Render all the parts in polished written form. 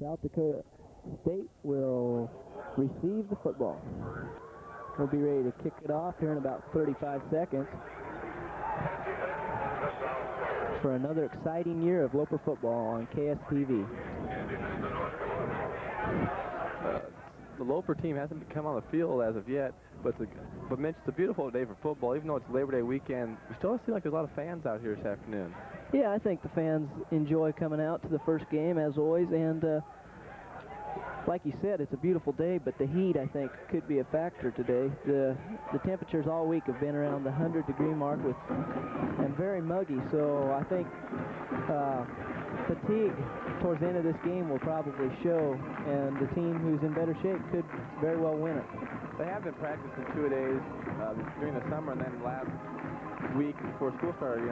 South Dakota State will receive the football. We'll be ready to kick it off here in about 35 seconds for another exciting year of Loper football on KSTV. The Loper team hasn't come on the field as of yet, but Mitch, it's a beautiful day for football. Even though it's Labor Day weekend, we still see like there's a lot of fans out here this afternoon. Yeah, I think the fans enjoy coming out to the first game, as always, and like you said, it's a beautiful day, but the heat, I think, could be a factor today. The temperatures all week have been around the 100-degree mark and very muggy, so I think fatigue towards the end of this game will probably show, and the team who's in better shape could very well win it. They have been practicing 2 days during the summer, and then last week before school started,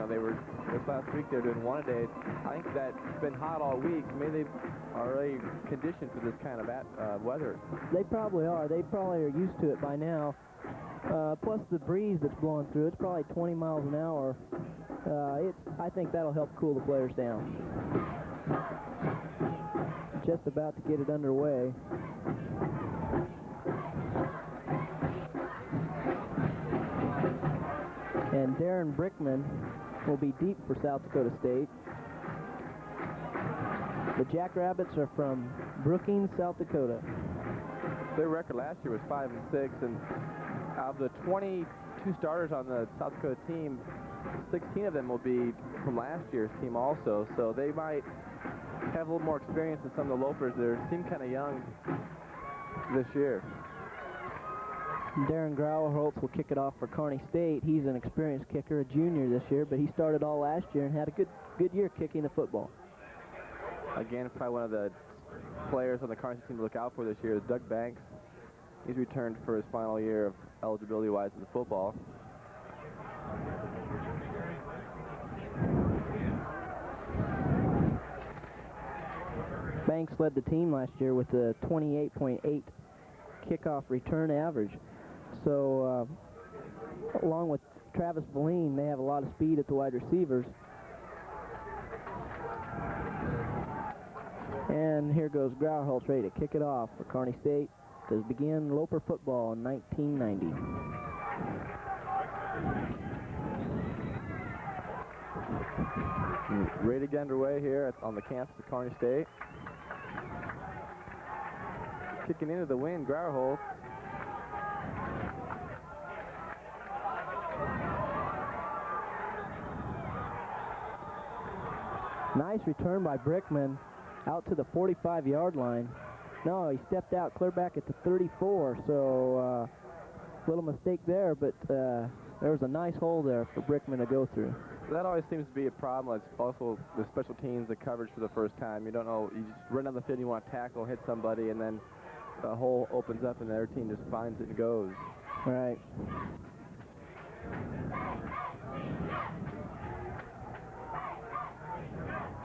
this last week they're doing 1 a day. I think that's been hot all week. Maybe they are already conditioned for this kind of weather. They probably are. They probably are used to it by now. Plus the breeze that's blowing through, it's probably 20 miles an hour. I think that'll help cool the players down. Just about to get it underway. And Darren Brickman will be deep for South Dakota State. The Jackrabbits are from Brookings, South Dakota. Their record last year was 5-6, and out of the 22 starters on the South Dakota team, 16 of them will be from last year's team also, so they might have a little more experience than some of the Lopers. They seem kind of young this year. Darren Grauerholtz will kick it off for Kearney State. He's an experienced kicker, a junior this year, but he started all last year and had a good year kicking the football. Again, probably one of the players on the Kearney team to look out for this year is Doug Banks. He's returned for his final year of eligibility-wise in the football. Banks led the team last year with a 28.8 kickoff return average. So, along with Travis Boline, they have a lot of speed at the wide receivers. And here goes Grauerholtz ready to kick it off for Kearney State to begin Loper football in 1990. Ready to get underway here on the campus of Kearney State. Kicking into the wind, Grauerholtz. Nice return by Brickman out to the 45-yard line. No, he stepped out clear back at the 34, so little mistake there, but there was a nice hole there for Brickman to go through. That always seems to be a problem. It's also the special teams, the coverage for the first time. You don't know, you just run down the field, you want to tackle, hit somebody, and then the hole opens up and the other team just finds it and goes. Right.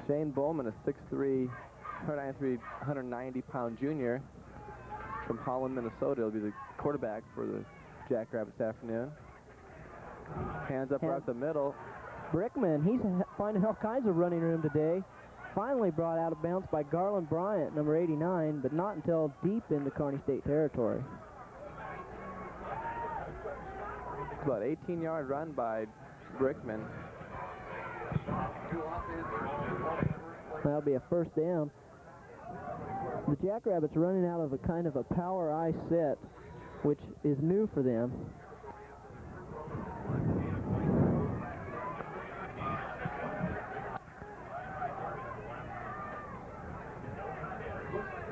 Shane Bowman, a 6'3", 190-pound junior from Holland, Minnesota. He'll be the quarterback for the Jackrabbits this afternoon. Hands up right the middle. Brickman, he's finding all kinds of running room today. Finally brought out of bounds by Garland Bryant, number 89, but not until deep into Kearney State territory. It's about an 18-yard run by Brickman. That'll be a first down. The Jackrabbits are running out of a kind of a power eye set, which is new for them.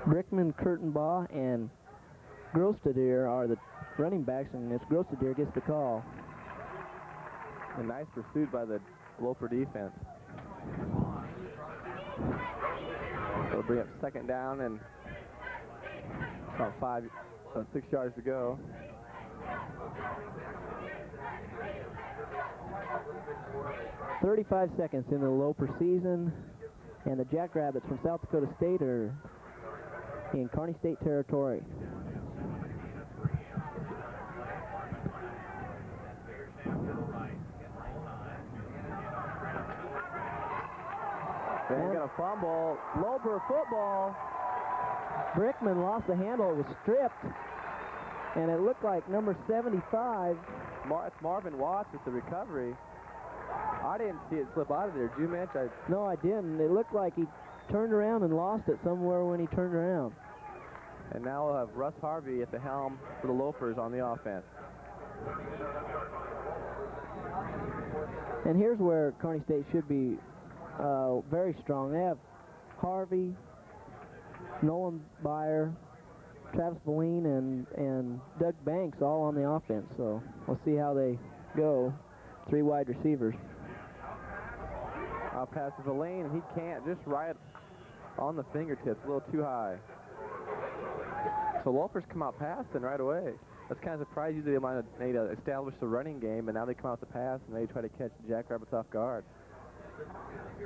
Brickman, Kurtenbaugh, and Grostadier are the running backs, and it's Grostadier gets the call. A nice pursuit by the Loper defense. They'll bring up second down and about 6 yards to go. "35 seconds into the Loper season, and the Jackrabbits from South Dakota State are in Kearney State territory. They got a fumble. Loper football. Brickman lost the handle. It was stripped. And it looked like number 75. It's Marvin Watts with the recovery. I didn't see it slip out of there. Did you, Mitch? No, I didn't. It looked like he turned around and lost it somewhere when he turned around. And now we'll have Russ Harvey at the helm for the Loafers on the offense. And here's where Kearney State should be very strong. They have Harvey, Nolan Byer, Travis Boline, and Doug Banks all on the offense. So we'll see how they go. 3 wide receivers. I'll pass to Boline, and he can't. Just right on the fingertips, a little too high. So Loafers come out passing right away. That's kind of surprising. Usually they might have made to establish the running game, but now they come out the pass and they try to catch the Jackrabbits off guard.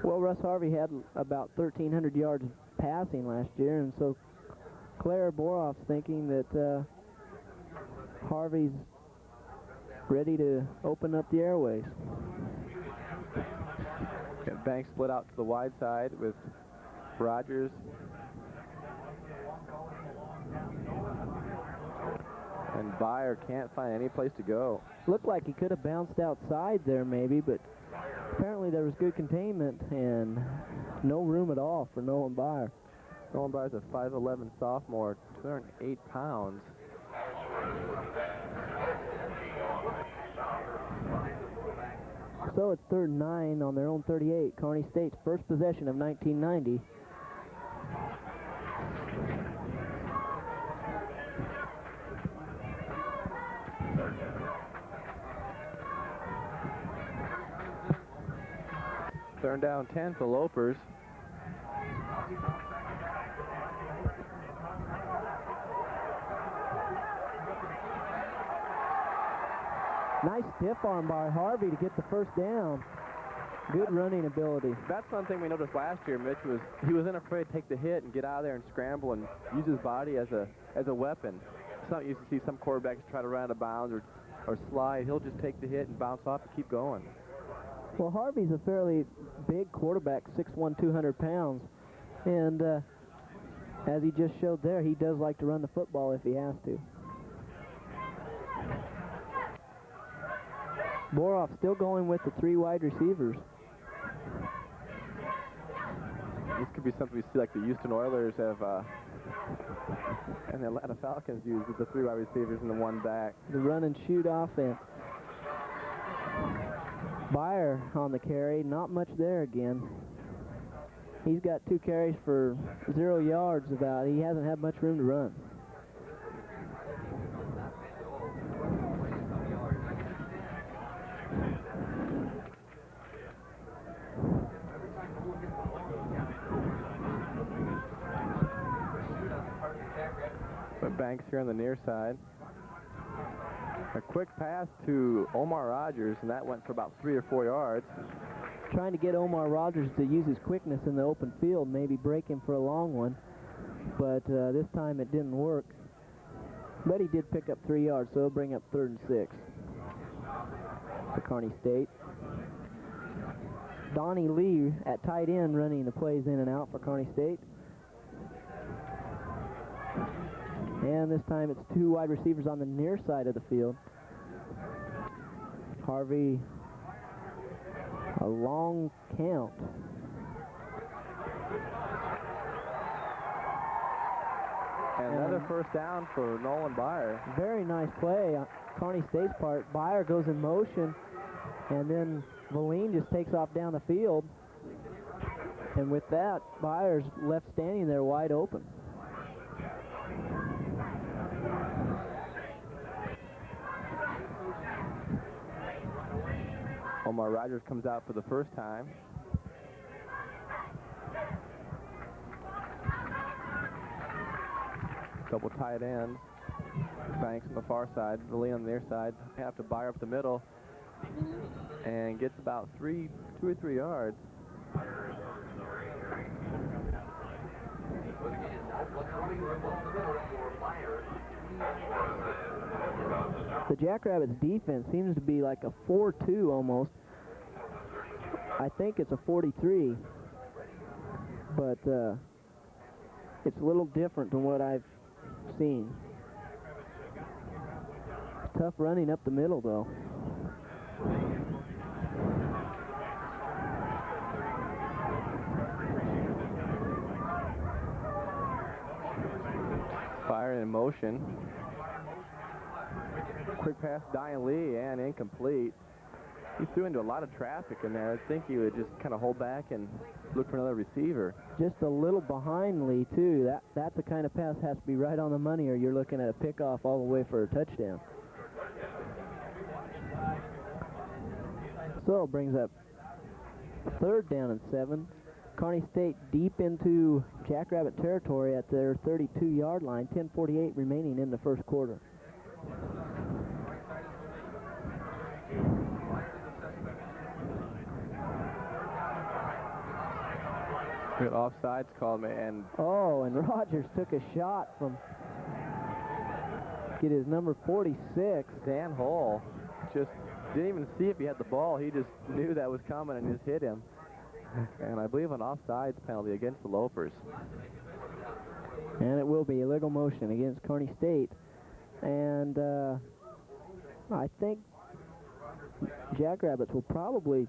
Well, Russ Harvey had about 1,300 yards passing last year, and so Claire Boroff's thinking that Harvey's ready to open up the airways. Banks split out to the wide side with Rogers. And Byer can't find any place to go. Looked like he could have bounced outside there maybe, but apparently there was good containment and no room at all for Nolan Byer. Nolan Byer's a 5'11 sophomore, 208 pounds. So it's 3rd and 9 on their own 38. Kearney State's first possession of 1990. Third down 10 for Loafers. Nice stiff arm by Harvey to get the first down. Good running ability. That's one thing we noticed last year, Mitch, was he wasn't afraid to take the hit and get out of there and scramble and use his body as a weapon. You used to see some quarterbacks try to run out of bounds or slide. He'll just take the hit and bounce off and keep going. Well, Harvey's a fairly big quarterback, 6'1", 200 pounds. And as he just showed there, he does like to run the football if he has to. Boroff still going with the 3 wide receivers. This could be something we see like the Houston Oilers have and the Atlanta Falcons use with the 3 wide receivers and the 1 back. The run and shoot offense. Byer on the carry, not much there again. He's got 2 carries for 0 yards about. He hasn't had much room to run. But Banks here on the near side. A quick pass to Omar Rogers, and that went for about 3 or 4 yards. Trying to get Omar Rogers to use his quickness in the open field, maybe break him for a long one. But this time it didn't work. But he did pick up 3 yards, so he'll bring up 3rd and 6 for Kearney State. Donnie Lee at tight end running the plays in and out for Kearney State. And this time it's 2 wide receivers on the near side of the field. Harvey, a long count. And another first down for Nolan Byer. Very nice play on Kearney State's part. Byer goes in motion, and then Valine just takes off down the field. And with that, Byer's left standing there wide open. Omar Rogers comes out for the first time. Double tight end. Banks on the far side, Valine on the near side. Have to Byer up the middle and gets about 2 or 3 yards. The Jackrabbits defense seems to be like a 4-2 almost. I think it's a 43, but It's a little different than what I've seen. Tough running up the middle, though. Fire in motion. Quick pass, Diane Lee, and incomplete. He threw into a lot of traffic in there. I think he would just kind of hold back and look for another receiver. Just a little behind Lee, too. That's the kind of pass has to be right on the money, or you're looking at a pickoff all the way for a touchdown. So it brings up 3rd down and 7. Kearney State deep into Jackrabbit territory at their 32-yard line. 10:48 remaining in the first quarter. Good offsides called, man. Oh, and Rogers took a shot from get his number 46. Dan Hall just didn't even see if he had the ball. He just knew that was coming and just hit him. And I believe an offsides penalty against the Lopers. And it will be illegal motion against Kearney State. And I think Jackrabbits will probably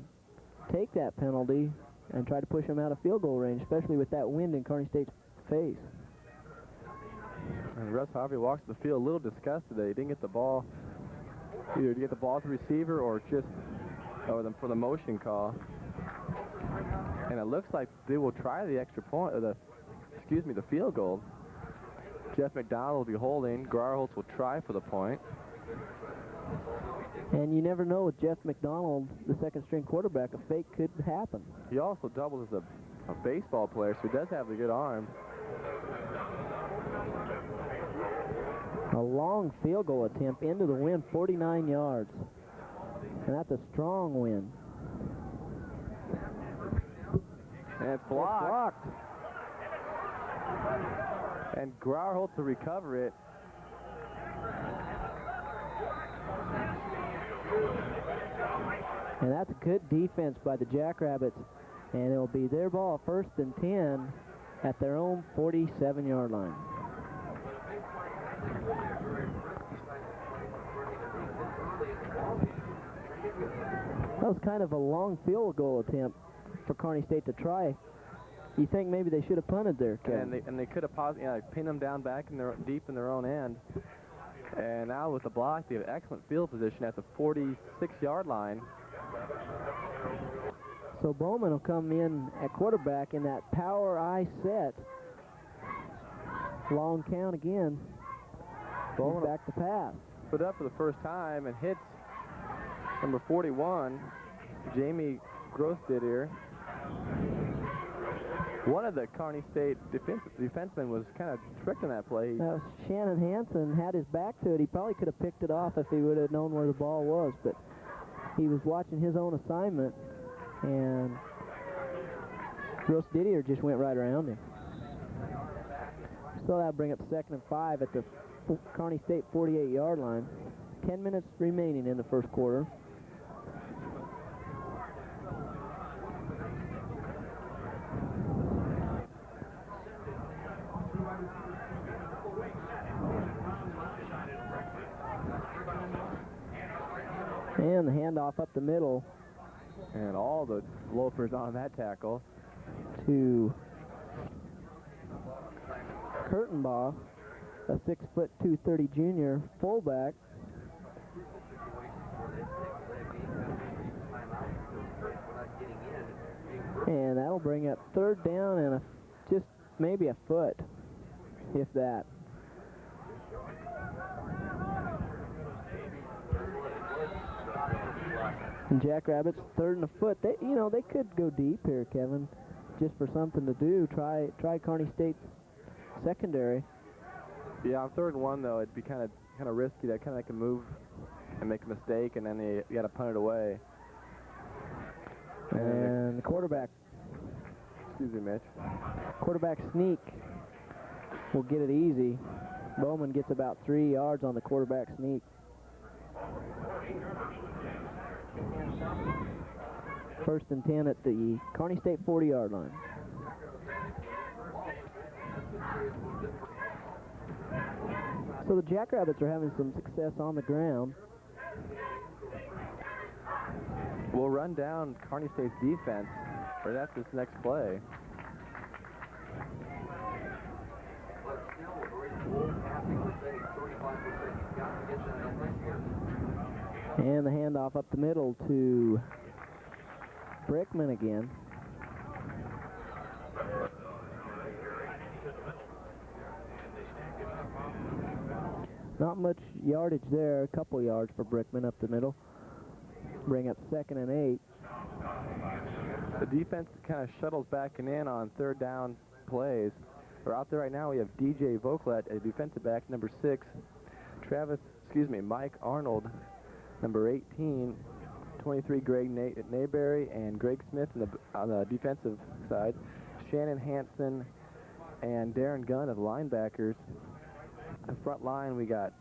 take that penalty and try to push them out of field goal range, especially with that wind in Kearney State's face. And Russ Harvey walks the field a little disgusted that he didn't get the ball, either to get the ball to the receiver or just for the motion call. And it looks like they will try the extra point, or the field goal. Jeff McDonald will be holding. Garholtz will try for the point. And you never know with Jeff McDonald, the second-string quarterback, a fake could happen. He also doubles as a baseball player, so he does have a good arm. A long field goal attempt into the wind, 49 yards. And that's a strong wind. And it's blocked. And Garholtz to recover it. And that's good defense by the Jackrabbits. And it'll be their ball, 1st and 10 at their own 47-yard line. That was kind of a long field goal attempt for Kearney State to try. You think maybe they should have punted there, Kevin? And they could have pinned them down back deep in their own end. And now with the block, they have excellent field position at the 46-yard line. So Bowman will come in at quarterback in that power I set. Long count again. Bowman back to pass. Put up for the first time and hits number 41, Jamie Grossdidier. One of the Kearney State defensemen was kind of tricked in that play. That was Shannon Hansen, had his back to it. He probably could have picked it off if he would have known where the ball was, but he was watching his own assignment, and Grossdidier just went right around him. So that'll bring up 2nd and 5 at the Kearney State 48-yard line. 10 minutes remaining in the first quarter. And the handoff up the middle. And all the Lopers on that tackle. To Kurtenbach, a 6'2", 230 junior fullback. And that'll bring up 3rd down and just maybe a foot, if that. And Jackrabbits 3rd and a foot. They could go deep here, Kevin, just for something to do. Try Kearney State's secondary. Yeah, on 3rd and 1 though, it'd be kind of risky. That kind of can move and make a mistake, and then you got to punt it away. And the quarterback. Excuse me, Mitch. Quarterback sneak will get it easy. Bowman gets about 3 yards on the quarterback sneak. First and 10 at the Kearney State 40-yard line. So the Jackrabbits are having some success on the ground. We'll run down Kearney State's defense right after this next play. And the handoff up the middle to Brickman again. Not much yardage there, a couple yards for Brickman up the middle. Bring up 2nd and 8. The defense kind of shuttles back and in on 3rd down plays. We're out there right now. We have DJ Voklet, a defensive back, number 6. Mike Arnold, number 18. 23, Greg Nayberry, and Greg Smith on the defensive side. Shannon Hansen and Darren Gunn of linebackers. The front line, we got,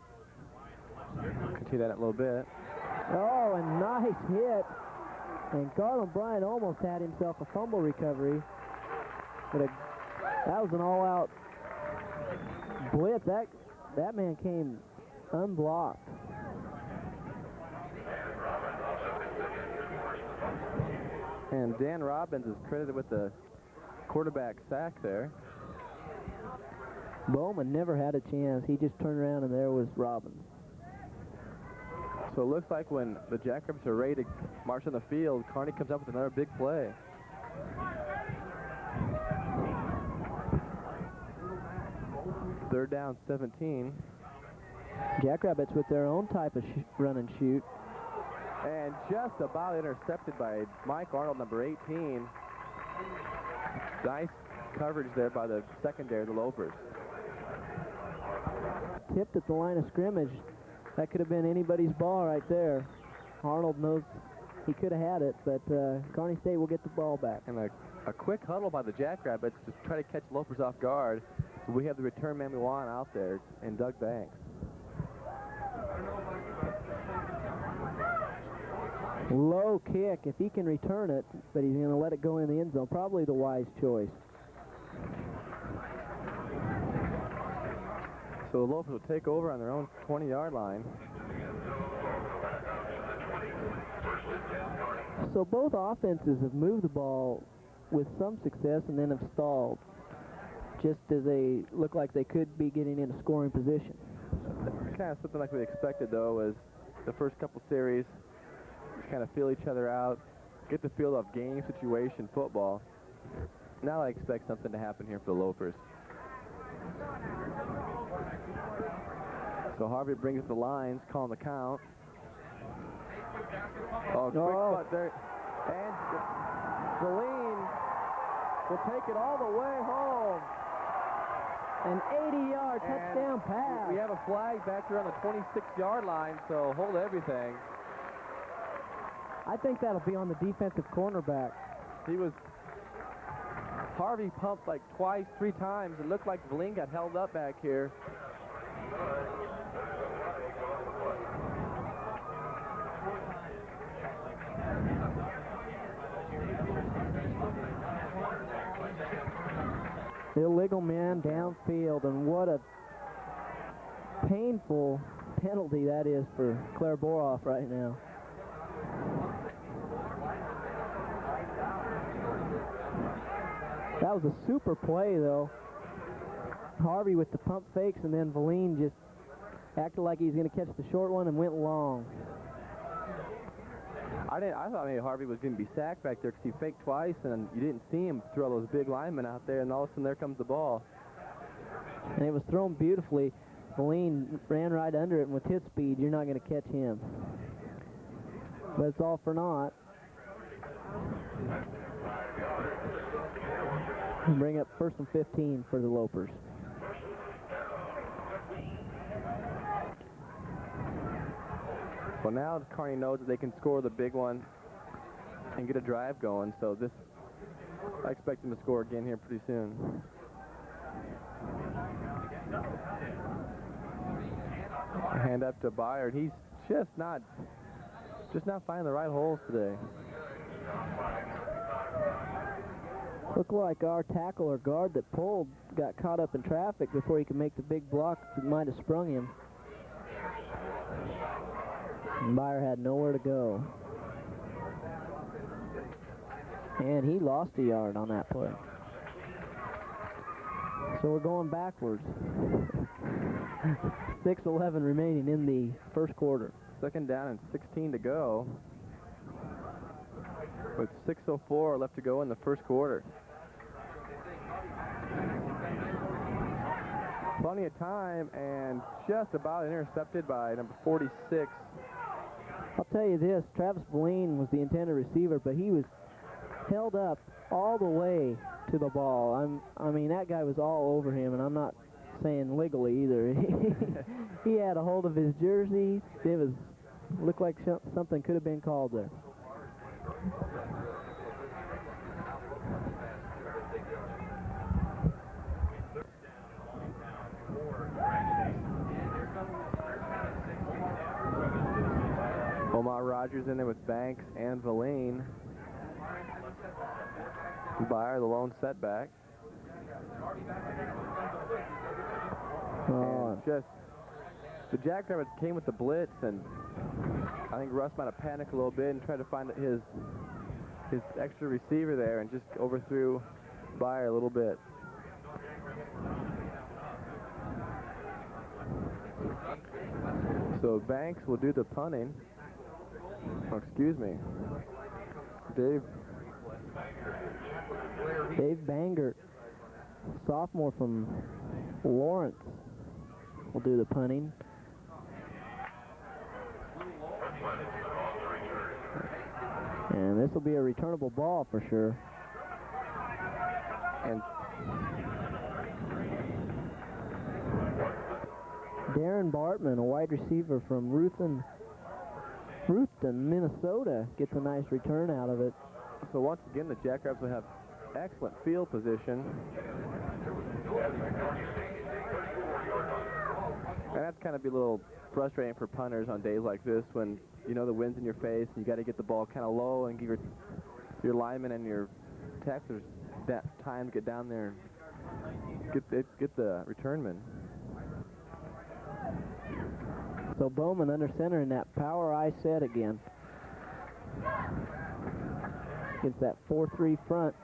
continue that in a little bit. Oh, a nice hit. And Garland Bryant almost had himself a fumble recovery. But that was an all-out blitz. That man came unblocked. And Dan Robbins is credited with the quarterback sack there. Bowman never had a chance. He just turned around and there was Robbins. So it looks like when the Jackrabbits are ready to march on the field, Kearney comes up with another big play. Third down, 17. Jackrabbits with their own type of run and shoot. And just about intercepted by Mike Arnold, number 18. Nice coverage there by the secondary, the Lopers. Tipped at the line of scrimmage. That could have been anybody's ball right there. Arnold knows he could have had it, but Kearney State will get the ball back. And a quick huddle by the Jackrabbits to try to catch Lopers off guard. We have the return man we want out there in Doug Banks. Low kick if he can return it, but he's going to let it go in the end zone. Probably the wise choice. So the Lopers will take over on their own 20-yard line. So both offenses have moved the ball with some success and then have stalled, just as they look like they could be getting into scoring position. Kind of something like we expected, though, as the first couple series kind of feel each other out, get the feel of game situation football. Now I expect something to happen here for the Lopers. So Harvey brings up the lines, calling the count. Oh, quick putt there. And Celine will take it all the way home. An 80-yard touchdown pass. We have a flag back here on the 26-yard line, so hold everything. I think that'll be on the defensive cornerback. Harvey pumped like twice, 3 times. It looked like Valine got held up back here. Illegal man downfield, and what a painful penalty that is for Claire Boroff right now. That was a super play, though. Harvey with the pump fakes, and then Valine just acted like he was going to catch the short one and went long. I thought maybe Harvey was going to be sacked back there because he faked twice, and you didn't see him throw those big linemen out there, and all of a sudden there comes the ball. And it was thrown beautifully. Valine ran right under it, and with his speed, you're not going to catch him. But it's all for naught. Bring up 1st and 15 for the Lopers. Well, now Kearney knows that they can score the big one and get a drive going, so I expect them to score again here pretty soon. Hand up to Byard. He's just not finding the right holes today. Looked like our tackle or guard that pulled got caught up in traffic before he could make the big block that might have sprung him. And Meyer had nowhere to go. And he lost a yard on that play. So we're going backwards. 6:11 remaining in the first quarter. Second down and 16 to go. With 6:04 left to go in the first quarter. Plenty of time and just about intercepted by number 46. I'll tell you this, Travis Blaine was the intended receiver, but he was held up all the way to the ball. I mean, that guy was all over him, and I'm not saying legally either. He had a hold of his jersey. It looked like something could have been called there. Omar Rogers in there with Banks and Verlaine. Beyer, the lone setback. And just the Jackrabbits came with the blitz, and I think Russ might have panicked a little bit and tried to find his extra receiver there and just overthrew Beyer a little bit. So Banks will do the punting. Oh, excuse me. Dave Banger, sophomore from Lawrence, will do the punting. And this will be a returnable ball for sure. And Darren Bartman, a wide receiver from Ruthven, Minnesota, gets a nice return out of it. So once again, the Jackrabbits will have excellent field position. And that's kind of be a little frustrating for punters on days like this when you know the wind's in your face and you got to get the ball kind of low and give your linemen and your tacklers that time to get down there and get the returnman. So Bowman under center in that power I set again. Gets that 4-3 front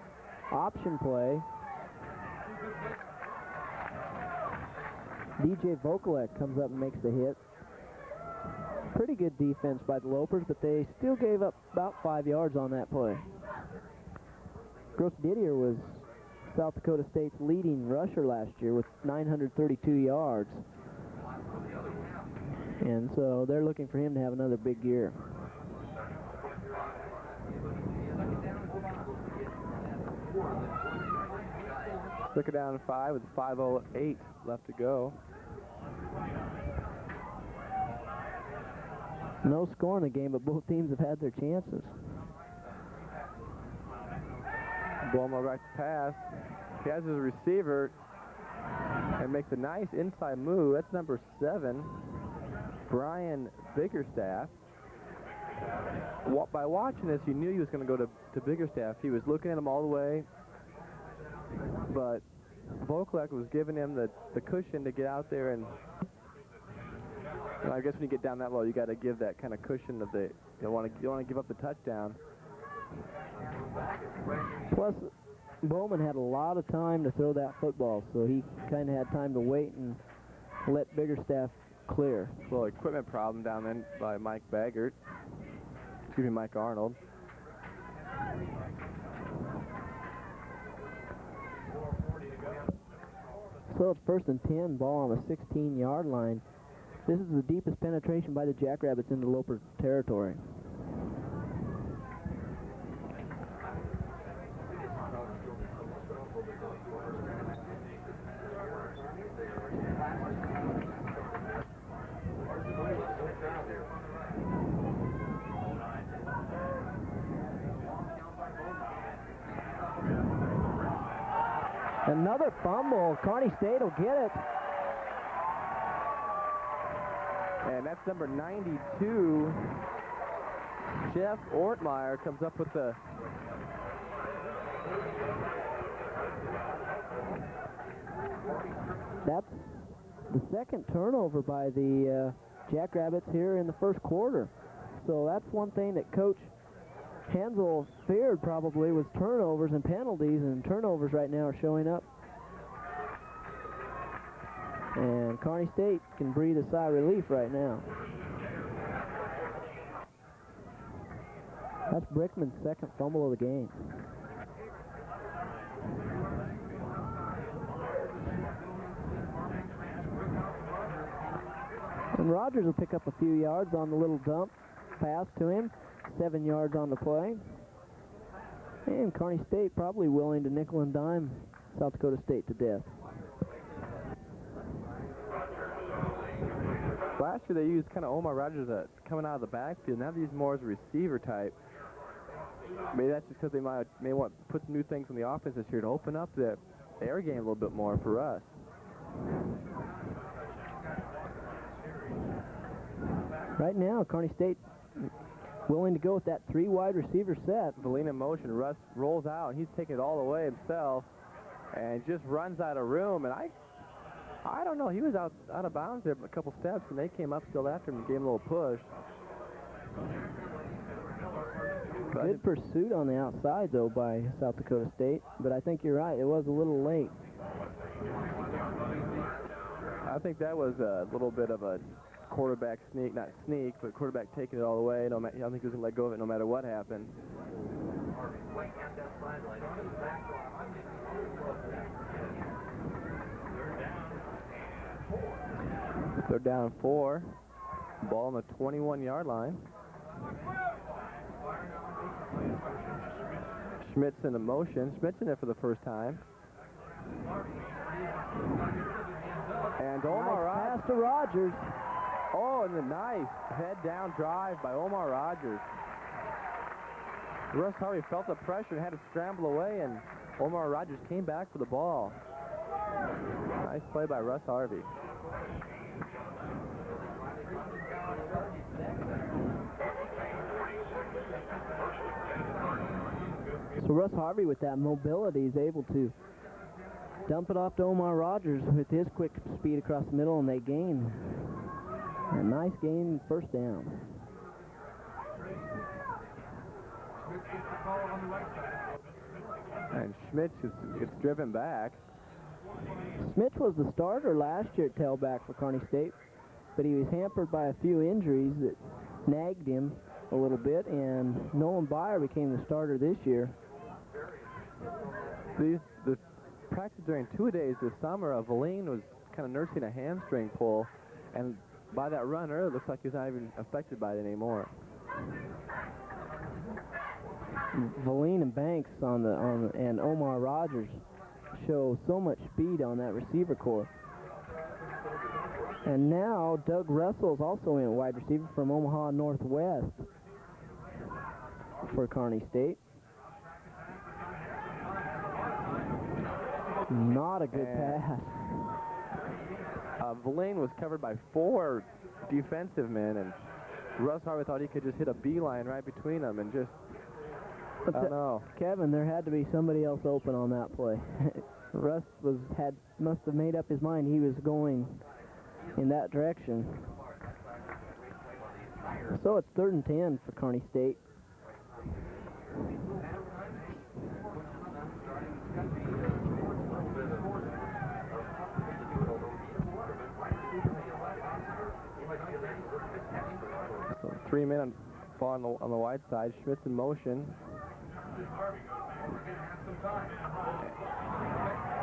option play. DJ Vokalek comes up and makes the hit. Pretty good defense by the Lopers, but they still gave up about 5 yards on that play. Gross Didier was South Dakota State's leading rusher last year with 932 yards. And so they're looking for him to have another big year. Second down and 5 with 5:08 left to go. No score in the game, but both teams have had their chances. Bowman right to pass. He has his receiver and makes a nice inside move. That's number 7, Brian Biggerstaff. By watching this, you knew he was going to go to Biggerstaff. He was looking at him all the way, but Vokalek was giving him the cushion to get out there, and I guess when you get down that low, you got to give that kind of cushion of you don't want to give up the touchdown. Plus, Bowman had a lot of time to throw that football, so he kind of had time to wait and let Biggerstaff clear. Well, equipment problem down then by Mike Arnold. So it's 1st and 10, ball on the 16-yard line. This is the deepest penetration by the Jackrabbits into Loper territory. Another fumble. Kearney State will get it. And that's number 92. Jeff Ortmeyer comes up with the That's the second turnover by the Jackrabbits here in the first quarter. So that's one thing that Coach Hansel feared probably was turnovers and penalties, and turnovers right now are showing up. And Kearney State can breathe a sigh of relief right now. That's Brickman's second fumble of the game. And Rogers will pick up a few yards on the little dump pass to him. 7 yards on the play. And Kearney State probably willing to nickel and dime South Dakota State to death. Last year they used kind of Omar Rogers coming out of the backfield. Now they use more as a receiver type. Maybe that's just because they may want to put some new things in the offense this year to open up the air game a little bit more for us. Right now, Kearney State willing to go with that 3 wide receiver set. Valine in motion. Russ rolls out, and he's taking it all the way himself and just runs out of room. And I don't know. He was out of bounds there a couple steps, and they came up still after him and gave him a little push. Good pursuit on the outside, though, by South Dakota State. But I think you're right. It was a little late. I think that was a little bit of a quarterback sneak, not sneak, but quarterback taking it all the way. I don't think he was going to let go of it no matter what happened. They're down 4. Ball on the 21-yard line. Schmidt's in motion. Schmidt's in there for the first time. And Omar Nice pass to Rogers. Oh, and a nice head-down drive by Omar Rogers. Russ Harvey felt the pressure and had to scramble away, and Omar Rogers came back for the ball. Nice play by Russ Harvey. So Russ Harvey, with that mobility, is able to dump it off to Omar Rogers with his quick speed across the middle, and they gain a nice gain, first down. And Schmidt gets driven back. Smith was the starter last year at tailback for Kearney State, but he was hampered by a few injuries that nagged him a little bit, and Nolan Byer became the starter this year. The practice during 2 days this summer, Valine was kind of nursing a hamstring pull, and by that run earlier, it looks like he's not even affected by it anymore. Valine and Banks and Omar Rogers show so much speed on that receiver corps. And now Doug Russell's also in, wide receiver from Omaha Northwest for Kearney State. Not a good pass. Valine was covered by 4 defensive men, and Russ Harvey thought he could just hit a beeline right between them and just, I don't know. Kevin, there had to be somebody else open on that play. Russ must have made up his mind he was going in that direction. So it's 3rd and 10 for Kearney State. So 3 men on the wide side. Schmidt's in motion.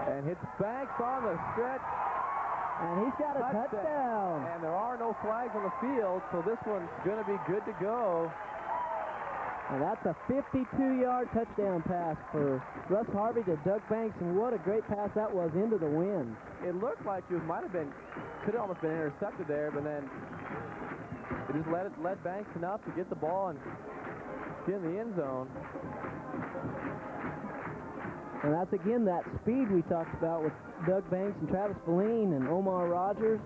And hits Banks on the stretch. And he's got a touchdown. And there are no flags on the field, so this one's going to be good to go. And that's a 52-yard touchdown pass for Russ Harvey to Doug Banks, and what a great pass that was into the wind. It looked like it could have almost been intercepted there, but then it just led Banks enough to get the ball and get in the end zone. And that's, again, that speed we talked about with Doug Banks and Travis Valine and Omar Rogers.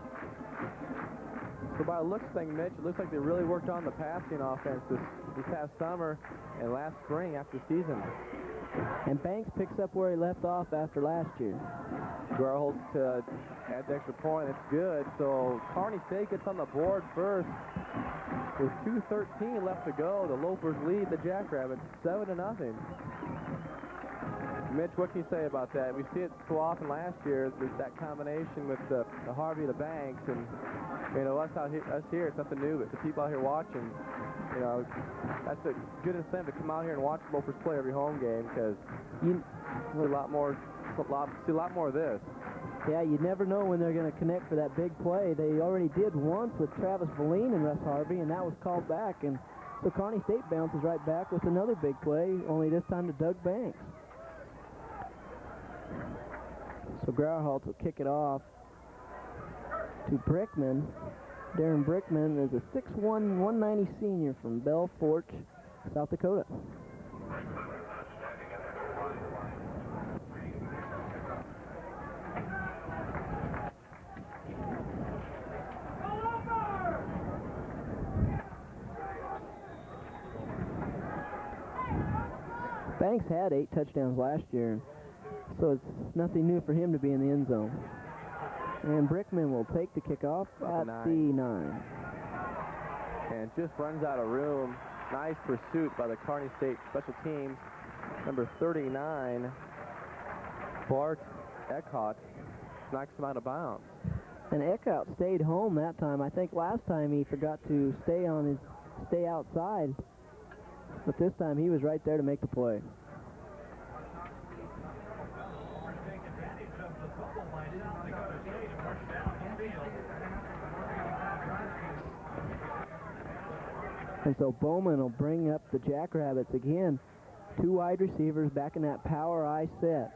So by the looks of things, Mitch, it looks like they really worked on the passing offense this past summer and last spring after the season. And Banks picks up where he left off after last year. Garholtz to add the extra point. It's good. So Kearney State gets on the board first. With 2:13 left to go, the Lopers lead the Jackrabbits 7-0. Mitch, what can you say about that? We see it so often last year. There's that combination with the Harvey, the Banks, and you know us here. It's nothing new, but the people out here watching, you know, that's a good incentive to come out here and watch the Lopers play every home game because you see a lot more of this. Yeah, you never know when they're going to connect for that big play. They already did once with Travis Valine and Russ Harvey, and that was called back. And so Kearney State bounces right back with another big play, only this time to Doug Banks. So Grauerholtz will kick it off to Brickman. Darren Brickman is a 6'1", 190 senior from Belle Fourche, South Dakota. Banks had 8 touchdowns last year, so it's nothing new for him to be in the end zone. And Brickman will take the kickoff at the 9. And just runs out of room. Nice pursuit by the Kearney State special teams. Number 39, Bart Eckhout, knocks him out of bounds. And Eckhout stayed home that time. I think last time he forgot to stay outside. But this time he was right there to make the play. And so Bowman will bring up the Jackrabbits again. 2 wide receivers back in that power I set.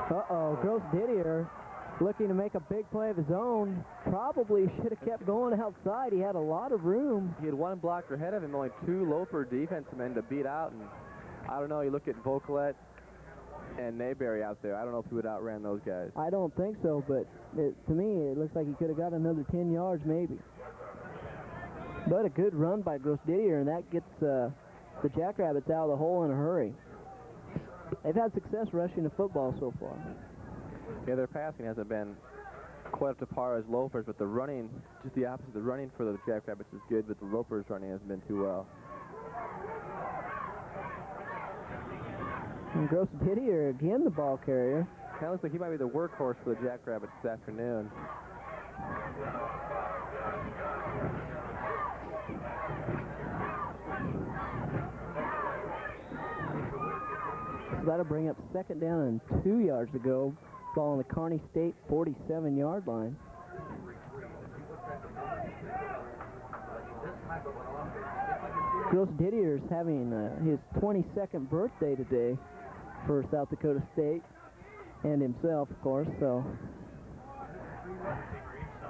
Uh-oh, Gross Didier looking to make a big play of his own. Probably should have kept going outside. He had a lot of room. He had one blocker ahead of him, only 2 Loper defensive men to beat out. And I don't know, you look at Vocolet and Mayberry out there. I don't know if he would outran those guys. I don't think so, but to me, it looks like he could have got another 10 yards maybe. But a good run by Gross Didier, and that gets the Jackrabbits out of the hole in a hurry. They've had success rushing the football so far. Yeah, their passing hasn't been quite up to par as Lopers, but the running, just the opposite. The running for the Jackrabbits is good, but the Lopers' running hasn't been too well. And Gross Didier, again the ball carrier. Kind of looks like he might be the workhorse for the Jackrabbits this afternoon. So that'll bring up 2nd down and 2 yards to go. Ball on the Kearney State 47-yard line. Gross Didier is having his 22nd birthday today for South Dakota State and himself, of course, so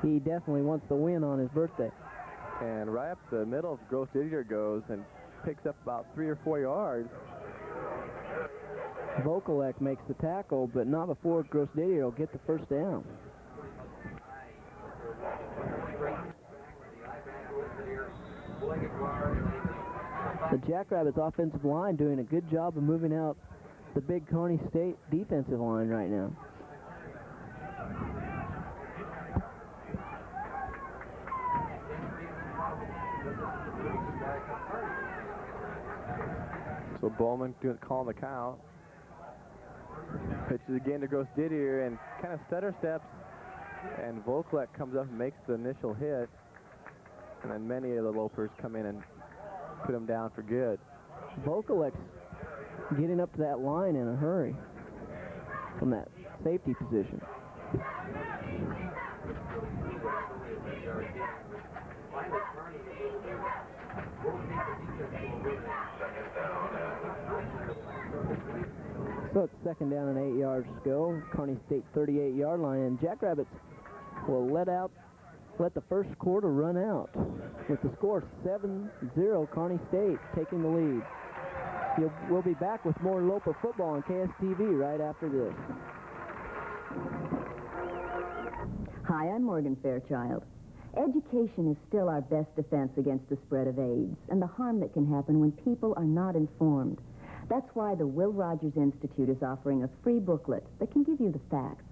he definitely wants the win on his birthday. And right up the middle of Gross Didier goes and picks up about 3 or 4 yards. Vokalek makes the tackle, but not before Gross Didier will get the first down. The Jackrabbits offensive line doing a good job of moving out the big Kearney State defensive line right now. So Bowman calling the count. Pitches again to Gross Didier and kind of stutter steps. And Vokalek comes up and makes the initial hit. And then many of the Lopers come in and put him down for good. Vokalek's getting up to that line in a hurry from that safety position. So it's 2nd down and 8 yards to go. Kearney State 38-yard line, and Jackrabbits will let the first quarter run out with the score 7-0. Kearney State taking the lead. We'll be back with more Loper football on KSTV right after this. Hi, I'm Morgan Fairchild. Education is still our best defense against the spread of AIDS and the harm that can happen when people are not informed. That's why the Will Rogers Institute is offering a free booklet that can give you the facts.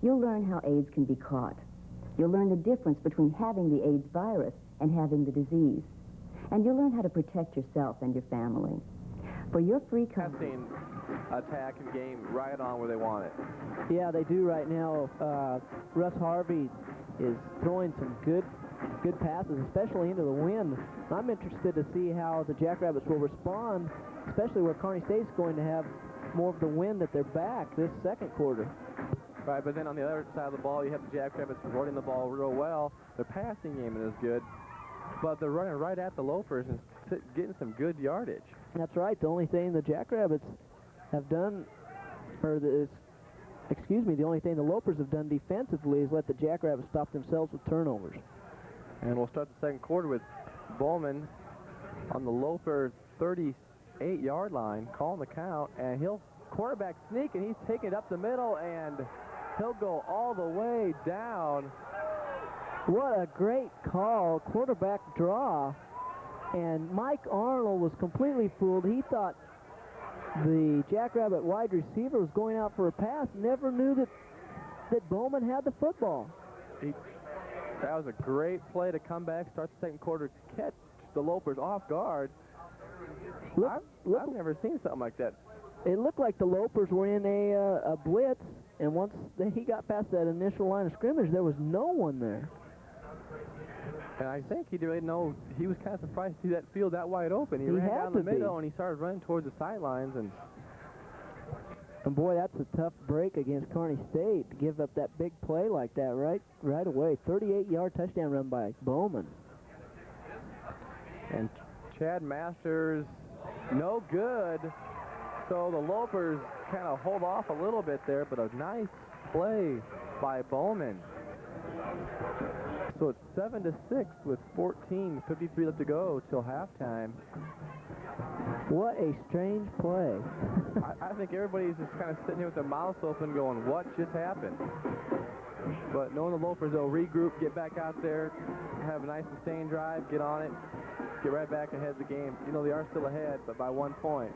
You'll learn how AIDS can be caught. You'll learn the difference between having the AIDS virus and having the disease. And you'll learn how to protect yourself and your family. For your free copy... Testing, attack, and game right on where they want it. Yeah, they do right now. Russ Harvey is throwing some good passes, especially into the wind. I'm interested to see how the Jackrabbits will respond, especially where Kearney State's going to have more of the wind at their back this second quarter. Right, but then on the other side of the ball, you have the Jackrabbits running the ball real well. Their passing game is good, but they're running right at the Loafers and getting some good yardage. That's right. The only thing the Jackrabbits have done, the only thing the Lopers have done defensively is let the Jackrabbits stop themselves with turnovers. And we'll start the second quarter with Bowman on the Loper 38-yard line, calling the count, and he'll quarterback sneak, and he's taking it up the middle, and he'll go all the way down. What a great call, quarterback draw. And Mike Arnold was completely fooled. He thought the Jackrabbit wide receiver was going out for a pass, never knew that Bowman had the football. That was a great play to come back, start the second quarter, catch the Lopers off guard. I've never seen something like that. It looked like the Lopers were in a blitz, and once he got past that initial line of scrimmage, there was no one there. And I think he didn't know. He was kind of surprised to see that field that wide open. He ran down the middle, and he started running towards the sidelines. And boy, that's a tough break against Kearney State to give up that big play like that right away. 38-yard touchdown run by Bowman. And Chad Masters, no good. So the Lopers kind of hold off a little bit there, but a nice play by Bowman. So it's 7-6 with 14:53 left to go till halftime. What a strange play. I think everybody's just kind of sitting here with their mouths open going, what just happened? But knowing the Lopers, they'll regroup, get back out there, have a nice sustained drive, get on it, get right back ahead of the game. You know, they are still ahead, but by 1 point.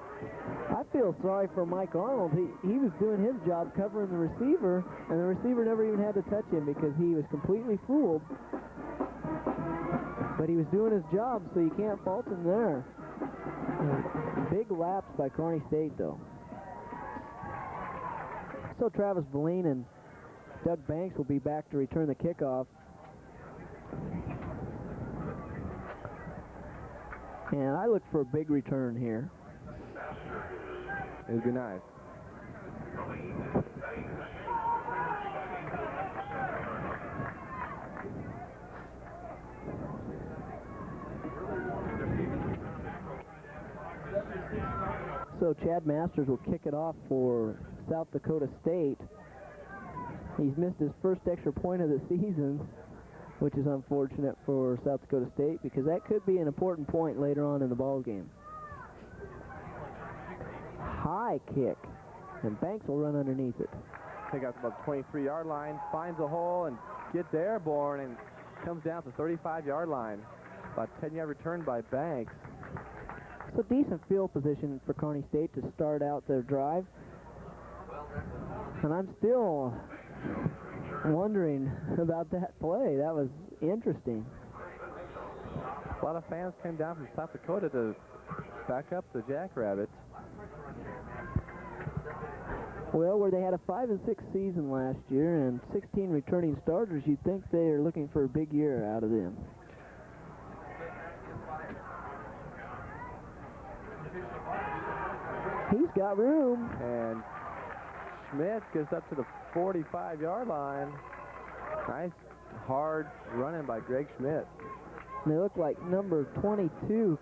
I feel sorry for Mike Arnold. He was doing his job covering the receiver, and the receiver never even had to touch him because he was completely fooled. But he was doing his job, so you can't fault him there. Big lapse by Kearney State, though. So Travis Boline and Doug Banks will be back to return the kickoff. And I look for a big return here. It'd be nice. So Chad Masters will kick it off for South Dakota State. He's missed his first extra point of the season, which is unfortunate for South Dakota State because that could be an important point later on in the ball game. High kick, and Banks will run underneath it. Take out about the 23-yard line, finds a hole and gets airborne and comes down to the 35-yard line. About 10-yard return by Banks. It's a decent field position for Kearney State to start out their drive. And I'm still wondering about that play. That was interesting. A lot of fans came down from South Dakota to back up the Jackrabbits. Well, where they had a 5-6 season last year and 16 returning starters, you'd think they are looking for a big year out of them. He's got room. And Schmidt gets up to the 45-yard line. Nice, hard running by Greg Schmidt. And they look like number 22,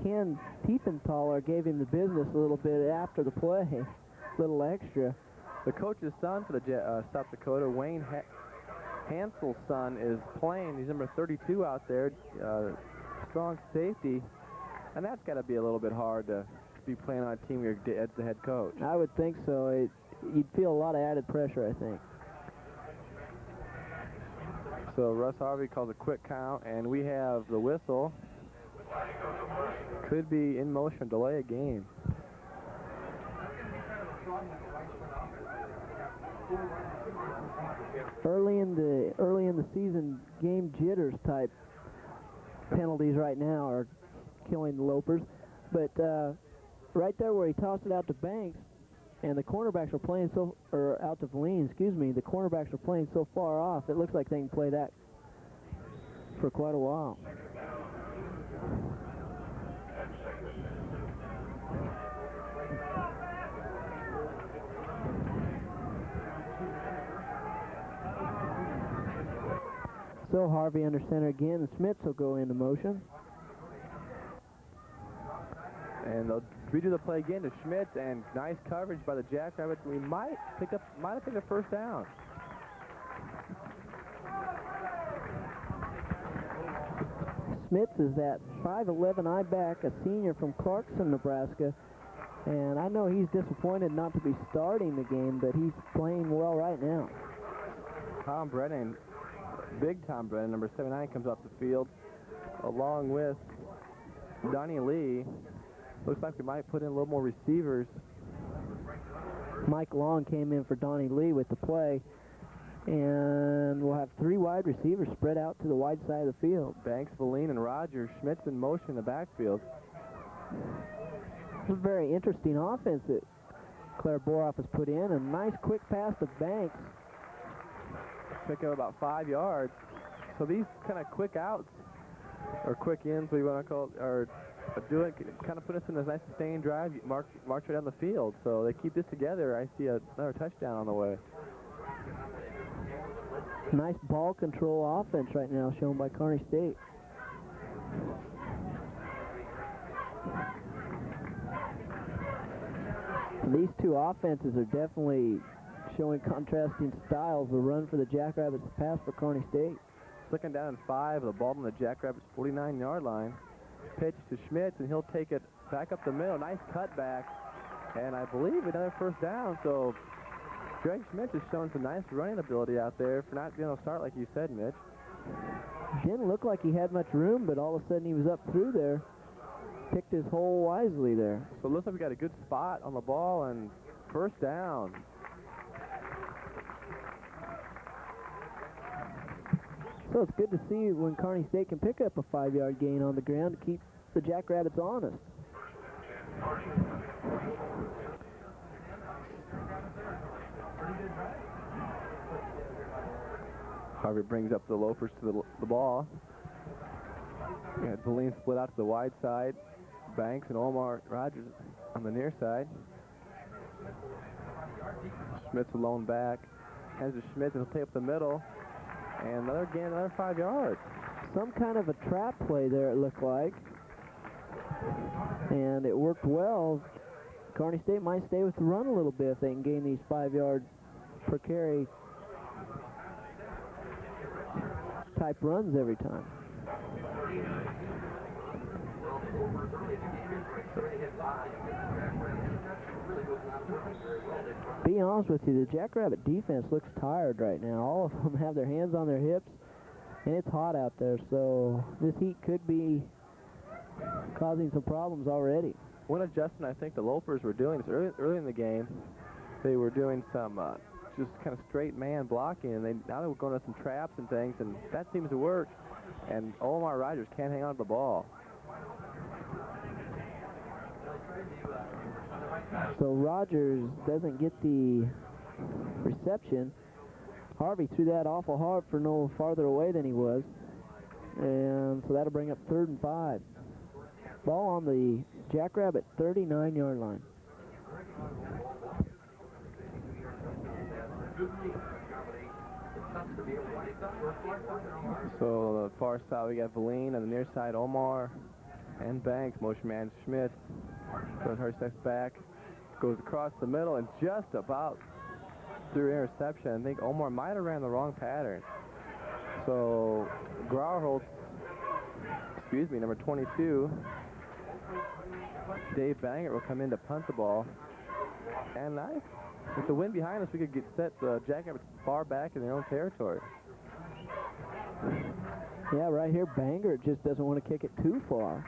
Ken Tiefenthaler, gave him the business a little bit after the play. A little extra. The coach's son for the South Dakota, Wayne Hansel's son, is playing. He's number 32 out there, strong safety. And that's got to be a little bit hard to be playing on a team where you're the head coach. I would think so. You'd feel a lot of added pressure, I think. So Russ Harvey calls a quick count, and we have the whistle. Could be in motion, delay a game. Early in the season, game jitters type penalties right now are killing the Lopers. But right there where he tossed it out to Banks, and the cornerbacks are playing out to Valine, excuse me, the cornerbacks are playing so far off, it looks like they can play that for quite a while. So Harvey under center again, and Smits will go into motion. And they'll redo the play again to Schmitz, and nice coverage by the Jackrabbits. We might have picked a first down. Smits is that 5'11" I-back, a senior from Clarkson, Nebraska. And I know he's disappointed not to be starting the game, but he's playing well right now. Tom Brennan, big Tom Brennan, number 79, comes off the field, along with Donnie Lee. Looks like we might put in a little more receivers. Mike Long came in for Donnie Lee with the play. And we'll have 3 wide receivers spread out to the wide side of the field. Banks, Valine, and Rogers. Schmitz in motion in the backfield. It's a very interesting offense that Claire Boroff has put in. A nice quick pass to Banks. Pick up about 5 yards. So these kind of quick outs, or quick ins, what you want to call it, are doing, kind of put us in this nice sustained drive, march right down the field. So they keep this together. I see another touchdown on the way. Nice ball control offense right now shown by Kearney State. These two offenses are definitely showing contrasting styles. The run for the Jackrabbits, the pass for Kearney State. Second down and 5, the ball on the Jackrabbits 49-yard line. Pitch to Schmitz, and he'll take it back up the middle. Nice cutback, and I believe another first down. So Greg Schmitz is showing some nice running ability out there for not being able to start like you said, Mitch. Didn't look like he had much room, but all of a sudden he was up through there. Picked his hole wisely there. So it looks like we got a good spot on the ball, and first down. So it's good to see when Kearney State can pick up a 5-yard gain on the ground to keep the Jackrabbits honest. Harvey brings up the Lopers to the ball. We had Valine split out to the wide side. Banks and Omar Rogers on the near side. Schmitz alone back. Hands to Schmitz, and he'll take up the middle. And another 5 yards. Some kind of a trap play there, it looked like. And it worked well. Kearney State might stay with the run a little bit if they can gain these 5 yards per carry type runs every time. Be honest with you, the Jackrabbit defense looks tired right now. All of them have their hands on their hips, and it's hot out there, so this heat could be causing some problems already. One adjustment I think the Lopers were doing is early in the game, they were doing some just kind of straight man blocking, and now they were going to some traps and things, and that seems to work. And Omar Rogers can't hang on to the ball. So Rogers doesn't get the reception. Harvey threw that awful hard for no farther away than he was. And so that'll bring up 3rd and 5. Ball on the Jackrabbit 39-yard line. So on the far side we got Valine, on the near side Omar and Banks. Motion man Schmidt. Goes her steps back, goes across the middle, and just about through interception. I think Omar might have ran the wrong pattern. So Grauerholtz, number 22, Dave Bangert will come in to punt the ball. And with the wind behind us, we could set the Jackrabbits far back in their own territory. Yeah, right here, Banger just doesn't want to kick it too far.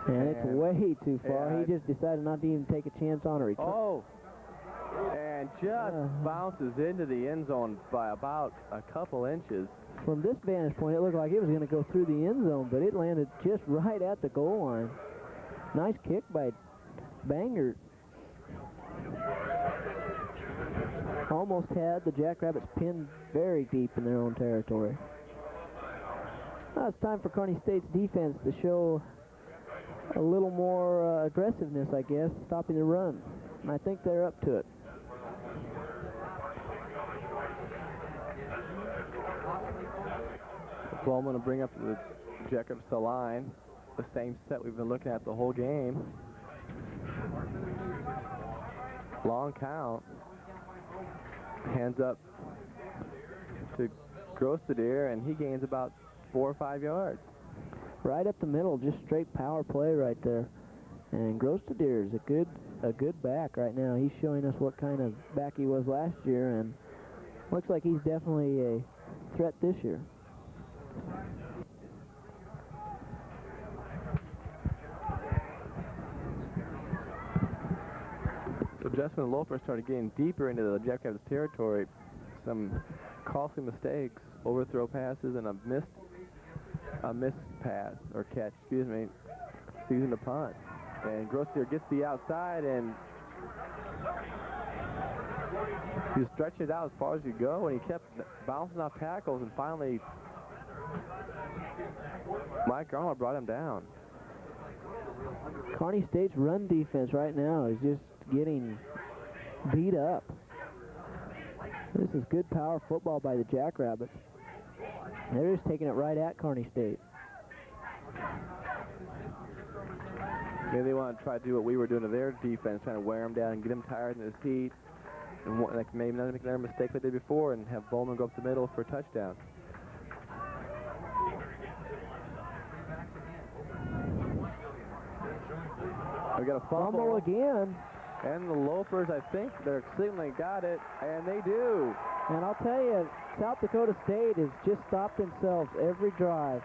And it's way too far. He just decided not to even take a chance on a return. Oh, and just bounces into the end zone by about a couple inches. From this vantage point, it looked like it was going to go through the end zone, but it landed just right at the goal line. Nice kick by Banger. Almost had the Jackrabbits pinned very deep in their own territory. Now it's time for Kearney State's defense to show a little more aggressiveness, I guess, stopping the run. And I think they're up to it. Bowman will bring up the Jackrabbits to the line. The same set we've been looking at the whole game. Long count. Hands up to Grostadier, and he gains about 4 or 5 yards. Right up the middle, just straight power play right there. And Grostadier is a good back right now. He's showing us what kind of back he was last year, and looks like he's definitely a threat this year. So Jessamine Loper started getting deeper into the Jackrabbits territory. Some costly mistakes, overthrow passes, and a missed pass, or catch, excuse me, seizing the punt. And Grostadier gets the outside, and he stretched it out as far as you go, and he kept bouncing off tackles, and finally Mike Arnold brought him down. Kearney State's run defense right now is just getting beat up. This is good power football by the Jackrabbits. They're just taking it right at Kearney State. Maybe they want to try to do what we were doing to their defense, trying to wear them down and get them tired in his feet, and like maybe not make another mistake like they did before and have Bowman go up the middle for a touchdown. We got a fumble again. And the Lopers, I think they're signaling got it, and they do. And I'll tell you, South Dakota State has just stopped themselves every drive.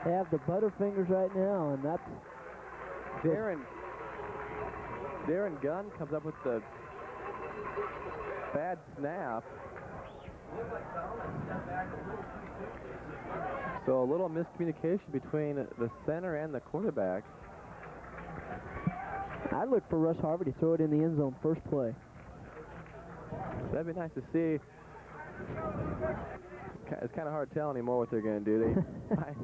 They have the Butterfingers right now, and that's... Darren Gunn comes up with the bad snap. So a little miscommunication between the center and the quarterback. I'd look for Russ Harvey to throw it in the end zone first play. That'd be nice to see. It's kind of hard to tell anymore what they're going to do.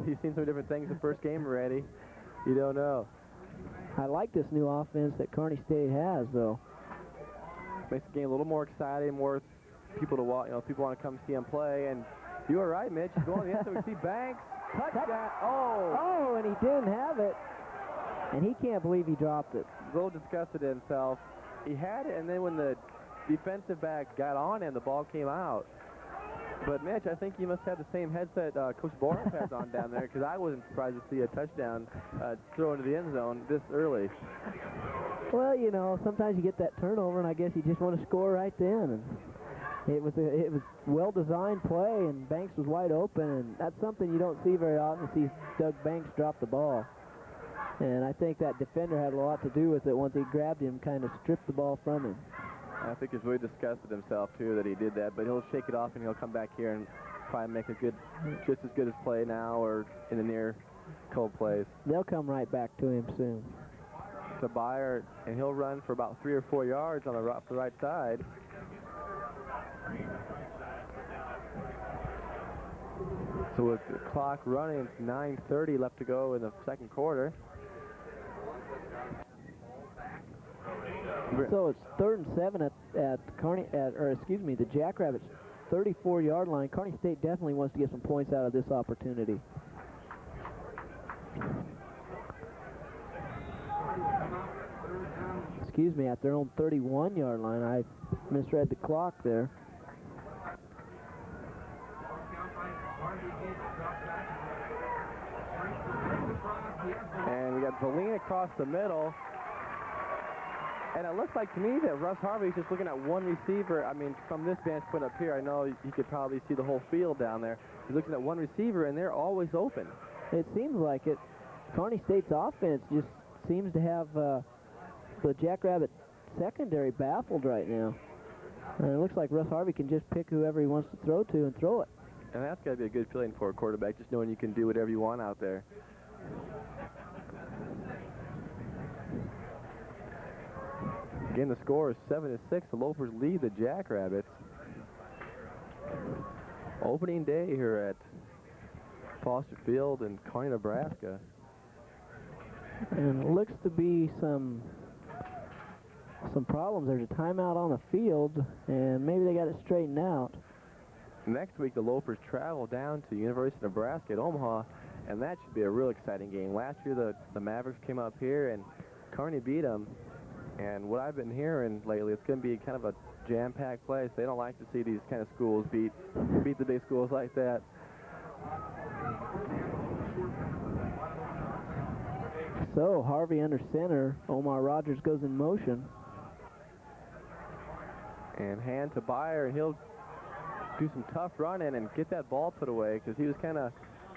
You've seen some different things the first game already. You don't know. I like this new offense that Kearney State has, though. Makes the game a little more exciting, more people to watch. You know, people want to come see them play. And you were right, Mitch. Going to the end zone, we see Banks. Touchdown. Oh, and he didn't have it. And he can't believe he dropped it. A little disgusted at himself. He had it, and then when the defensive back got on him, the ball came out. But, Mitch, I think you must have the same headset Coach Boris has on down there, because I wasn't surprised to see a touchdown throw into the end zone this early. Well, you know, sometimes you get that turnover, and I guess you just want to score right then. And it was well-designed play, and Banks was wide open, and that's something you don't see very often, see Doug Banks drop the ball. And I think that defender had a lot to do with it. Once he grabbed him, kind of stripped the ball from him. I think he's really disgusted himself, too, that he did that. But he'll shake it off, and he'll come back here and try and make a just as good as play now or in the near cold plays. They'll come right back to him soon. To Byer, and he'll run for about 3 or 4 yards on the right side. So with the clock running, it's 9:30 left to go in the second quarter. So it's 3rd and 7 at the Jackrabbits' 34-yard line. Kearney State definitely wants to get some points out of this opportunity. Excuse me, at their own 31-yard line. I misread the clock there. And we got Valine across the middle. And it looks like to me that Russ Harvey's just looking at one receiver. I mean, from this vantage point up here, I know you could probably see the whole field down there. He's looking at one receiver, and they're always open. It seems like it. Kearney State's offense just seems to have the Jackrabbit secondary baffled right now. And it looks like Russ Harvey can just pick whoever he wants to throw to and throw it. And that's got to be a good feeling for a quarterback, just knowing you can do whatever you want out there. Again, the score is 7-6. The Loafers lead the Jackrabbits. Opening day here at Foster Field in Kearney, Nebraska. And it looks to be some problems. There's a timeout on the field, and maybe they got it straightened out. Next week, the Loafers travel down to University of Nebraska at Omaha, and that should be a real exciting game. Last year, the Mavericks came up here, and Kearney beat them. And what I've been hearing lately, it's going to be kind of a jam-packed place. They don't like to see these kind of schools beat the big schools like that. So Harvey under center. Omar Rogers goes in motion. And hand to Byer, and he'll do some tough running and get that ball put away because he was kind of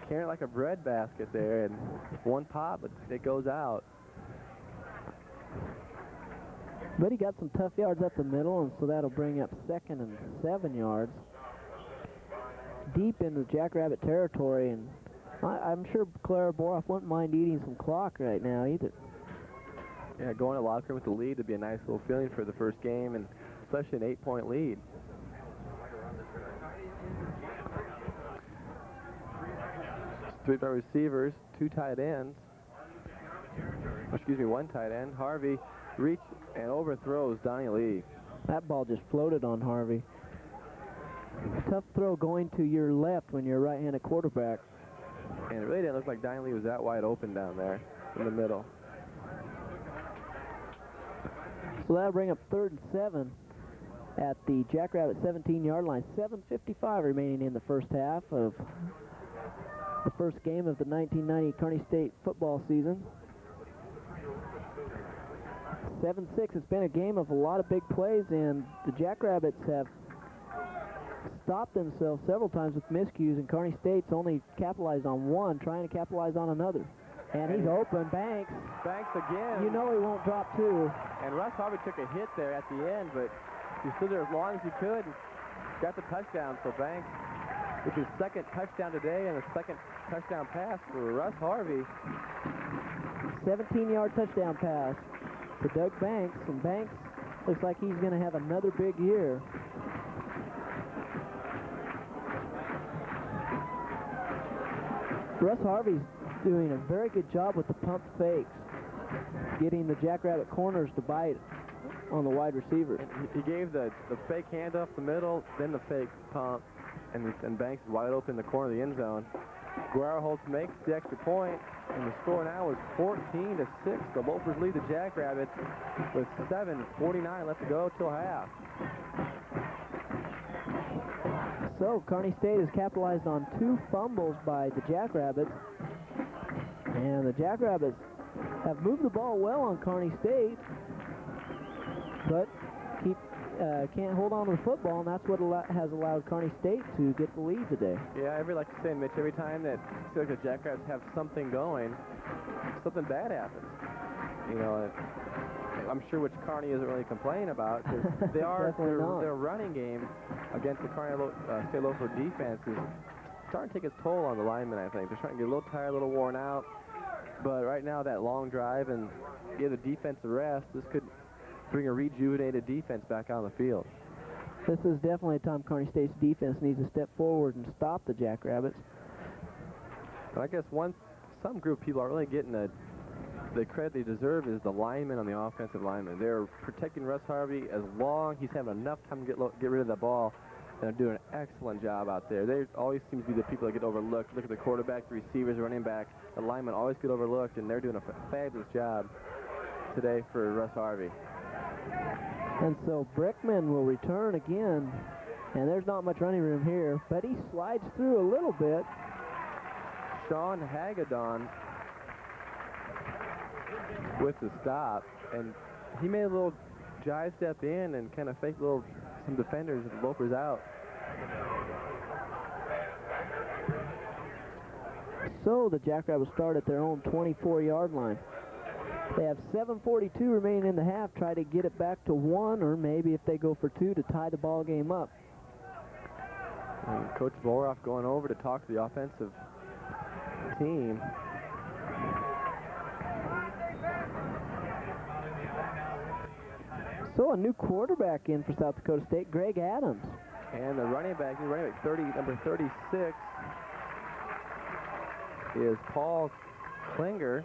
carrying like a bread basket there. And one pop, but it goes out. But he got some tough yards up the middle, and so that'll bring up 2nd and 7 yards. Deep into Jackrabbit territory, and I'm sure Clara Boroff wouldn't mind eating some clock right now either. Yeah, going to locker room with the lead would be a nice little feeling for the first game, and especially an 8-point lead. Three receivers, 2 tight ends. Excuse me, 1 tight end. Harvey reach and overthrows Donnie Lee. That ball just floated on Harvey. Tough throw going to your left when you're a right-handed quarterback. And it really didn't look like Donnie Lee was that wide open down there in the middle. So that'll bring up 3rd and 7 at the Jackrabbit 17-yard line. 7:55 remaining in the first half of the first game of the 1990 Kearney State football season. 7-6. It's been a game of a lot of big plays, and the Jackrabbits have stopped themselves several times with miscues, and Kearney State's only capitalized on one, trying to capitalize on another. And he's open. Banks again. You know he won't drop 2. And Russ Harvey took a hit there at the end, but he stood there as long as he could and got the touchdown. So Banks, which is 2nd touchdown today and a 2nd touchdown pass for Russ Harvey. 17-yard touchdown pass to Doug Banks, and Banks looks like he's going to have another big year. Russ Harvey's doing a very good job with the pump fakes, getting the Jackrabbit corners to bite on the wide receivers. He gave the fake handoff the middle, then the fake pump, and Banks is wide open in the corner of the end zone. Guerrero makes the extra point, and the score now is 14-6. The Loafers lead the Jackrabbits with 7:49 left to go till half. So Kearney State has capitalized on 2 fumbles by the Jackrabbits, and the Jackrabbits have moved the ball well on Kearney State, but can't hold on to the football, and that's what has allowed Kearney State to get the lead today. Yeah, like you say, Mitch, every time that it feels like the Jackrabbits have something going, something bad happens. You know, I'm sure which Kearney isn't really complaining about, because they are their running game against the Kearney State Loafer defense is starting to take its toll on the linemen, I think. They're starting to get a little tired, a little worn out. But right now, that long drive and give the defense a rest, this could bring a rejuvenated defense back on the field. This is definitely a time Kearney State's defense needs to step forward and stop the Jackrabbits. But I guess some group of people are really getting the credit they deserve is the linemen on the offensive linemen. They're protecting Russ Harvey as long he's having enough time to get rid of the ball. And they're doing an excellent job out there. They always seem to be the people that get overlooked. Look at the quarterback, the receivers, the running back. The linemen always get overlooked, and they're doing a fabulous job today for Russ Harvey. And so Brickman will return again, and there's not much running room here, but he slides through a little bit. Sean Hagedon with the stop, and he made a little jive step in and kind of fake some defenders and Loafers out. So the Jackrabbits start at their own 24-yard line. They have 7:42 remaining in the half. Try to get it back to 1, or maybe if they go for 2 to tie the ball game up. And Coach Boroff going over to talk to the offensive team. So a new quarterback in for South Dakota State, Greg Adams. And the running back, number 36, is Paul Klinger.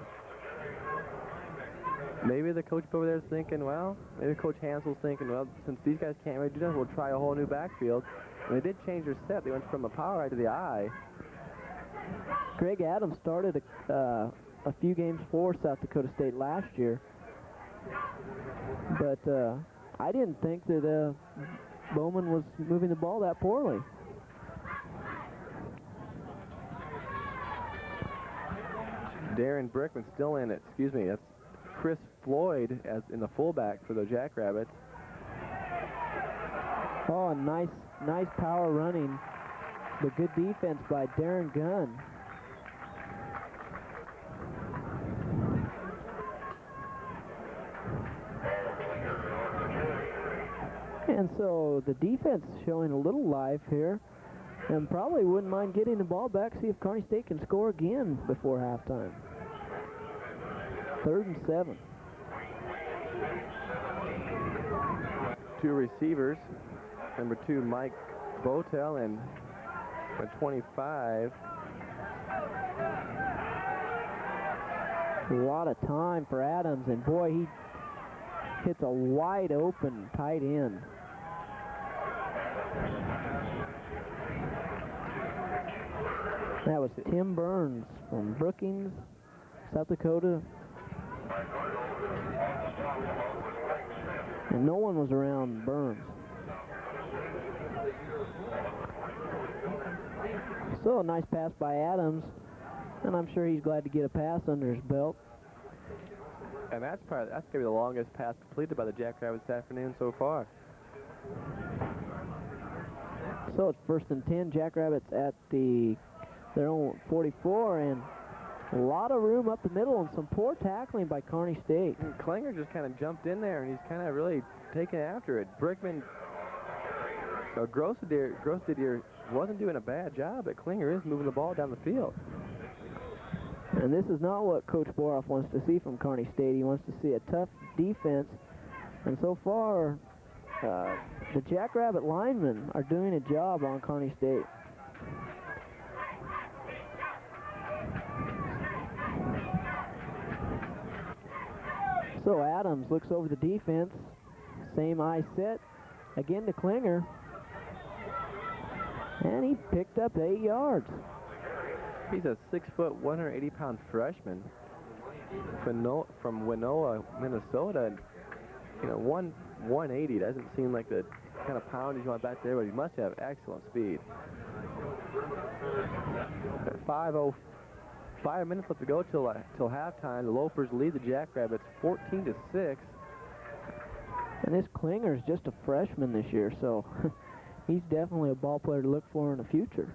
Maybe the coach over there is thinking, well, maybe Coach Hansel's thinking, well, since these guys can't really do that, we'll try a whole new backfield. And they did change their set. They went from a power eye to the eye. Greg Adams started a few games for South Dakota State last year. But I didn't think that Bowman was moving the ball that poorly. Darren Brickman still in it. Excuse me, that's Chris Floyd as in the fullback for the Jackrabbits. Oh, nice power running. The good defense by Darren Gunn. And so the defense showing a little life here, and probably wouldn't mind getting the ball back, see if Kearney State can score again before halftime. 3rd and 7. Two receivers, number 2 Mike Botel and number 25. A lot of time for Adams, and boy, he hits a wide open tight end. That was Tim Burns from Brookings, South Dakota. And no one was around Burns. So a nice pass by Adams, and I'm sure he's glad to get a pass under his belt. And that's going to be the longest pass completed by the Jackrabbits this afternoon so far. So it's 1st and 10. Jackrabbits at their own 44, and a lot of room up the middle and some poor tackling by Kearney State. And Klinger just kind of jumped in there, and he's kind of really taken after it. Brickman, Grossdidier wasn't doing a bad job, but Klinger is moving the ball down the field. And this is not what Coach Boroff wants to see from Kearney State. He wants to see a tough defense. And so far, the Jackrabbit linemen are doing a job on Kearney State. So Adams looks over the defense. Same eye set. Again to Klinger. And he picked up 8 yards. He's a 6-foot, 180-pound freshman from Winona, Minnesota. And, you know, 180 doesn't seem like the kind of poundage you want back there, but he must have excellent speed. 5 minutes left to go till halftime. The Loafers lead the Jackrabbits 14-6. And this Klinger's just a freshman this year, so he's definitely a ball player to look for in the future.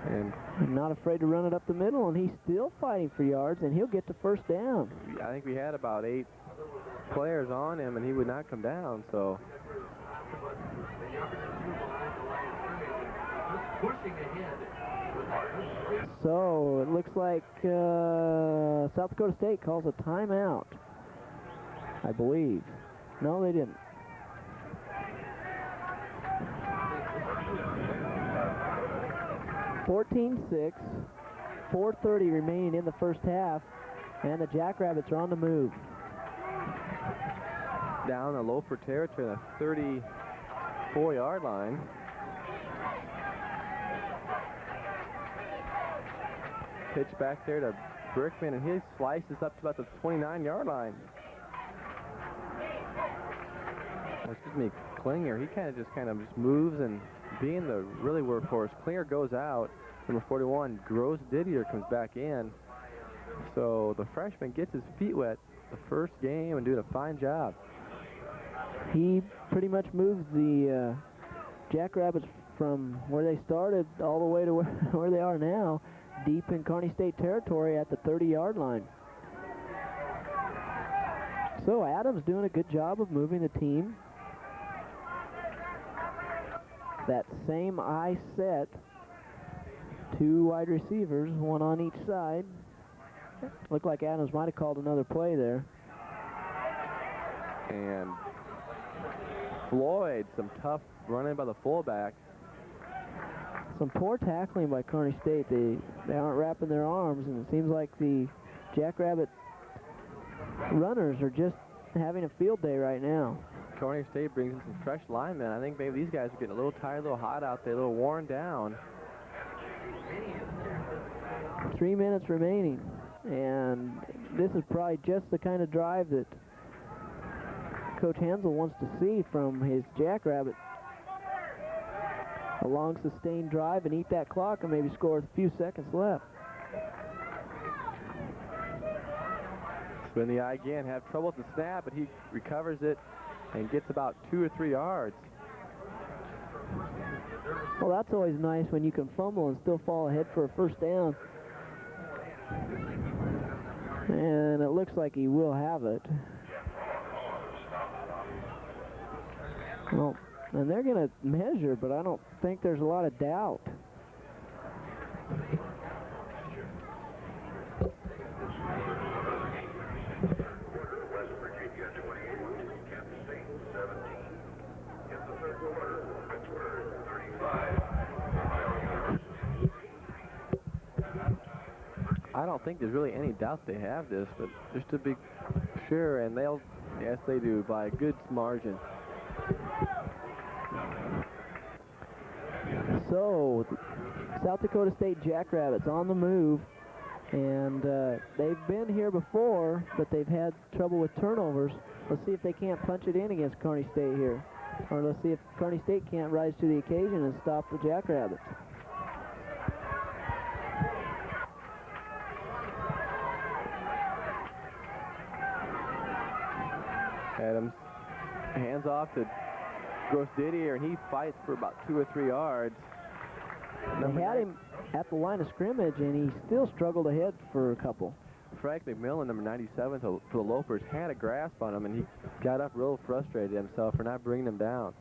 And not afraid to run it up the middle, and he's still fighting for yards, and he'll get to 1st down. I think we had about 8 players on him, and he would not come down, so. So it looks like South Dakota State calls a timeout, I believe. No, they didn't. (14-6), 4:30 remaining in the first half, and the Jackrabbits are on the move. Down the Loafer territory, the 34-yard line. Pitch back there to Brickman, and he slices up to about the 29-yard line. Excuse me, Klinger, he kind of just moves and being the really workhorse. Klinger goes out. Number 41, Gross Didier comes back in. So the freshman gets his feet wet the first game and doing a fine job. He pretty much moved the Jackrabbits from where they started all the way to where they are now, deep in Kearney State territory at the 30-yard line. So Adams doing a good job of moving the team. That same I set, 2 wide receivers, 1 on each side. Looked like Adams might have called another play there. And Floyd, some tough running by the fullback. Some poor tackling by Kearney State. They aren't wrapping their arms, and it seems like the Jackrabbit runners are just having a field day right now. Kearney State brings in some fresh linemen. I think maybe these guys are getting a little tired, a little hot out there, a little worn down. 3 minutes remaining, and this is probably just the kind of drive that Coach Hansel wants to see from his Jackrabbit. A long sustained drive and eat that clock and maybe score with a few seconds left. Spin the eye again, have trouble with the snap, but he recovers it and gets about 2 or 3 yards. Well, that's always nice when you can fumble and still fall ahead for a first down. And it looks like he will have it. Well, and they're going to measure, but I don't think there's a lot of doubt. I don't think there's really any doubt they have this, but just to be sure, and yes, they do, by a good margin. So, South Dakota State Jackrabbits on the move, and they've been here before, but they've had trouble with turnovers. Let's see if they can't punch it in against Kearney State here, or let's see if Kearney State can't rise to the occasion and stop the Jackrabbits. Adams hands off to Gross Didier, and he fights for about 2 or 3 yards. They had him at the line of scrimmage, and he still struggled ahead for a couple. Frank McMillan, number 97 for the Lopers, had a grasp on him, and he got up real frustrated himself for not bringing him down.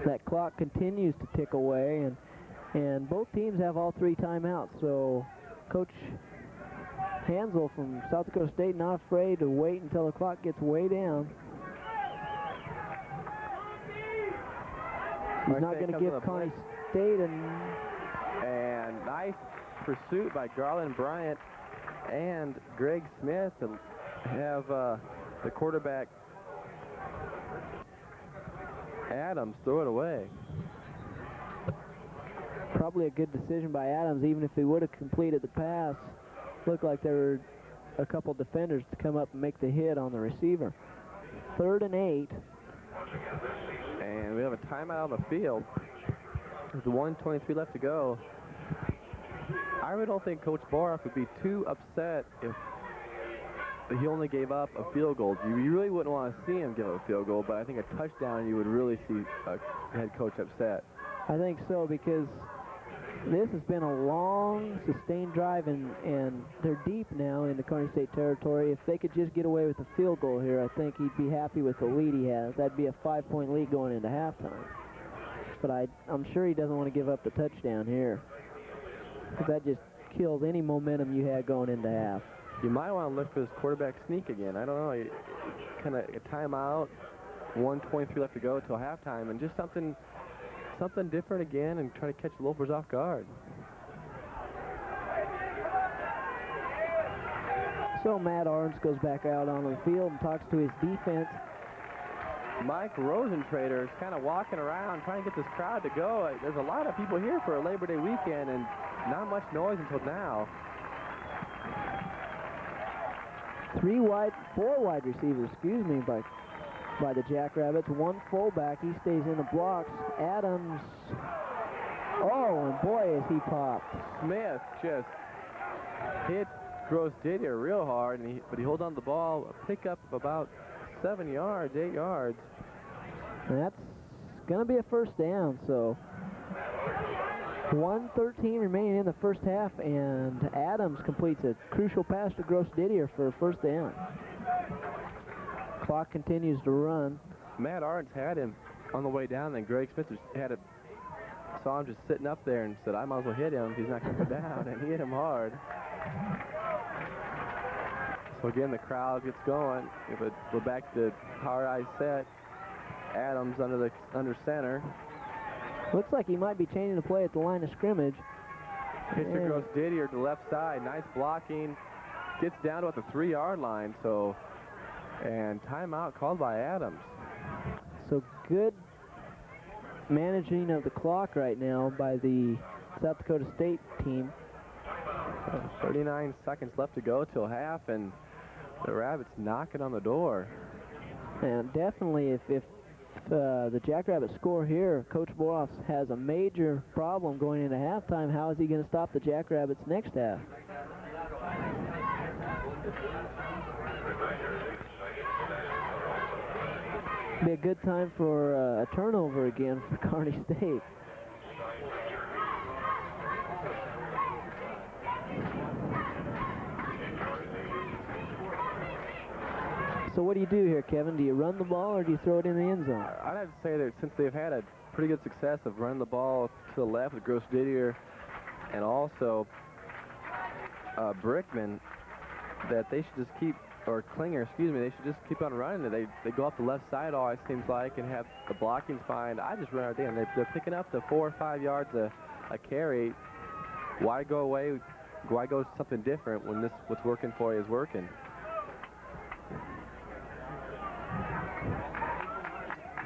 That clock continues to tick away, and both teams have all 3 timeouts, so Coach Hansel from South Dakota State not afraid to wait until the clock gets way down. He's not going to give Kearney State and nice pursuit by Garland Bryant and Greg Smith to have the quarterback Adams throw it away. Probably a good decision by Adams, even if he would have completed the pass. Looked like there were a couple defenders to come up and make the hit on the receiver. 3rd and 8. And we have a timeout on the field. There's 1:23 left to go. I really don't think Coach Boroff would be too upset if he only gave up a field goal. You really wouldn't want to see him give up a field goal, but I think a touchdown you would really see a head coach upset. I think so, because this has been a long, sustained drive, and they're deep now in the Kearney State territory. If they could just get away with a field goal here, I think he'd be happy with the lead he has. That'd be a 5-point lead going into halftime. But I'm sure he doesn't want to give up the touchdown here, because that just kills any momentum you had going into half. You might want to look for this quarterback sneak again. I don't know. Kind of a timeout, 1:23 left to go till halftime, and just something different again and try to catch the Lopers off guard. So Matt Arns goes back out on the field and talks to his defense. Mike Rosentrader is kind of walking around trying to get this crowd to go. There's a lot of people here for a Labor Day weekend and not much noise until now. 4 wide receivers, by the Jackrabbits. 1 fullback. He stays in the blocks. Adams Oh, and boy, is he popped. Smith just hit Gross Didier real hard, but he holds on to the ball, a pickup of about 7 yards, 8 yards. And that's going to be a first down, so 1:13 remaining in the first half, and Adams completes a crucial pass to Gross Didier for a first down. Clock continues to run. Matt Arntz had him on the way down, then Greg Smith saw him just sitting up there and said, I might as well hit him if he's not going to go down, and he hit him hard. So again, the crowd gets going. But we're back to power eye set. Adams under center. Looks like he might be changing the play at the line of scrimmage. Pitch to Gross Didier to the left side. Nice blocking. Gets down to about the 3-yard line. And timeout called by Adams. So good managing of the clock right now by the South Dakota State team. 39 seconds left to go till half, and the Rabbits knocking on the door. And definitely, if the Jackrabbits score here, Coach Boroff has a major problem going into halftime. How is he going to stop the Jackrabbits next half? Be a good time for a turnover again for Kearney State. So what do you do here, Kevin? Do you run the ball or do you throw it in the end zone? I'd have to say that since they've had a pretty good success of running the ball to the left with Gross Didier and also Brickman, that they should just keep, or Klinger, excuse me, they should just keep on running it. They go up the left side always seems like and have the blocking's fine. I just run it in. They're picking up the 4 or 5 yards a carry. Why go away? Why go something different when what's working for you is working?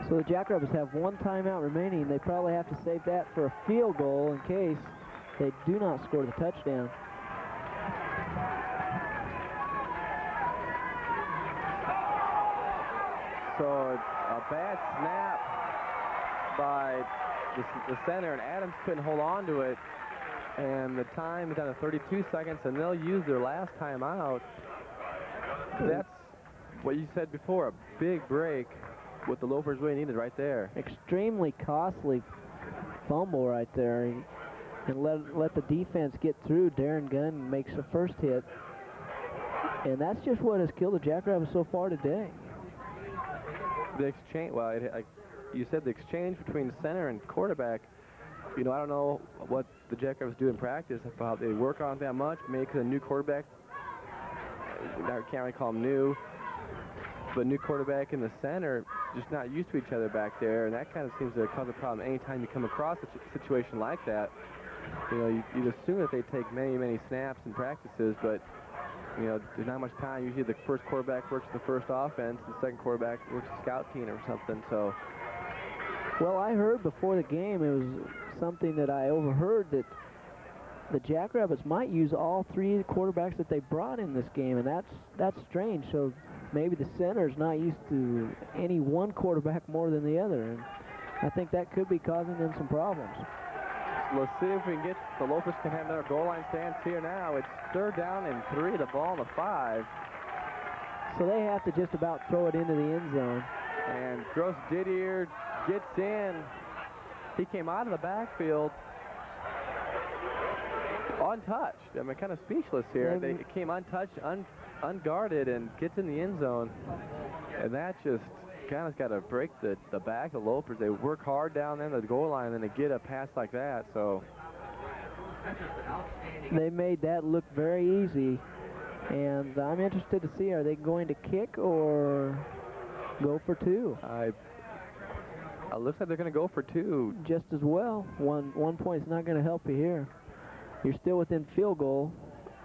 So the Jackrabbits have 1 timeout remaining. They probably have to save that for a field goal in case they do not score the touchdown. So a bad snap by the center, and Adams couldn't hold on to it. And the time is down to 32 seconds, and they'll use their last timeout. That's what you said before, a big break. What the Lopers really needed right there. Extremely costly fumble right there, and let the defense get through. Darren Gunn makes the first hit, and that's just what has killed the Jackrabbits so far today. The exchange, well, you said the exchange between center and quarterback. You know, I don't know what the Jackrabbits do in practice, how they work on it that much. Maybe because a new quarterback, I can't really call him new, but new quarterback in the center, just not used to each other back there, and that kind of seems to cause a problem anytime you come across a situation like that. You know, you'd assume that they take many, many snaps in practices, but, you know, there's not much time. Usually the first quarterback works the first offense, the second quarterback works the scout team or something, so. Well, I heard before the game, it was something that I overheard, that the Jackrabbits might use all 3 quarterbacks that they brought in this game, and that's strange. So maybe the center's not used to any one quarterback more than the other, and I think that could be causing them some problems. Let's see if we can get the Lopers can have their goal line stands here now. It's 3rd down and 3, the ball on the 5. So they have to just about throw it into the end zone. And Gross Didier gets in. He came out of the backfield untouched. I mean, kind of speechless here. They came untouched, unguarded, and gets in the end zone. And that just kind of got to break the back of the Lopers. They work hard down there in the goal line, and then they get a pass like that. So they made that look very easy. And I'm interested to see, are they going to kick or go for 2? It looks like they're going to go for 2. Just as well. One point's not going to help you here. You're still within field goal,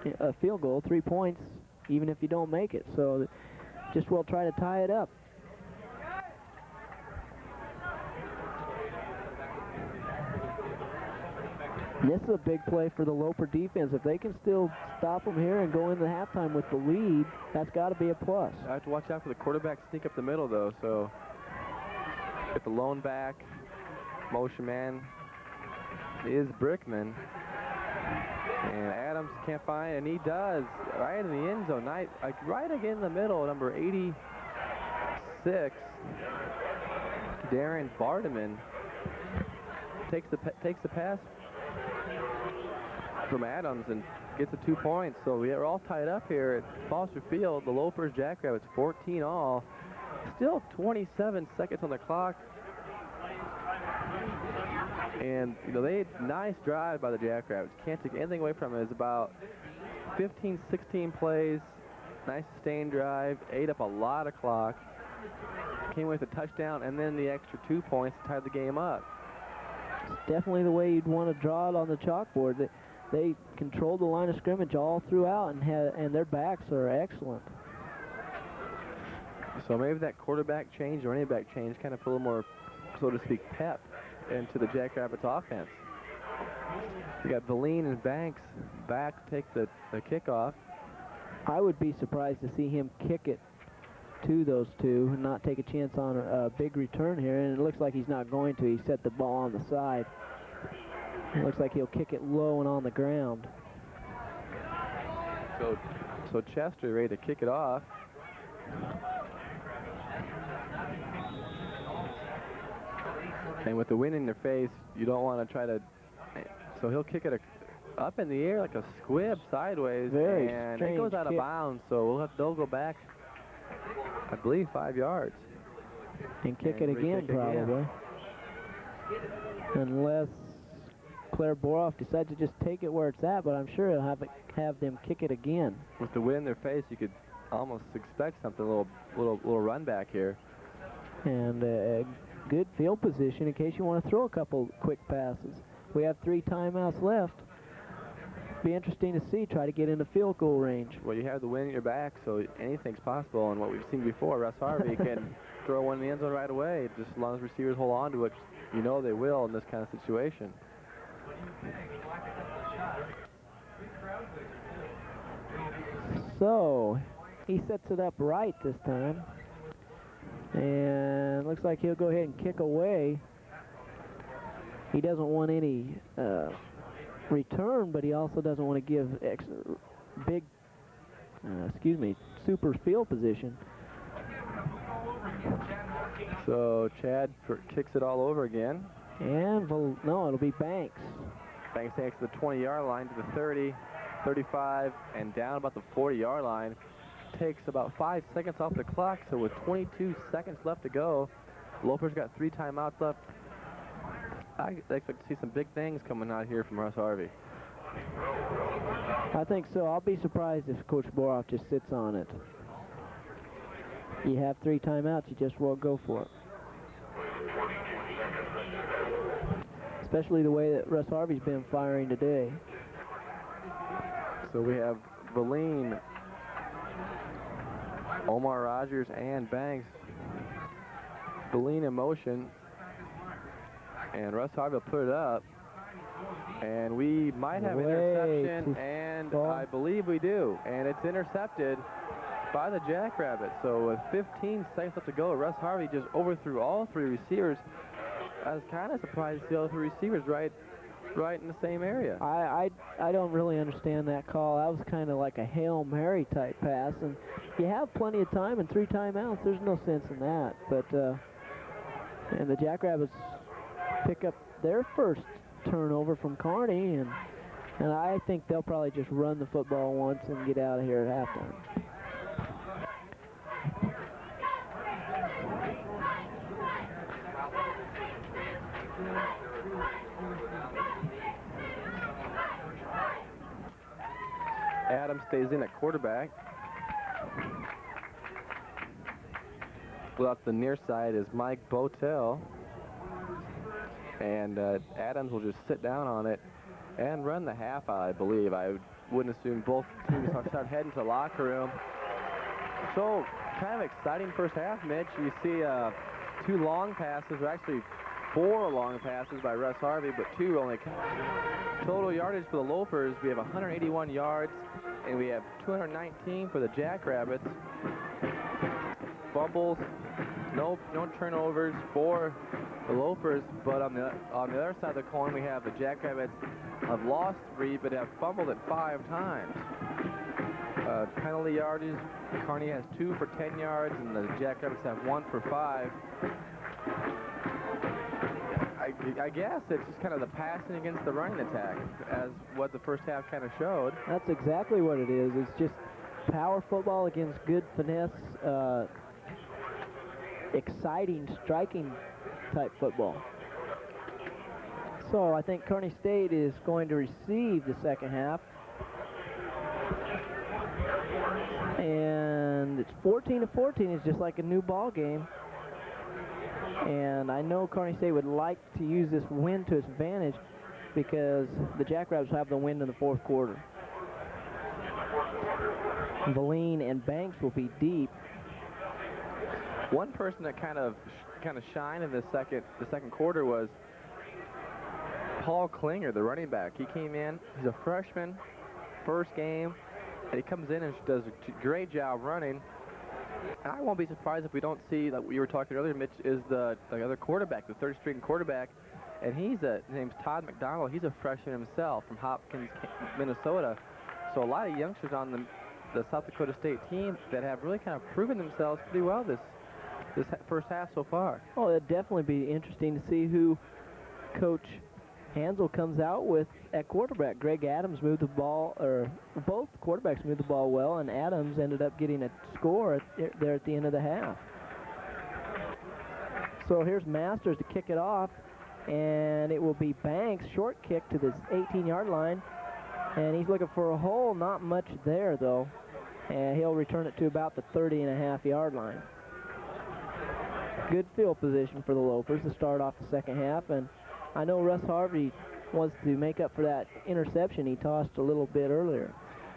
3 points, even if you don't make it. So just well try to tie it up. This is a big play for the Loper defense. If they can still stop them here and go into halftime with the lead, that's got to be a plus. I have to watch out for the quarterback sneak up the middle, though. So get the lone back, motion man. is Brickman. And Adams can't find, and he does, right in the end zone, right again in the middle, number 86, Darren Bardeman takes the pass from Adams and gets the 2 points. So we're all tied up here at Foster Field. The Lopers, Jackrabbits, 14 all. Still 27 seconds on the clock. And, you know, they had a nice drive by the Jackrabbits. Can't take anything away from it. It's about 15, 16 plays. Nice sustained drive. Ate up a lot of clock. Came with a touchdown and then the extra 2 points to tie the game up. It's definitely the way you'd want to draw it on the chalkboard. They controlled the line of scrimmage all throughout, and their backs are excellent. So maybe that quarterback change or any back change kind of put a little more, so to speak, pep into the Jackrabbits offense. You got Valine and Banks back to take the kickoff. I would be surprised to see him kick it to those two and not take a chance on a big return here, and it looks like he's not going to. He set the ball on the side. It looks like he'll kick it low and on the ground. So Chester ready to kick it off. And with the wind in their face, you don't want to try to... So he'll kick it up in the air like a squib sideways. Very and strange it goes out of kick. bounds, so they'll go back, I believe, 5 yards. And kick it again, probably. Unless Claire Boroff decides to just take it where it's at, but I'm sure he'll have them kick it again. With the wind in their face, you could almost expect something, a little run back here. And good field position in case you want to throw a couple quick passes. We have 3 timeouts left. Be interesting to see, try to get into field goal range. Well, you have the wind at your back, so anything's possible. And what we've seen before, Russ Harvey can throw one in the end zone right away, just as long as receivers hold on to it. You know they will in this kind of situation. So, he sets it up right this time. And looks like he'll go ahead and kick away. He doesn't want any return, but he also doesn't want to give super field position. So Chad kicks it all over again. And no, it'll be Banks. Banks takes the 20-yard line to the 30, 35, and down about the 40-yard line. Takes about 5 seconds off the clock, so with 22 seconds left to go, Lopers got 3 timeouts left. I expect to see some big things coming out here from Russ Harvey. I think so. I'll be surprised if Coach Boroff just sits on it. You have 3 timeouts, you just won't go for it. Especially the way that Russ Harvey's been firing today. So we have Valine, Omar Rogers, and Banks. Valine in motion. And Russ Harvey will put it up. And we might have interception, and I believe we do. And it's intercepted by the Jackrabbits. So with 15 seconds left to go, Russ Harvey just overthrew all 3 receivers. I was kind of surprised to see all 3 receivers right in the same area. I don't really understand that call. That was kind of like a Hail Mary type pass, and you have plenty of time and 3 timeouts. There's no sense in that. But and the Jackrabbits pick up their first turnover from Kearney, and I think they'll probably just run the football once and get out of here at halftime. Adams stays in at quarterback. Out the near side is Mike Botel. And Adams will just sit down on it and run the half out, I believe. I wouldn't assume both teams start heading to the locker room. So, kind of exciting first half, Mitch. You see 2 long passes, or actually 4 long passes by Russ Harvey, but 2 only count. Total yardage for the Lopers, we have 181 yards, and we have 219 for the Jackrabbits. fumbles, no turnovers for the Lopers. But on the other side of the coin, we have the Jackrabbits have lost 3, but have fumbled it 5 times. Penalty yardage, Kearney has 2 for 10 yards, and the Jackrabbits have 1 for 5. I guess it's just kind of the passing against the running attack, as what the first half kind of showed. That's exactly what it is. It's just power football against good finesse, exciting, striking type football. So I think Kearney State is going to receive the second half. And it's 14-14. It's just like a new ball game. And I know Kearney State would like to use this win to its advantage because the Jackrabbits have the win in the fourth quarter. Valine and Banks will be deep. One person that kind of shined in the second quarter was Paul Klinger, the running back. He came in, he's a freshman, first game, and he comes in and does a great job running. And I won't be surprised if we don't see, like we were talking earlier, Mitch, is the other quarterback, the third string quarterback, and his name's Todd McDonald. He's a freshman himself from Hopkins, Minnesota. So a lot of youngsters on the South Dakota State team that have really kind of proven themselves pretty well this first half so far. Oh, it'd definitely be interesting to see who Coach Hansel comes out with at quarterback. Greg Adams moved the ball, or both quarterbacks moved the ball well, and Adams ended up getting a score there at the end of the half. So here's Masters to kick it off, and it will be Banks, short kick to the 18-yard line, and he's looking for a hole. Not much there, though, and he'll return it to about the 30.5-yard line. Good field position for the Lopers to start off the second half, and I know Russ Harvey wants to make up for that interception he tossed a little bit earlier.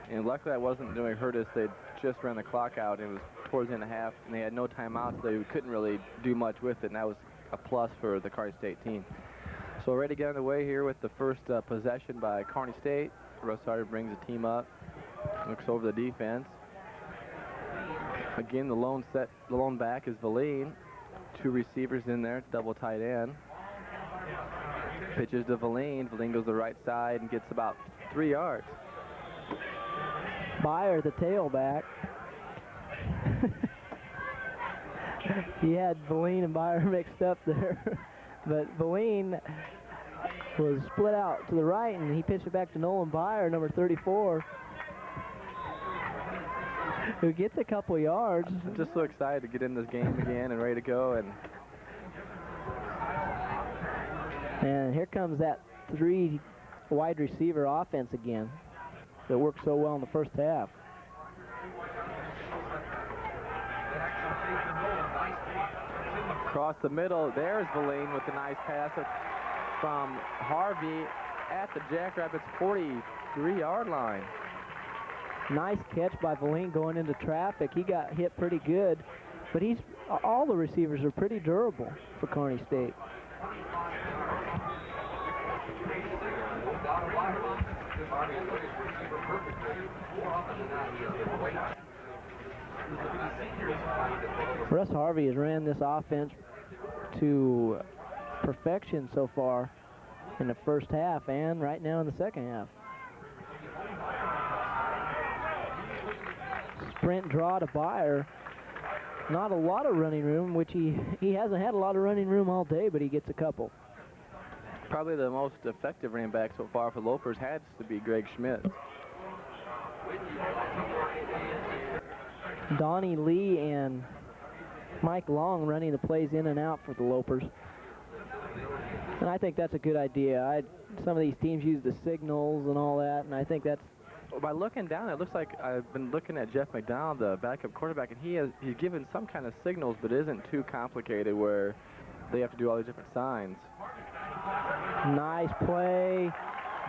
And luckily that wasn't doing hurt us. They just ran the clock out. It was towards the end of the half, and they had no timeouts. So they couldn't really do much with it, and that was a plus for the Kearney State team. So we're ready to get underway here with the first possession by Kearney State. Russ Harvey brings the team up, looks over the defense. Again, the lone back is Valine. 2 receivers in there, double tight end. Pitches to Valine. Valine goes to the right side and gets about 3 yards. Byer, the tailback. He had Valine and Byer mixed up there. But Valine was split out to the right, and he pitched it back to Nolan Byer, number 34, who gets a couple yards. I'm just so excited to get in this game again and ready to go. And here comes that 3 wide receiver offense again that worked so well in the first half. Across the middle, there's Valine with a nice pass from Harvey at the Jackrabbits 43-yard line. Nice catch by Valine going into traffic. He got hit pretty good, but all the receivers are pretty durable for Kearney State. Russ Harvey has ran this offense to perfection so far in the first half and right now in the second half. Sprint draw to Byer. Not a lot of running room, which he hasn't had a lot of running room all day, but he gets a couple. Probably the most effective running back so far for Lopers has to be Greg Schmidt. Donnie Lee and Mike Long running the plays in and out for the Lopers. And I think that's a good idea. Some of these teams use the signals and all that, and I think that's... By looking down, it looks like I've been looking at Jeff McDonald, the backup quarterback, and he's given some kind of signals, but it isn't too complicated where they have to do all these different signs. Nice play.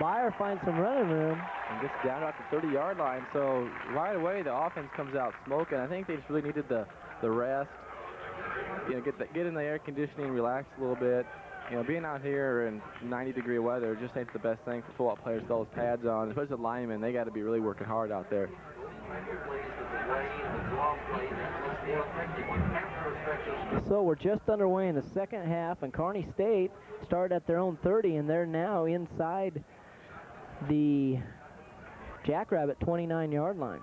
Byer finds some running room. And gets down at the 30-yard line, so right away the offense comes out smoking. I think they just really needed the rest. Get in the air conditioning, relax a little bit. Being out here in 90-degree weather just ain't the best thing for football players with those pads on. Especially the linemen, they got to be really working hard out there. So we're just underway in the second half, and Kearney State started at their own 30, and they're now inside the Jackrabbit 29-yard line.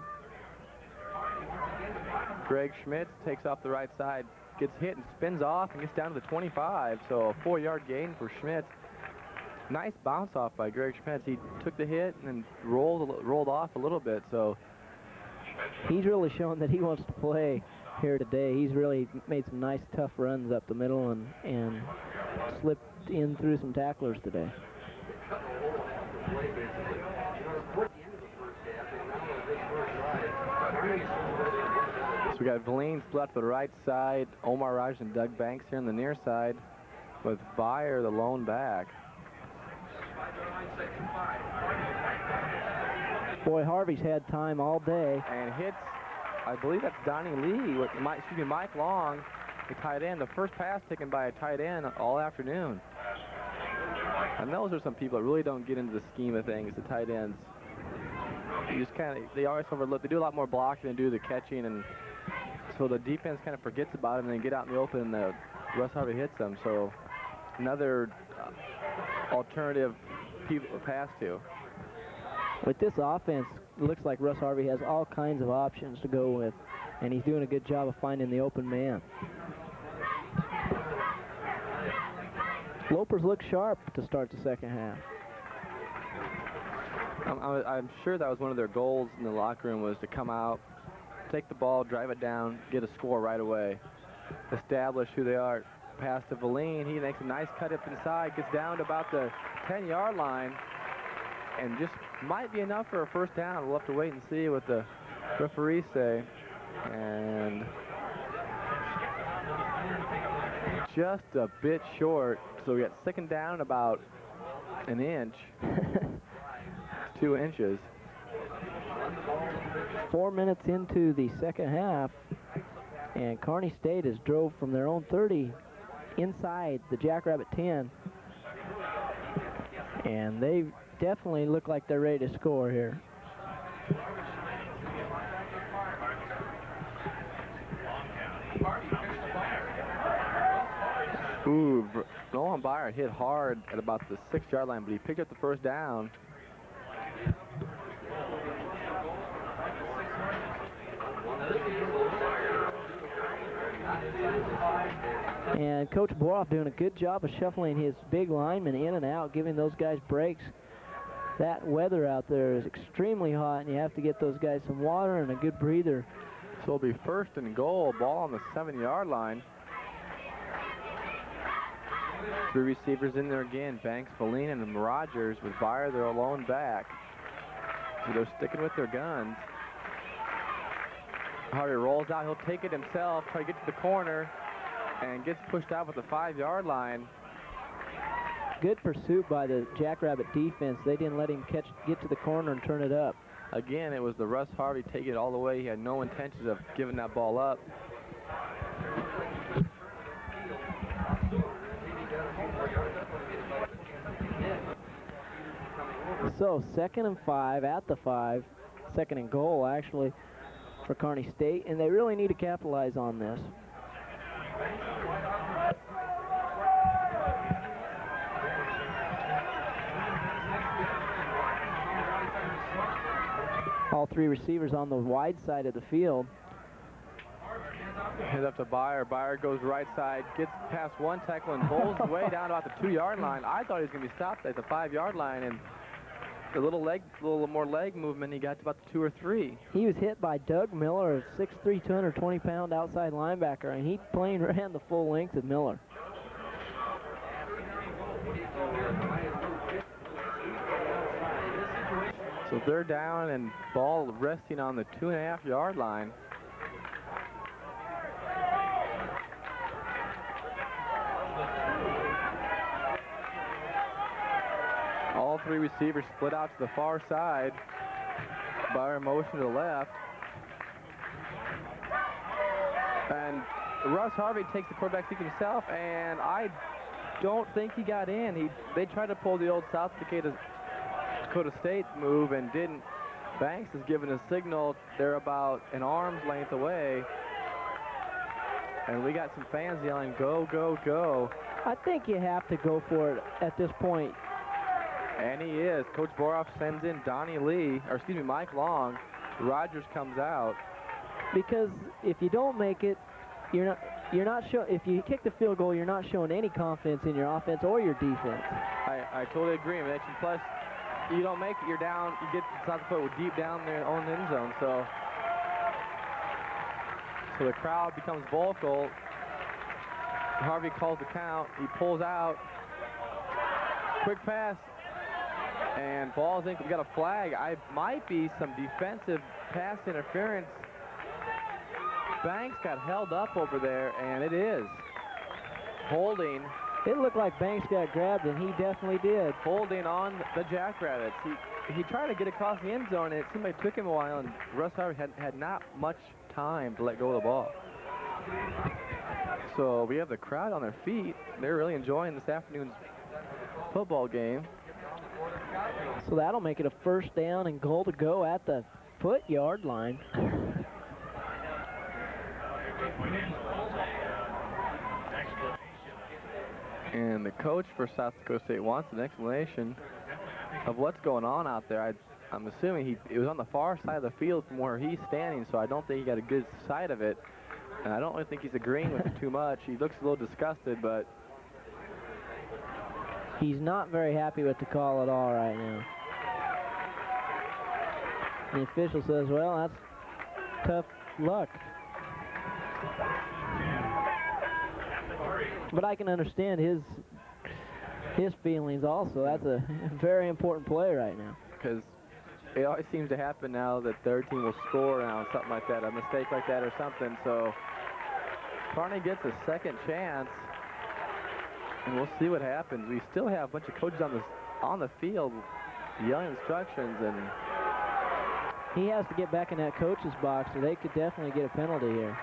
Greg Schmitz takes off the right side, gets hit and spins off and gets down to the 25, so a 4-yard gain for Schmitz. Nice bounce off by Greg Schmitz. He took the hit and then rolled off a little bit, so he's really shown that he wants to play here today. He's really made some nice tough runs up the middle and slipped in through some tacklers today. So we got Valine split out to the right side, Omar Raj and Doug Banks here on the near side, with Byer the lone back. Boy, Harvey's had time all day. And hits, I believe that's Donnie Lee, with Mike Long, the tight end. The first pass taken by a tight end all afternoon. And those are some people that really don't get into the scheme of things, the tight ends. You just kind of, they always overlook. They do a lot more blocking than do the catching, and so the defense kind of forgets about it, and then get out in the open, and Russ Harvey hits them. So another alternative people to pass to. With this offense, it looks like Russ Harvey has all kinds of options to go with, and he's doing a good job of finding the open man. Lopers look sharp to start the second half. I'm sure that was one of their goals in the locker room, was to come out, take the ball, drive it down, get a score right away, establish who they are. Pass to Valine. He makes a nice cut up inside, gets down to about the 10-yard line, and just might be enough for a first down. We'll have to wait and see what the referees say. And just a bit short, so we got second down about an inch. 2 inches. 4 minutes into the second half, and Kearney State has drove from their own 30 inside the Jackrabbit 10, and they definitely look like they're ready to score here. Ooh, Nolan Byer hit hard at about the 6-yard line, but he picked up the first down. And Coach Boroff doing a good job of shuffling his big linemen in and out, giving those guys breaks. That weather out there is extremely hot, and you have to get those guys some water and a good breather. So it'll be first and goal, ball on the 7-yard line. 3 receivers in there again, Banks, Valine, and Rogers, with Byer their lone back. So they're sticking with their guns. Harvey rolls out, he'll take it himself, try to get to the corner, and gets pushed out with the 5-yard line. Good pursuit by the Jackrabbit defense. They didn't let him get to the corner and turn it up. Again, it was the Russ Harvey take it all the way. He had no intentions of giving that ball up. So 2nd and 5 at the 5, 2nd and goal actually for Kearney State, and they really need to capitalize on this. All 3 receivers on the wide side of the field. Head up to Byer. Byer goes right side, gets past one tackle and bowls way down about the 2-yard line. I thought he was going to be stopped at the 5-yard line, and a little more leg movement, he got to about the 2 or 3. He was hit by Doug Miller, a 6'3", 220-pound outside linebacker, and he plain ran the full length of Miller. So they're down and ball resting on the 2.5-yard line. All 3 receivers split out to the far side. Byer motion to the left. And Russ Harvey takes the quarterback seat himself, and I don't think he got in. They tried to pull the old South Dakota State move and didn't. Banks is given a signal. They're about an arm's length away. And we got some fans yelling, go, go, go. I think you have to go for it at this point. And he is. Coach Boroff sends in Mike Long. Rogers comes out. Because if you don't make it, you're not if you kick the field goal, you're not showing any confidence in your offense or your defense. I totally agree, Mitch. And plus, you don't make it, you're down. You get South Dakota deep down their own end zone. So the crowd becomes vocal. Harvey calls the count. He pulls out. Quick pass. And ball's in. We got a flag. Might be some defensive pass interference. Banks got held up over there, and it is. Holding. It looked like Banks got grabbed, and he definitely did. Holding on the Jackrabbits. He tried to get across the end zone, and it seemed like it took him a while, and Russ Harvey had not much time to let go of the ball. So we have the crowd on their feet. They're really enjoying this afternoon's football game. So that'll make it a first down and goal to go at the yard line. And the coach for South Dakota State wants an explanation of what's going on out there. I'm assuming it was on the far side of the field from where he's standing, so I don't think he got a good sight of it. And I don't really think he's agreeing with it too much. He looks a little disgusted, but he's not very happy with the call at all right now. The official says, well, that's tough luck. But I can understand his feelings also. That's a very important play right now. Because it always seems to happen now that their team will score now, something like that, a mistake like that or something. So Kearney gets a second chance, and we'll see what happens. We still have a bunch of coaches on the field yelling instructions, and he has to get back in that coach's box, or they could definitely get a penalty here.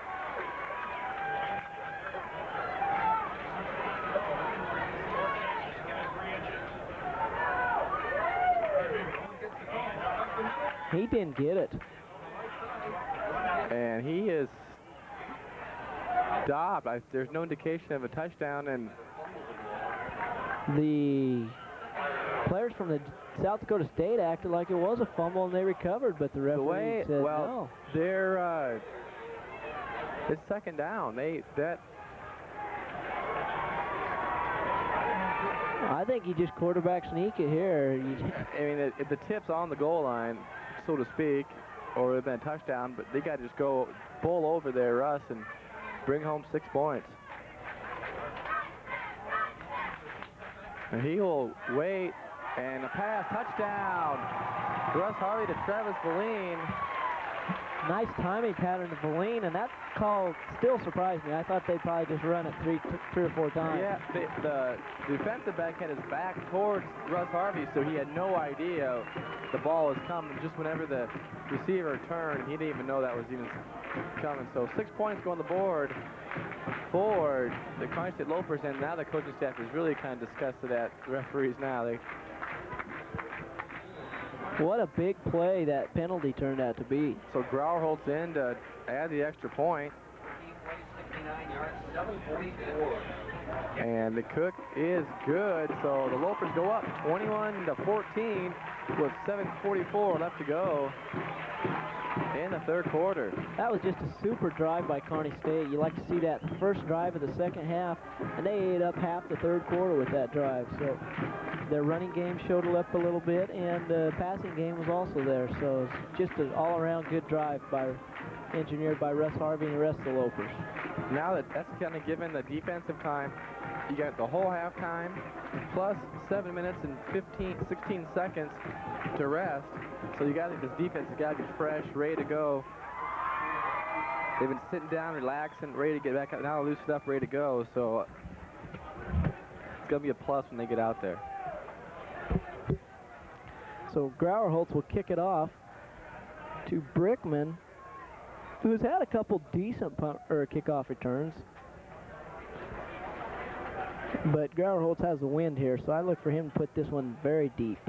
He didn't get it. And he is stopped. There's no indication of a touchdown, and the players from the South Dakota State acted like it was a fumble and they recovered, but the referee said no. They're it's second down. I think you just quarterback sneak it here. I mean, if the tip's on the goal line, so to speak, or it would have been a touchdown, but they got to just go bull over there, Russ, and bring home 6 points. And he will wait, and a pass, touchdown. Russ Harvey to Travis Boline. Nice timing pattern to Boline, and that call still surprised me. I thought they'd probably just run it three or four times. Yeah, the defensive back had his back towards Russ Harvey, so he had no idea the ball was coming. Just whenever the receiver turned, he didn't even know that was even coming. So 6 points go on the board for the Kearney State Lopers, and now the coaching staff is really kind of disgusted at the referees now. What a big play that penalty turned out to be. So Grauerholtz in to add the extra point. And the Cook is good, so the Lopers go up 21-14 with 7:44 left to go in the third quarter. That was just a super drive by Kearney State. You like to see that first drive of the second half, and they ate up half the third quarter with that drive. So their running game showed up a little bit, and the passing game was also there. So it's just an all-around good drive engineered by Russ Harvey and the rest of the Lopers. Now that's kind of given the defensive time. You got the whole halftime plus 7 minutes and 16 seconds to rest. So you got this defense has got to get fresh, ready to go. They've been sitting down, relaxing, ready to get back up. Now loosened up, ready to go. So it's going to be a plus when they get out there. So Grauerholtz will kick it off to Brickman, who's had a couple decent kickoff returns. But Grauerholtz has the wind here, so I look for him to put this one very deep.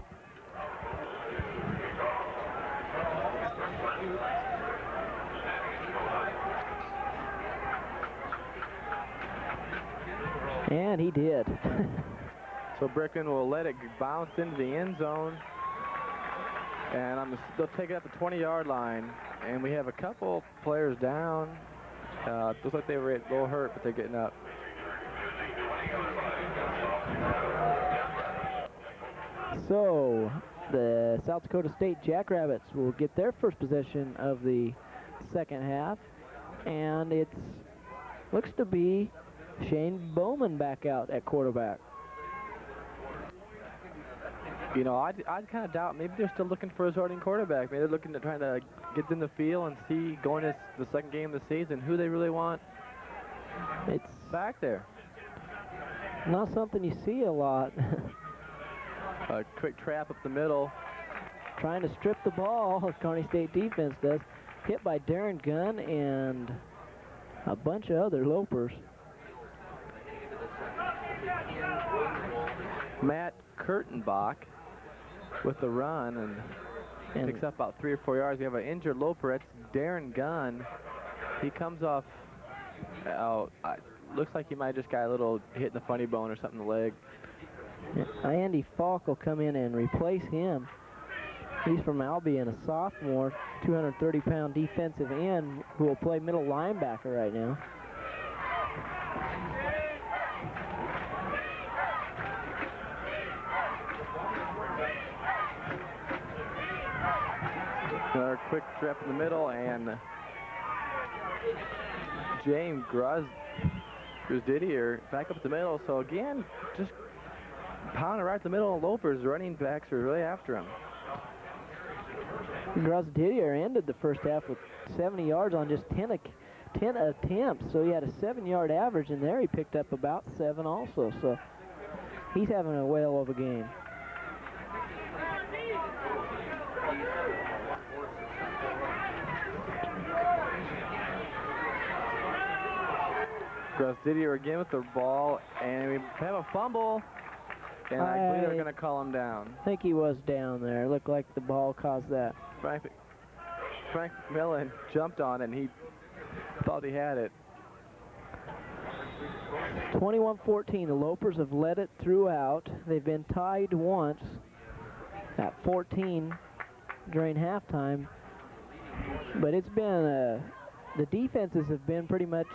And he did. So Brickman will let it bounce into the end zone. And they'll take it up the 20-yard line. And we have a couple players down. Looks like they were a little hurt, but they're getting up. So the South Dakota State Jackrabbits will get their first possession of the second half. And it looks to be Shane Bowman back out at quarterback. You know, I'd kind of doubt. Maybe they're still looking for a starting quarterback. Maybe they're looking to trying to get in the field and see going into the second game of the season who they really want. It's back there. Not something you see a lot. A quick trap up the middle. Trying to strip the ball, Kearney State defense does. Hit by Darren Gunn and a bunch of other lopers. Matt Kurtenbach with the run and picks up about 3 or 4 yards. We have an injured loper. That's Darren Gunn. He comes off. Looks like he might just got a little hit in the funny bone or something in the leg. Andy Falk will come in and replace him. He's from Albion, a sophomore, 230-pound defensive end who will play middle linebacker right now. Another quick trap in the middle, and James Grosdidier back up the middle. So again, just pounding right in the middle, and Lopers running backs are really after him. Grosdidier ended the first half with 70 yards on just 10 attempts, so he had a 7-yard average, and there he picked up about 7 also. So he's having a whale of a game. Grosdidier again with the ball, and we have a fumble, and I believe they're going to call him down. I think he was down there. Looked like the ball caused that. Frank Millen jumped on it, and he thought he had it. 21-14, the Lopers have led it throughout. They've been tied once at 14 during halftime, but it's been, the defenses have been pretty much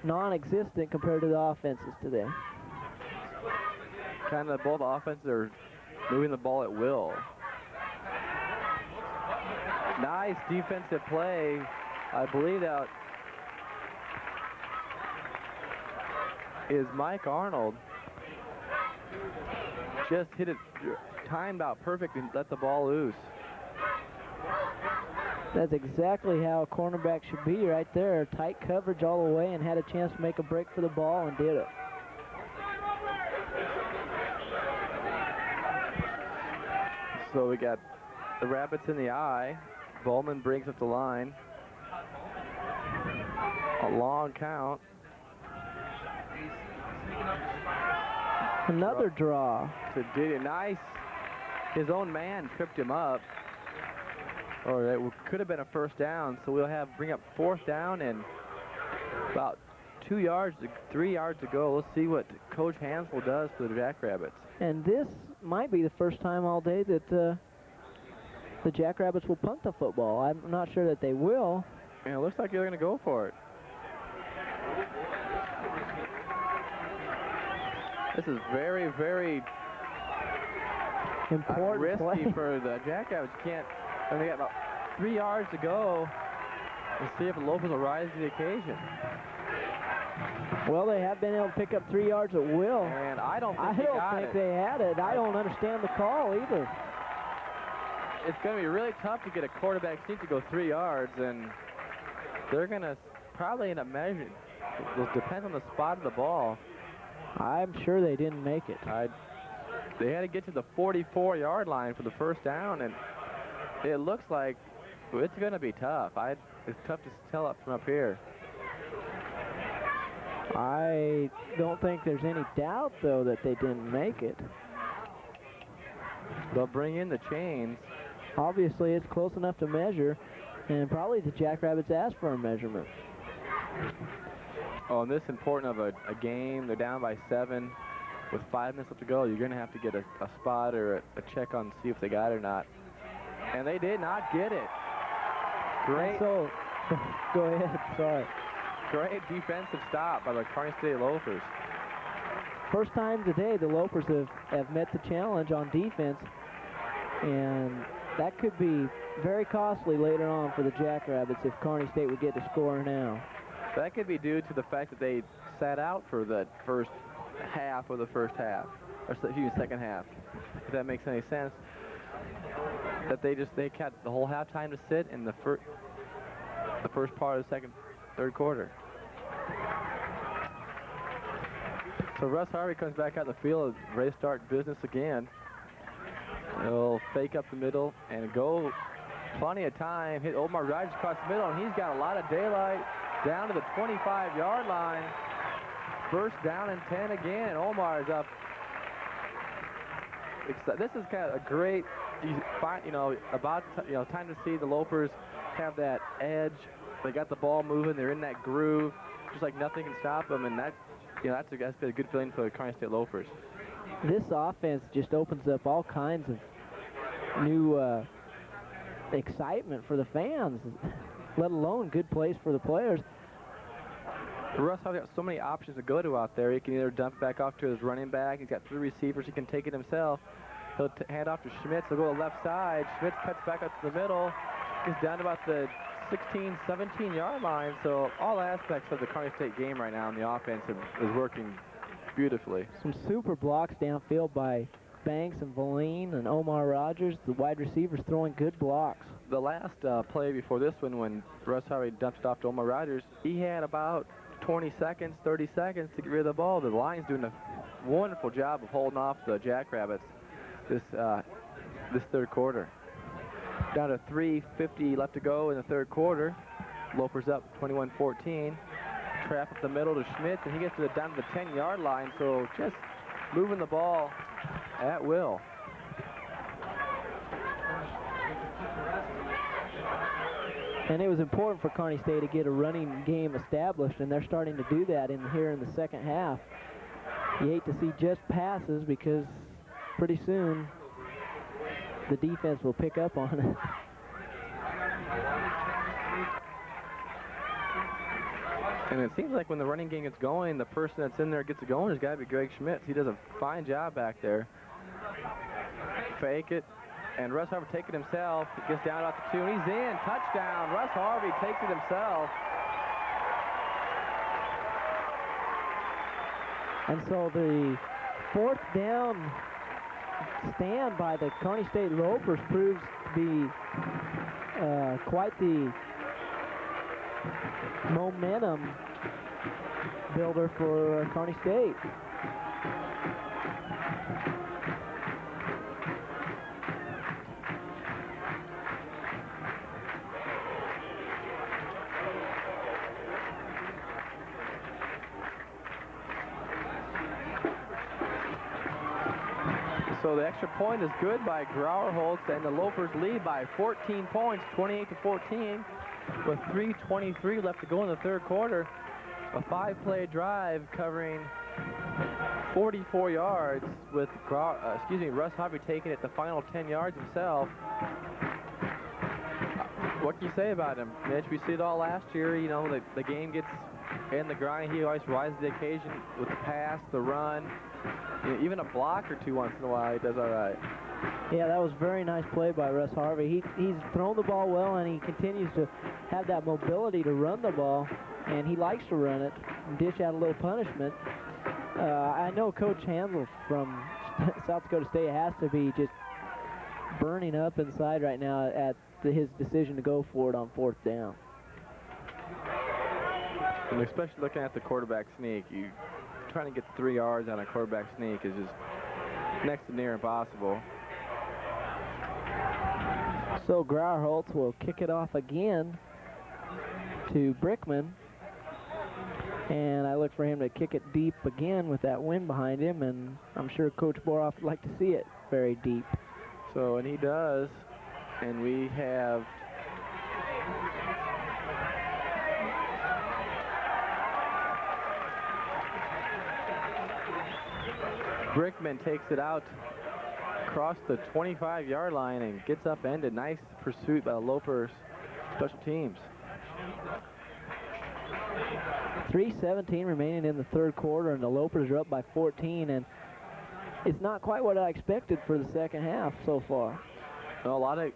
non-existent compared to the offenses today. Kind of both offenses are moving the ball at will. Nice defensive play. I believe that is Mike Arnold. Just hit it, timed out perfect and let the ball loose. That's exactly how a cornerback should be right there. Tight coverage all the way and had a chance to make a break for the ball and did it. So we got the Rabbits in the eye. Bowman brings up the line. A long count. Another draw. So did it nice. His own man tripped him up. Or it could have been a first down. So we'll bring up 4th down and about 3 yards to go. Let's see what Coach Hansel does for the Jackrabbits. And this might be the first time all day that the Jackrabbits will punt the football. I'm not sure that they will. And it looks like they're going to go for it. This is very, very important risky play for the Jackrabbits. And they got about 3 yards to go. Let's see if the Lopers will rise to the occasion. Well, they have been able to pick up 3 yards at will. And I don't think they had it. I don't understand the call either. It's going to be really tough to get a quarterback sneak to go 3 yards, and they're going to probably end up measuring. It depends on the spot of the ball. I'm sure they didn't make it. They had to get to the 44-yard line for the first down, and it looks like it's going to be tough. It's tough to tell up from up here. I don't think there's any doubt, though, that they didn't make it. They'll bring in the chains. Obviously, it's close enough to measure, and probably the Jackrabbits asked for a measurement. on this important of a game, they're down by 7 with 5 minutes left to go. You're going to have to get a spot or a check on see if they got it or not. And they did not get it. Great. So, go ahead. Sorry. Great defensive stop by the Kearney State Loafers. First time today the Loafers have met the challenge on defense, and that could be very costly later on for the Jackrabbits if Kearney State would get the score now. That could be due to the fact that they sat out for the first half of the first half, or second half, if that makes any sense. That they kept the whole halftime to sit in the first part of the third quarter. So Russ Harvey comes back out the field, ready to start business again. He'll fake up the middle and go plenty of time, hit Omar Rogers across the middle, and he's got a lot of daylight down to the 25-yard line. First down and 10 again. Omar is up. This is kind of a great, time to see the Loafers have that edge. They got the ball moving. They're in that groove, just like nothing can stop them, and that's been a good feeling for the Kearney State Loafers. This offense just opens up all kinds of new excitement for the fans, let alone good plays for the players. Russ has got so many options to go to out there. He can either dump back off to his running back. He's got 3 receivers. He can take it himself. He'll hand off to Schmitz. He'll go to the left side. Schmitz cuts back up to the middle. He's down to about the 16, 17-yard line. So all aspects of the Kearney State game right now in the offense is working beautifully. Some super blocks downfield by Banks and Valine and Omar Rogers. The wide receivers throwing good blocks. The last play before this one, when Russ Harvey dumped it off to Omar Rogers, he had about 20 seconds, 30 seconds to get rid of the ball. The line's doing a wonderful job of holding off the Jackrabbits this third quarter. Down to 3:50 left to go in the third quarter. Loafers up 21-14. Trap up the middle to Schmitz, and he gets down to the 10-yard line, so just moving the ball at will. And it was important for Kearney State to get a running game established, and they're starting to do that here in the second half. You hate to see just passes because pretty soon the defense will pick up on it. And it seems like when the running game gets going, the person that's in there gets it going has got to be Greg Schmitz. He does a fine job back there. Fake it. And Russ Harvey takes it himself. He gets down off the 2, and he's in. Touchdown. Russ Harvey takes it himself. And so the fourth down stand by the Kearney State Loafers proves to be quite the momentum builder for Kearney State. So the extra point is good by Grauerholtz, and the Loafers lead by 14 points, 28-14, with 3:23 left to go in the third quarter. A 5-play drive covering 44 yards with Russ Harvey taking it the final 10 yards himself. What can you say about him, Mitch? We see it all last year. You know, the game gets in the grind. He always rises to the occasion with the pass, the run. You know, even a block or two once in a while, he does all right. Yeah, that was a very nice play by Russ Harvey. He's thrown the ball well, and he continues to have that mobility to run the ball, and he likes to run it and dish out a little punishment. I know Coach Hansel from South Dakota State has to be just burning up inside right now at his decision to go for it on fourth down. And especially looking at the quarterback sneak, trying to get 3 yards on a quarterback sneak is just next to near impossible. So Grauerholtz will kick it off again to Brickman. And I look for him to kick it deep again with that wind behind him, and I'm sure Coach Boroff would like to see it very deep. So, and he does, and we have Brickman takes it out across the 25-yard line and gets upended. Nice pursuit by the Lopers special teams. 3:17 remaining in the third quarter, and the Lopers are up by 14, and it's not quite what I expected for the second half so far. Well,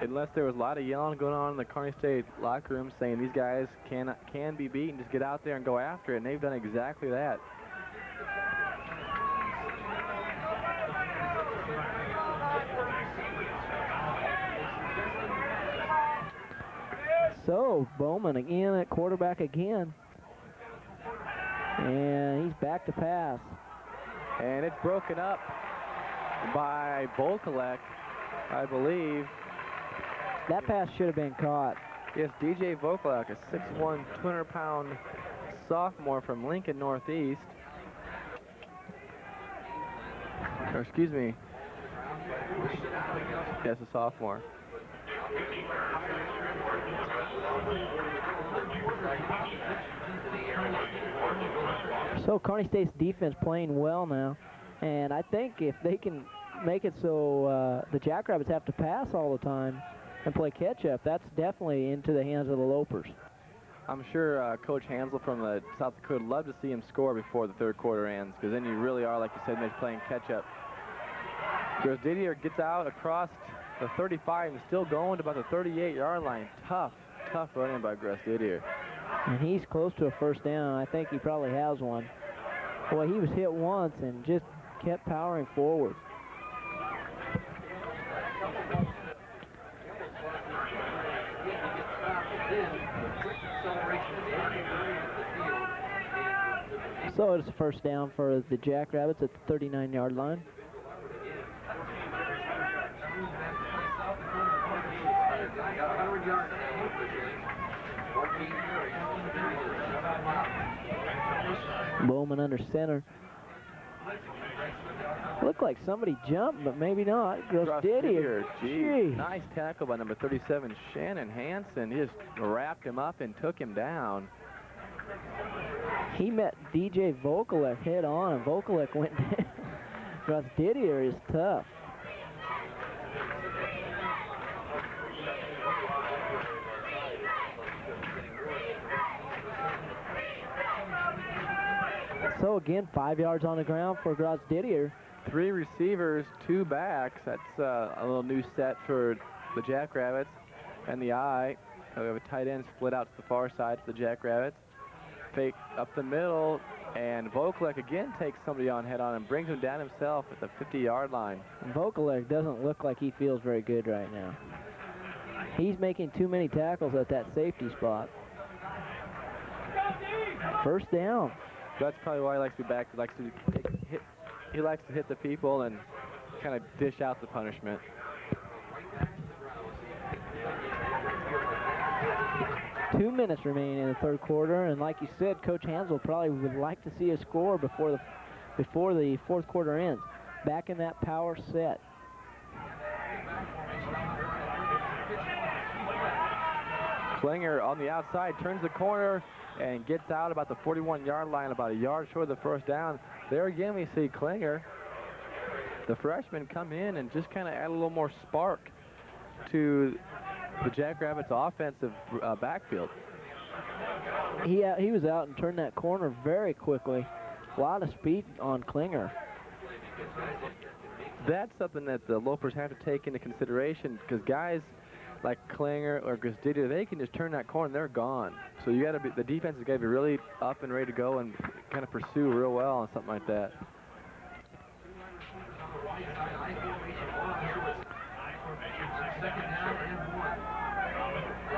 unless there was a lot of yelling going on in the Kearney State locker room saying these guys can be beaten, just get out there and go after it, and they've done exactly that. So, Bowman again at quarterback again. And he's back to pass. And it's broken up by Volkolek, I believe. That pass should have been caught. Yes, DJ Volkolek, a 6'1", 200-pound sophomore from Lincoln Northeast. Or excuse me. Yes, a sophomore. So Kearney State's defense playing well now, and I think if they can make it so the Jackrabbits have to pass all the time and play catch-up, that's definitely into the hands of the Lopers. I'm sure Coach Hansel from South Dakota would love to see him score before the third quarter ends, because then you really are, like you said, maybe playing catch-up. Didier gets out across the 35 and still going to about the 38-yard line. Tough running by Didier. And he's close to a first down. I think he probably has one. Boy, he was hit once and just kept powering forward. So it's a first down for the Jackrabbits at the 39-yard line. Bowman under center. Looked like somebody jumped, but maybe not. Didier, gee. Nice tackle by number 37, Shannon Hansen. He just wrapped him up and took him down. He met DJ Volkolek head on, and Volkolek went down. Didier is tough. So again, 5 yards on the ground for Didier. 3 receivers, 2 backs. That's a little new set for the Jackrabbits and the eye. We have a tight end split out to the far side for the Jackrabbits. Fake up the middle, and Volkolek again takes somebody on head on and brings him down himself at the 50-yard line. Volkolek doesn't look like he feels very good right now. He's making too many tackles at that safety spot. First down. That's probably why he likes to be back. He likes to hit the people and kind of dish out the punishment. Two minutes remaining in the third quarter, and like you said, Coach Hansel probably would like to see a score before the fourth quarter ends. Back in that power set. Klinger on the outside turns the corner and gets out about the 41-yard line, about a yard short of the first down. There again we see Klinger, the freshman, come in and just kind of add a little more spark to the Jackrabbits' offensive backfield. He was out and turned that corner very quickly. A lot of speed on Klinger. That's something that the Lopers have to take into consideration, because guys like Klinger or Didier, they can just turn that corner and they're gone. So you got to be, the defense has got to be really up and ready to go and kind of pursue real well on something like that.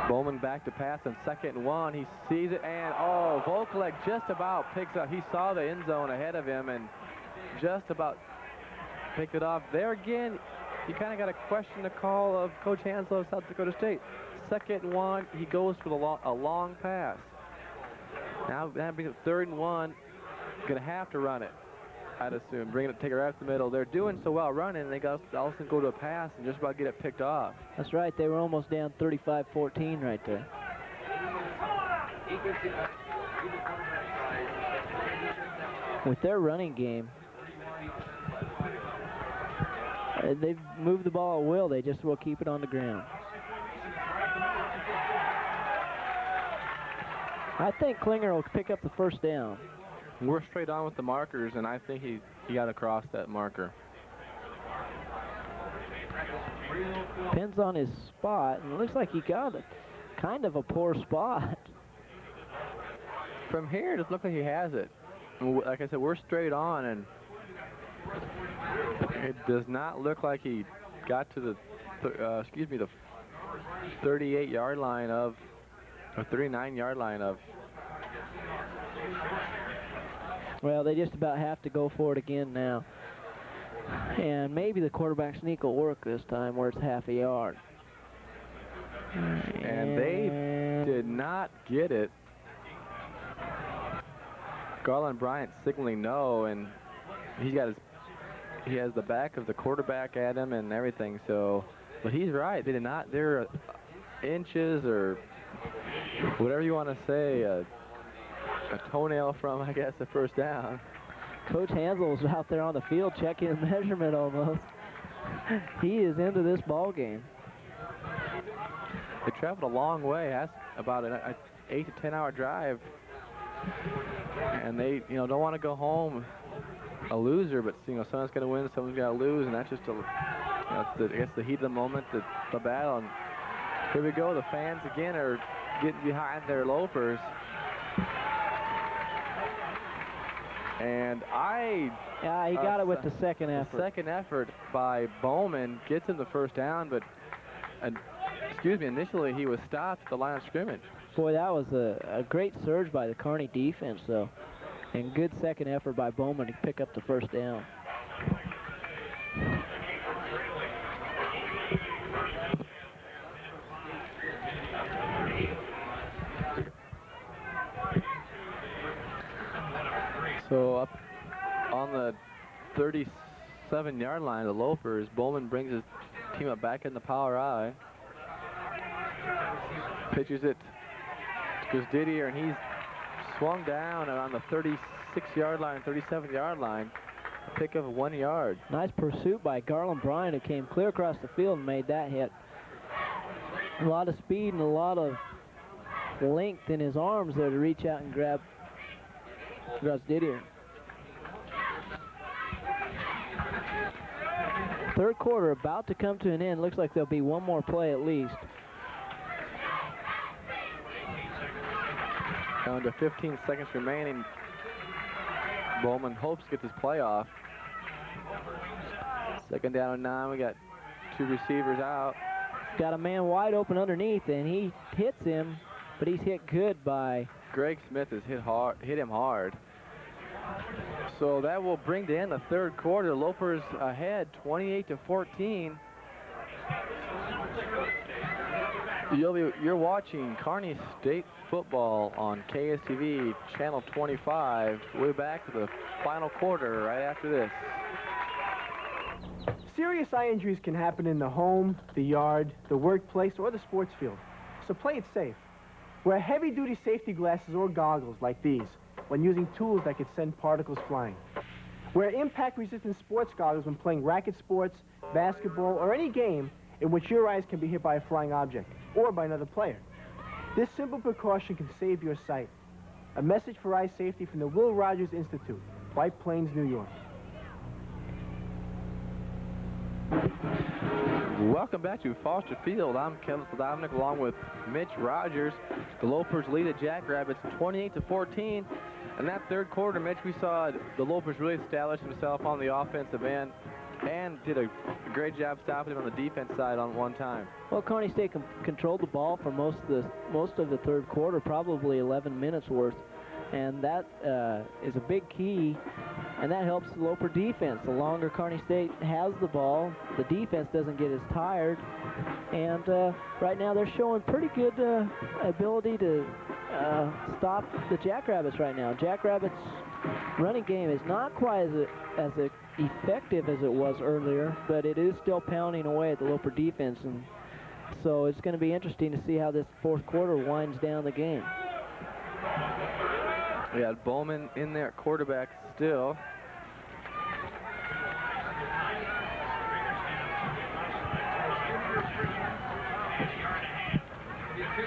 Bowman back to pass on 2nd and 1. He sees it, and Volkolek just about picks up. He saw the end zone ahead of him and just about picked it off. There again, you kind of got to question the call of Coach Hansel of South Dakota State. 2nd and 1, he goes for a long pass. Now that brings it 3rd and 1. Going to have to run it, I'd assume. Take it right up the middle. They're doing so well running, and they got to also go to a pass and just about get it picked off. That's right. They were almost down 35-14 right there. With their running game, They've moved the ball at will. They just will keep it on the ground. I think Klinger will pick up the first down. We're straight on with the markers, and I think he got across that marker. Depends on his spot, and it looks like he got kind of a poor spot. From here, it just looks like he has it. Like I said, we're straight on, and it does not look like he got to the 38-yard line of, or 39-yard line of. Well, they just about have to go for it again now. And maybe the quarterback sneak will work this time where it's half a yard. And they did not get it. Garland Bryant signaling no, and he has the back of the quarterback at him and everything. So, but he's right. They did not. They're inches or whatever you want to say, a toenail from, I guess, the first down. Coach Hansel was out there on the field checking measurement almost. He is into this ball game. They traveled a long way. That's about an 8 to 10 hour drive. And they, don't want to go home a loser, but someone's going to win, someone's going to lose, and that's just I guess the heat of the moment, the battle. And here we go. The fans again are getting behind their Lopers. And yeah, he got it with the second effort. The second effort by Bowman gets him the first down, but initially he was stopped at the line of scrimmage. Boy, that was a great surge by the Kearney defense, though. And good second effort by Bowman to pick up the first down. So up on the 37-yard line, the Lopers, Bowman brings his team up back in the power I. Pitches it to Didier, and he's swung down on the 36-yard line, 37-yard line. A pick of 1 yard. Nice pursuit by Garland Bryan, who came clear across the field and made that hit. A lot of speed and a lot of length in his arms there to reach out and grab Didier. Third quarter about to come to an end. Looks like there'll be one more play at least. Down to 15 seconds remaining. Bowman hopes to get this play off. Second down and 9. We got two receivers out. Got a man wide open underneath, and he hits him, but he's hit good by Greg Smith. Has hit him hard. So that will bring to end the third quarter. Lopers ahead 28-14. You're watching Kearney State football on KSTV channel 25. We'll be back to the final quarter right after this. Serious eye injuries can happen in the home, the yard, the workplace, or the sports field. So play it safe. Wear heavy-duty safety glasses or goggles like these when using tools that could send particles flying. Wear impact-resistant sports goggles when playing racket sports, basketball, or any game in which your eyes can be hit by a flying object or by another player. This simple precaution can save your sight. A message for eye safety from the Will Rogers Institute, White Plains, New York. Welcome back to Foster Field. I'm Kevin Dominic along with Mitch Rogers. The Lopers lead at Jackrabbits 28-14. In that third quarter, Mitch, we saw the Lopers really establish themselves on the offensive end and did a great job stopping them on the defense side on one time. Well, Kearney State controlled the ball for most of the third quarter, probably 11 minutes worth, and that is a big key, and that helps the Loper defense. The longer Kearney State has the ball, the defense doesn't get as tired, and right now they're showing pretty good ability to stop the Jackrabbits right now. Jackrabbits' running game is not quite as effective as it was earlier, but it is still pounding away at the Loper defense, and so it's going to be interesting to see how this fourth quarter winds down the game. We had Bowman in there at quarterback still.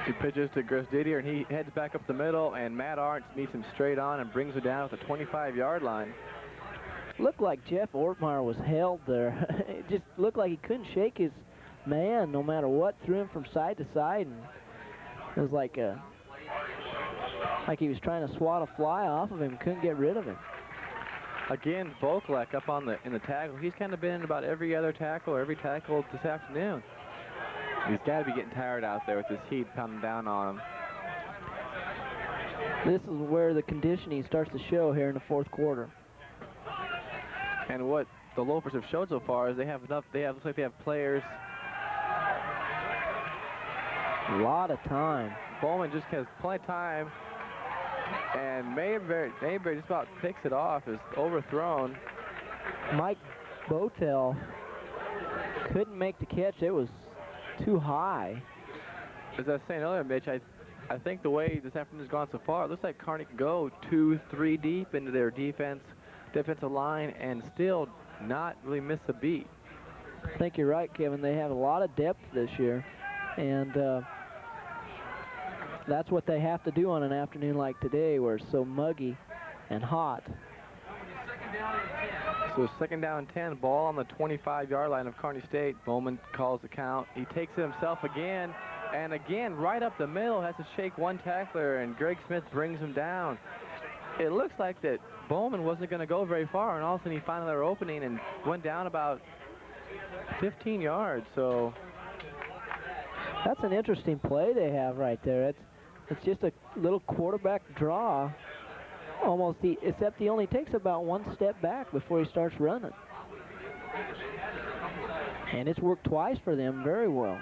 He pitches to Didier, and he heads back up the middle, and Matt Arndt meets him straight on and brings him down at the 25-yard line. Looked like Jeff Ortmeyer was held there. It just looked like he couldn't shake his man no matter what. Threw him from side to side, and it was like he was trying to swat a fly off of him. Couldn't get rid of him. Again, Vokalek up in the tackle. He's kind of been in about every other tackle or every tackle this afternoon. He's got to be getting tired out there with this heat coming down on him. This is where the conditioning starts to show here in the fourth quarter. And what the Lopers have showed so far is they have enough. Looks like they have players. A lot of time. Bowman just has plenty of time, and Mayberry just about picks it off. Is overthrown. Mike Botel couldn't make the catch. It was too high. As I was saying earlier, Mitch, I think the way this afternoon has gone so far, it looks like Kearney can go 2-3 deep into their defensive line and still not really miss a beat. I think you're right, Kevin. They have a lot of depth this year, and that's what they have to do on an afternoon like today where it's so muggy and hot. So second down and 10, ball on the 25-yard line of Kearney State. Bowman calls the count. He takes it himself again, and again right up the middle, has to shake one tackler, and Greg Smith brings him down. It looks like that Bowman wasn't going to go very far, and all of a sudden he found another opening and went down about 15 yards. So that's an interesting play they have right there. It's just a little quarterback draw, almost, except he only takes about one step back before he starts running. And it's worked twice for them very well.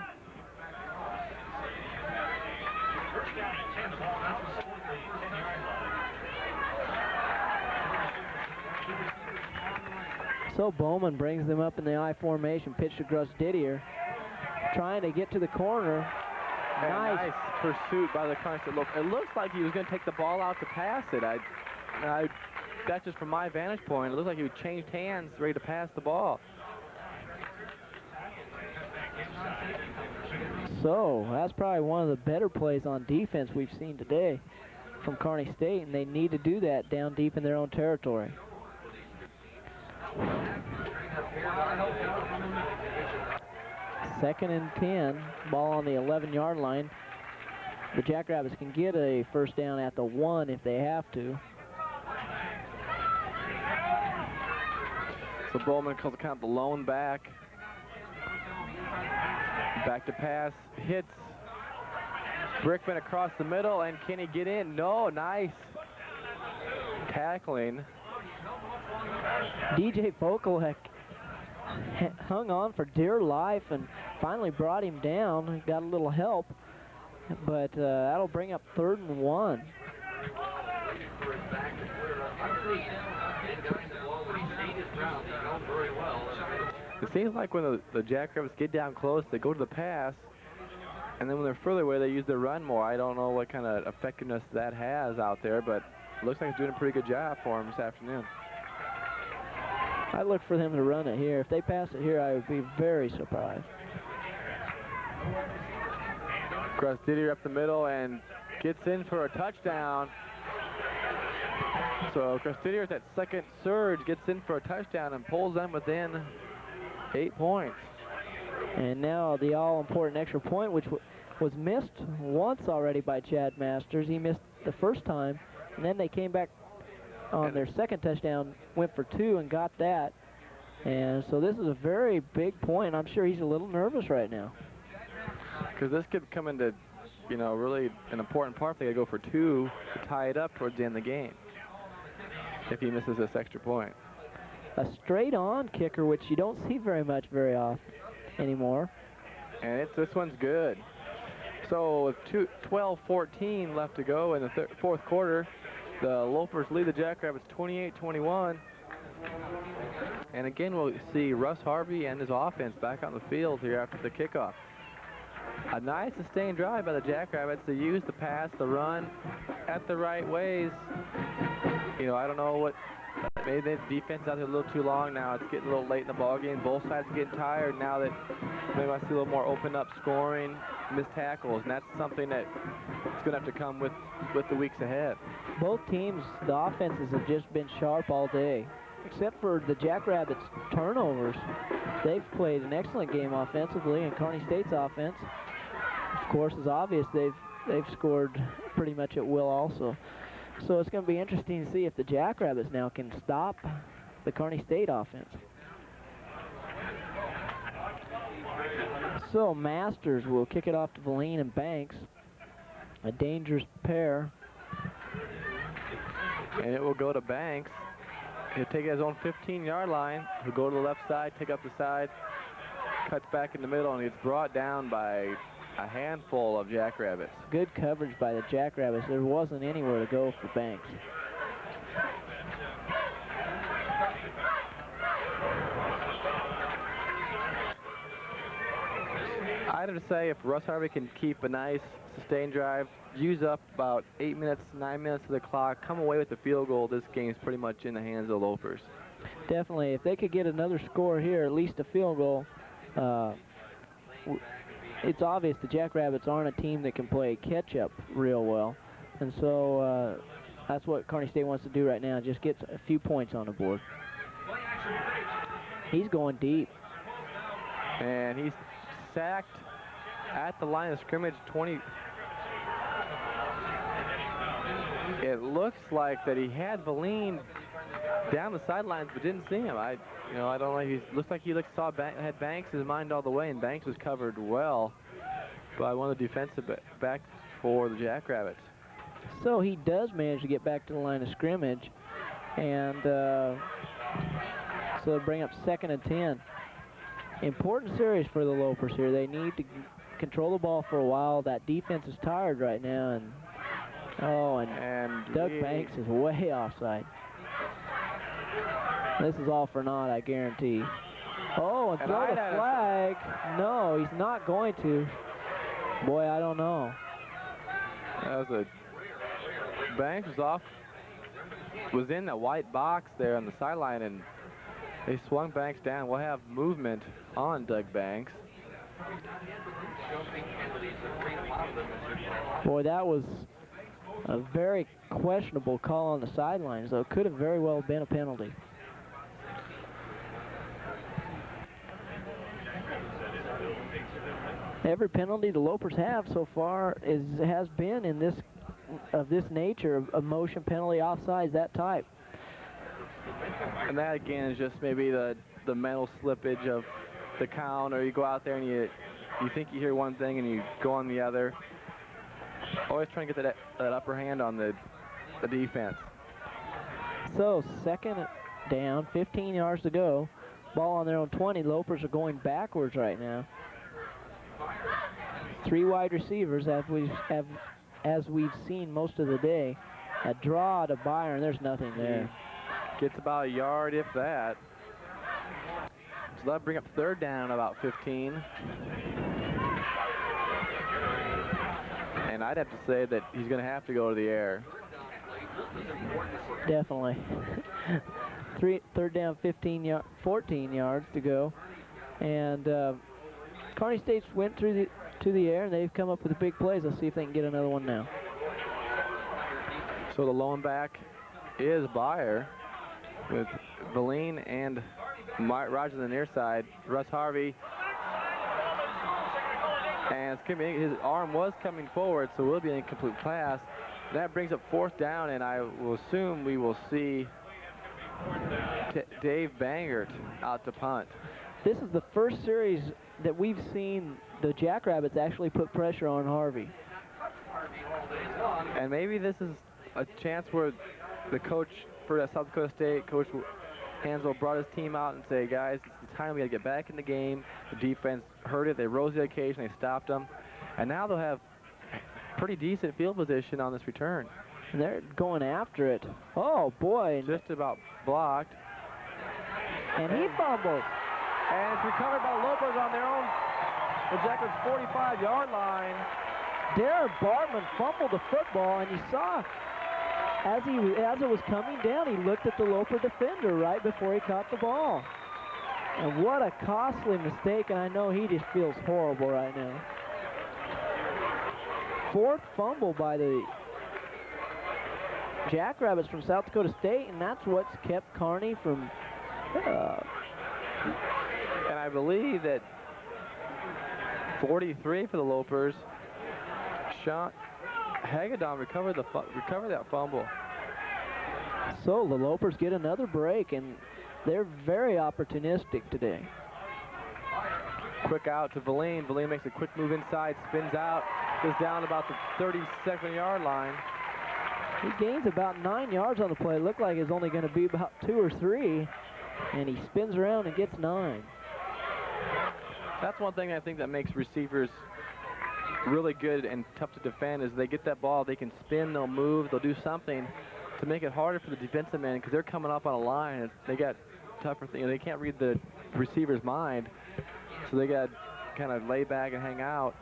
So Bowman brings them up in the I formation, pitch to Gus Didier, trying to get to the corner. Nice pursuit by the Kearney State. Look, it looks like he was going to take the ball out to pass it. That's just from my vantage point. It looks like he changed hands, ready to pass the ball. So that's probably one of the better plays on defense we've seen today from Kearney State, and they need to do that down deep in their own territory. Second and 10, ball on the 11-yard line. The Jackrabbits can get a first down at the 1 if they have to. So Bowman calls the count the lone back. Back to pass, hits Brickman across the middle, and can he get in? No, nice tackling. DJ Vokalek hung on for dear life and finally brought him down. Got a little help, but that'll bring up 3rd and 1. It seems like when the Jackrabbits get down close, they go to the pass, and then when they're further away, they use their run more. I don't know what kind of effectiveness that has out there, but it looks like it's doing a pretty good job for them this afternoon. I look for them to run it here. If they pass it here, I would be very surprised. Gus Didier up the middle and gets in for a touchdown. So Gus Didier at that second surge gets in for a touchdown and pulls them within 8 points. And now the all-important extra point, which was missed once already by Chad Masters. He missed the first time, and then they came back on their second touchdown, went for 2 and got that. And so this is a very big point. I'm sure he's a little nervous right now. Because this could come into, really an important part if they go for 2 to tie it up towards the end of the game, if he misses this extra point. A straight-on kicker, which you don't see very often anymore. And this one's good. So with 12-14 left to go in the fourth quarter, the Lopers lead the Jackrabbits 28-21. And again, we'll see Russ Harvey and his offense back on the field here after the kickoff. A nice sustained drive by the Jackrabbits. They use the pass, the run at the right ways. I don't know what maybe the defense out there a little too long now. It's getting a little late in the ball game. Both sides are getting tired now that maybe I see a little more open up scoring, missed tackles, and that's something that it's going to have to come with the weeks ahead. Both teams, the offenses have just been sharp all day, except for the Jackrabbits' turnovers. They've played an excellent game offensively, and Kearney State's offense, of course, is obvious. They've scored pretty much at will also. So it's going to be interesting to see if the Jackrabbits now can stop the Kearney State offense. So Masters will kick it off to Valine and Banks. A dangerous pair. And it will go to Banks. He'll take it his own 15-yard line. He'll go to the left side, take up the side, cuts back in the middle, and it's brought down by a handful of Jackrabbits. Good coverage by the Jackrabbits. There wasn't anywhere to go for Banks. I'd have to say if Russ Harvey can keep a nice sustained drive, use up about 8 minutes, 9 minutes of the clock, come away with the field goal, this game's pretty much in the hands of the Lopers. Definitely. If they could get another score here, at least a field goal, it's obvious the Jackrabbits aren't a team that can play catch-up real well. And so that's what Kearney State wants to do right now, just get a few points on the board. He's going deep. And he's sacked at the line of scrimmage, 20. It looks like that he had Valine down the sidelines but didn't see him. I don't know. He looks like he had Banks in his mind all the way, and Banks was covered well by one of the defensive backs for the Jackrabbits. So he does manage to get back to the line of scrimmage, and so they'll bring up 2nd and 10. Important series for the Lopers here. They need to control the ball for a while. That defense is tired right now, and Doug Banks is way offside. This is all for naught, I guarantee. Oh, and throw the flag. No, he's not going to. Boy, I don't know. That was Banks was in the white box there on the sideline, and they swung Banks down. We'll have movement on Doug Banks. Boy, that was a very questionable call on the sidelines, though. Could have very well been a penalty. Every penalty the Lopers have so far has been in this nature, a motion penalty, offsides, that type. And that again is just maybe the mental slippage of the count, or you go out there and you think you hear one thing and you go on the other. Always trying to get that upper hand on the defense. So 2nd down, 15 yards to go. Ball on their own 20. Lopers are going backwards right now. 3 wide receivers, as we've seen most of the day. A draw to Byron. There's nothing there. Gets about a yard, if that. So that'll bring up 3rd down, about 15. And I'd have to say that he's going to have to go to the air. Definitely. 3rd down, 14 yards to go. And Kearney State went to the air, and they've come up with big plays. Let's see if they can get another one now. So the lone back is Byer, with Valine and Rogers on the near side. Russ Harvey. And his arm was coming forward, so it will be an incomplete pass. That brings up 4th down, and I will assume we will see Dave Bangert out to punt. This is the first series that we've seen the Jackrabbits actually put pressure on Harvey. And maybe this is a chance where the coach for South Dakota State, Coach Hansel, brought his team out and say, guys, it's time we got to get back in the game. The defense heard it. They rose the occasion. They stopped them. And now they'll have pretty decent field position on this return. And they're going after it. Oh, boy. Just about blocked. And he fumbles. And it's recovered by the Lopers on their own, the Jackrabbits' 45-yard line. Darren Bartman fumbled the football, and you saw As it was coming down, he looked at the Loper defender right before he caught the ball. And what a costly mistake, and I know he just feels horrible right now. Fourth fumble by the Jackrabbits from South Dakota State, and that's what's kept Kearney from... and I believe that 43 for the Lopers, Sean Hagedon recovered that fumble. So the Lopers get another break, and they're very opportunistic today. Quick out to Valine. Valine makes a quick move inside, spins out, goes down about the 37-yard line. He gains about 9 yards on the play. Looked like it's only going to be about 2 or 3, and he spins around and gets 9. That's one thing I think that makes receivers really good and tough to defend is they get that ball, they can spin, they'll move, they'll do something to make it harder for the defensive man because they're coming up on a line. And they got tougher things. They can't read the receiver's mind, so they got to kind of lay back and hang out.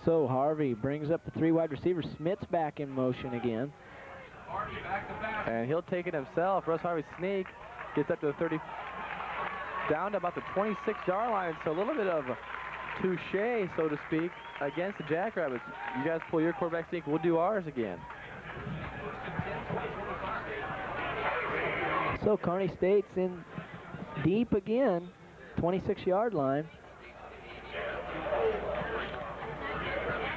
So Harvey brings up the 3 wide receivers. Smith's back in motion again. And he'll take it himself. Russ Harvey sneak, gets up to the 30, down to about the 26-yard line. So a little bit of touche, so to speak, against the Jackrabbits. You guys pull your quarterback sneak, we'll do ours again. So Kearney State's in deep again, 26-yard line.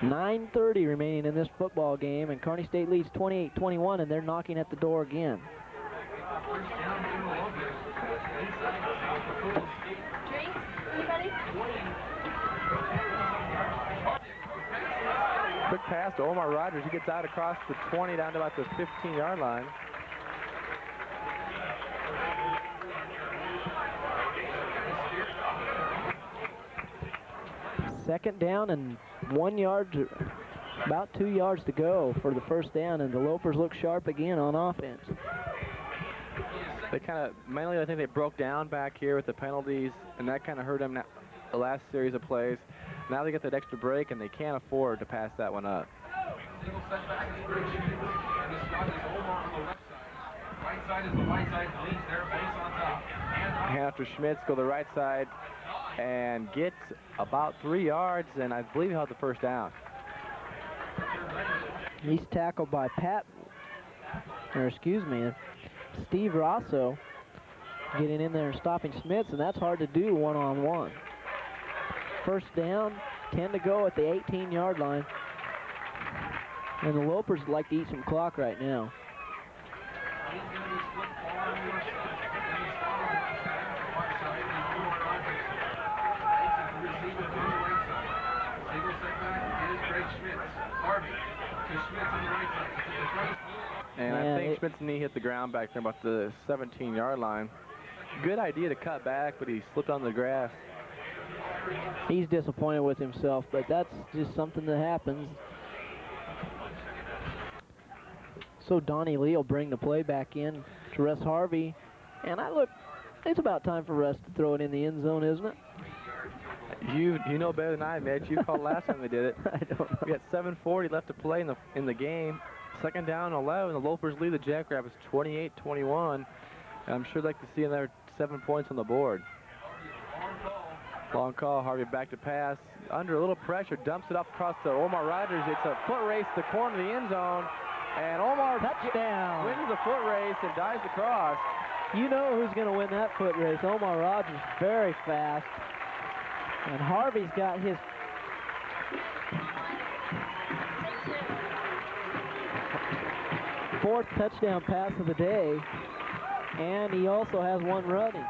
9:30 remaining in this football game, and Kearney State leads 28-21, and they're knocking at the door again. Drinks? Anybody? Quick pass to Omar Rogers. He gets out across the 20 down to about the 15-yard line. Second down and 1 yard, about 2 yards to go for the first down, and the Lopers look sharp again on offense. They kind of, mainly I think they broke down back here with the penalties, and that kind of hurt them the last series of plays. Now they get that extra break, and they can't afford to pass that one up. Single setback is Bridge. And this one is over on the left side. Right side is the right side. Leads there, base on top. Hand off to Schmitz, go to the right side, and gets about 3 yards, and I believe he held the first down. He's tackled by Steve Rosso, getting in there and stopping Schmitz, and that's hard to do one-on-one. First down, 10 to go at the 18-yard line. And the Lopers like to eat some clock right now. And I think Schmidt's knee hit the ground back there about the 17-yard line. Good idea to cut back, but he slipped on the grass. He's disappointed with himself, but that's just something that happens. So Donnie Lee will bring the play back in to Russ Harvey. And it's about time for Russ to throw it in the end zone, isn't it? You know better than I, Mitch. You called last time they did it. I don't know. We got 7:40 left to play in the game. Second down, 11. The Lopers lead the Jackrabbits 28-21. I'm sure they'd like to see another 7 points on the board. Long call. Harvey back to pass. Under a little pressure, dumps it up across to Omar Rogers. It's a foot race to the corner of the end zone. And Omar Touchdown. wins the foot race and dives across. You know who's going to win that foot race. Omar Rogers, very fast. And Harvey's got his fourth touchdown pass of the day, and he also has one running.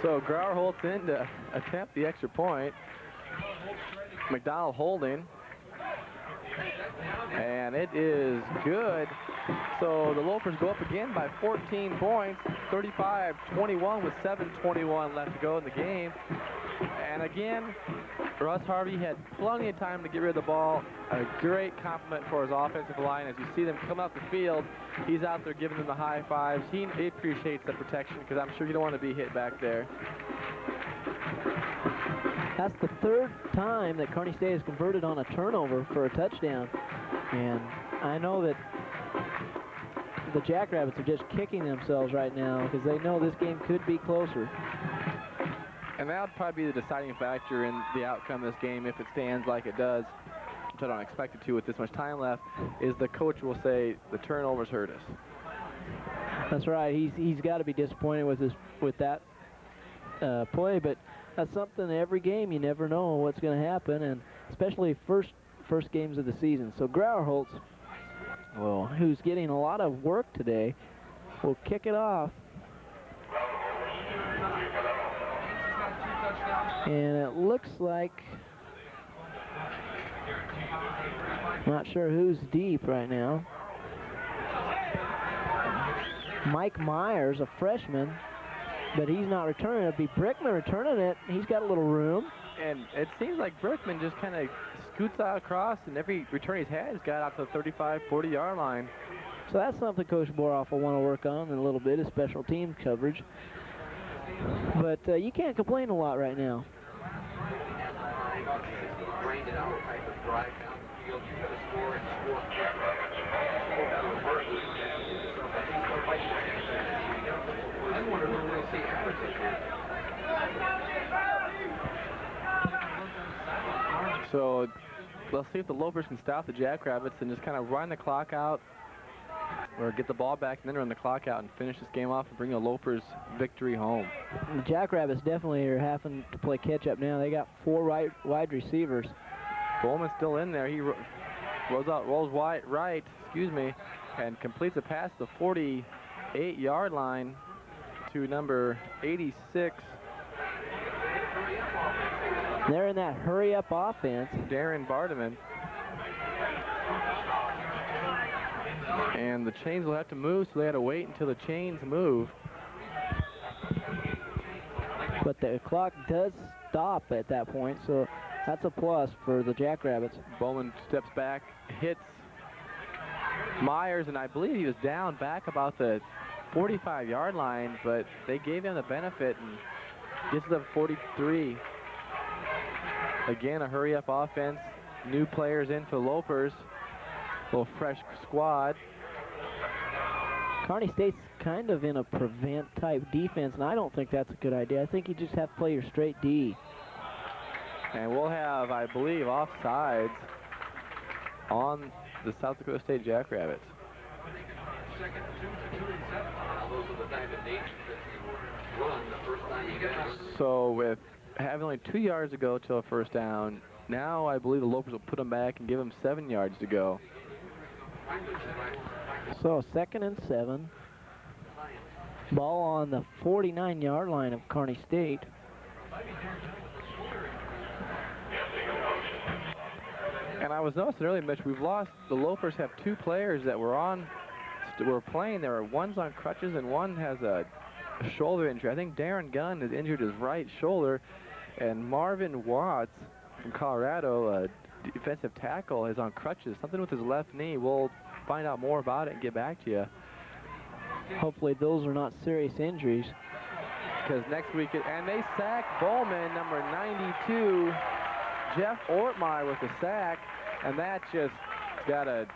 So Grauer in to attempt the extra point. McDonald holding. And it is good. So the Lopers go up again by 14 points, 35-21 with 7:21 left to go in the game. And again, Russ Harvey had plenty of time to get rid of the ball. A great compliment for his offensive line. As you see them come up the field, he's out there giving them the high fives. He appreciates the protection because I'm sure you don't want to be hit back there. That's the third time that Kearney State has converted on a turnover for a touchdown. And I know that the Jackrabbits are just kicking themselves right now because they know this game could be closer. And that would probably be the deciding factor in the outcome of this game if it stands like it does, which I don't expect it to with this much time left, is the coach will say the turnovers hurt us. That's right. He's got to be disappointed with that play, but that's something every game you never know what's going to happen, and especially first games of the season. So Grauerholtz, well, who's getting a lot of work today, will kick it off. And it looks like, not sure who's deep right now. Mike Myers, a freshman, but he's not returning. It'll be Brickman returning it. He's got a little room. And it seems like Brickman just kind of scoots out across, and every return he's had has got out to the 35, 40-yard line. So that's something Coach Boroff will want to work on in a little bit, is special team coverage. But you can't complain a lot right now. So let's see if the Lopers can stop the Jackrabbits and just kind of run the clock out, or get the ball back and then run the clock out and finish this game off and bring the Lopers victory home. The Jackrabbits definitely are having to play catch-up now. They got 4 wide receivers. Bowman's still in there. He rolls right, and completes a pass to the 48-yard line to number 86. They're in that hurry-up offense. Darren Bardeman. And the chains will have to move, so they had to wait until the chains move. But the clock does stop at that point, so that's a plus for the Jackrabbits. Bowman steps back, hits Myers, and I believe he was down back about the 45-yard line, but they gave him the benefit and gets to the 43. Again, a hurry-up offense. New players in for Lopers. A little fresh squad. Kearney State's kind of in a prevent-type defense, and I don't think that's a good idea. I think you just have to play your straight D. And we'll have, I believe, offsides on the South Dakota State Jackrabbits. So with having only 2 yards to go till a first down, now I believe the Lopers will put them back and give them 7 yards to go. So 2nd and 7. Ball on the 49-yard line of Kearney State. And I was noticing earlier, Mitch, we've lost, the Lopers have 2 players that were playing. There are one's on crutches and one has a shoulder injury. I think Darren Gunn has injured his right shoulder, and Marvin Watts from Colorado, a defensive tackle, is on crutches. Something with his left knee. We'll find out more about it and get back to you. Hopefully those are not serious injuries. Because next week, and they sack Bowman, number 92, Jeff Ortmeyer with the sack, and that just got to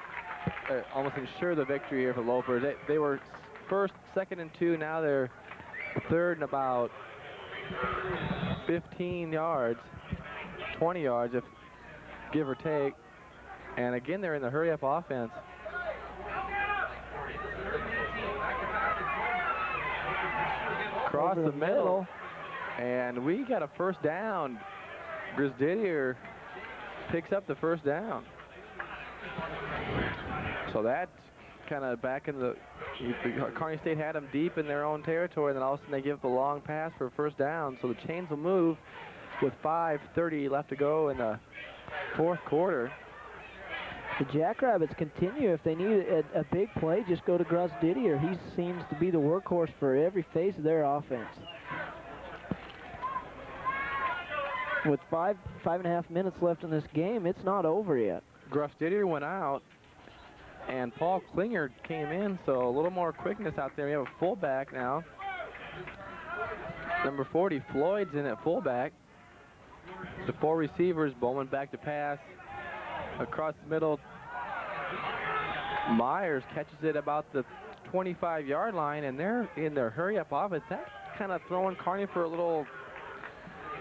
almost ensure the victory here for Lopers. They were first, 2nd and 2, now they're 3rd and about 15 yards, 20 yards, if give or take. And again, they're in the hurry-up offense. Across the middle, and we got a first down. Grisdidier picks up the first down. So that's kind of back in the, Kearney State had them deep in their own territory, and then all of a sudden they give up a long pass for a first down. So the chains will move with 5:30 left to go in the 4th quarter. The Jackrabbits continue. If they need a big play, just go to Grisdidier. He seems to be the workhorse for every phase of their offense. With five and a half minutes left in this game, it's not over yet. Grufstadier went out, and Paul Klinger came in, so a little more quickness out there. We have a fullback now. Number 40, Floyd's in at fullback. The 4 receivers, Bowman back to pass. Across the middle, Myers catches it about the 25-yard line, and they're in their hurry-up offense. That's kind of throwing Kearney for a little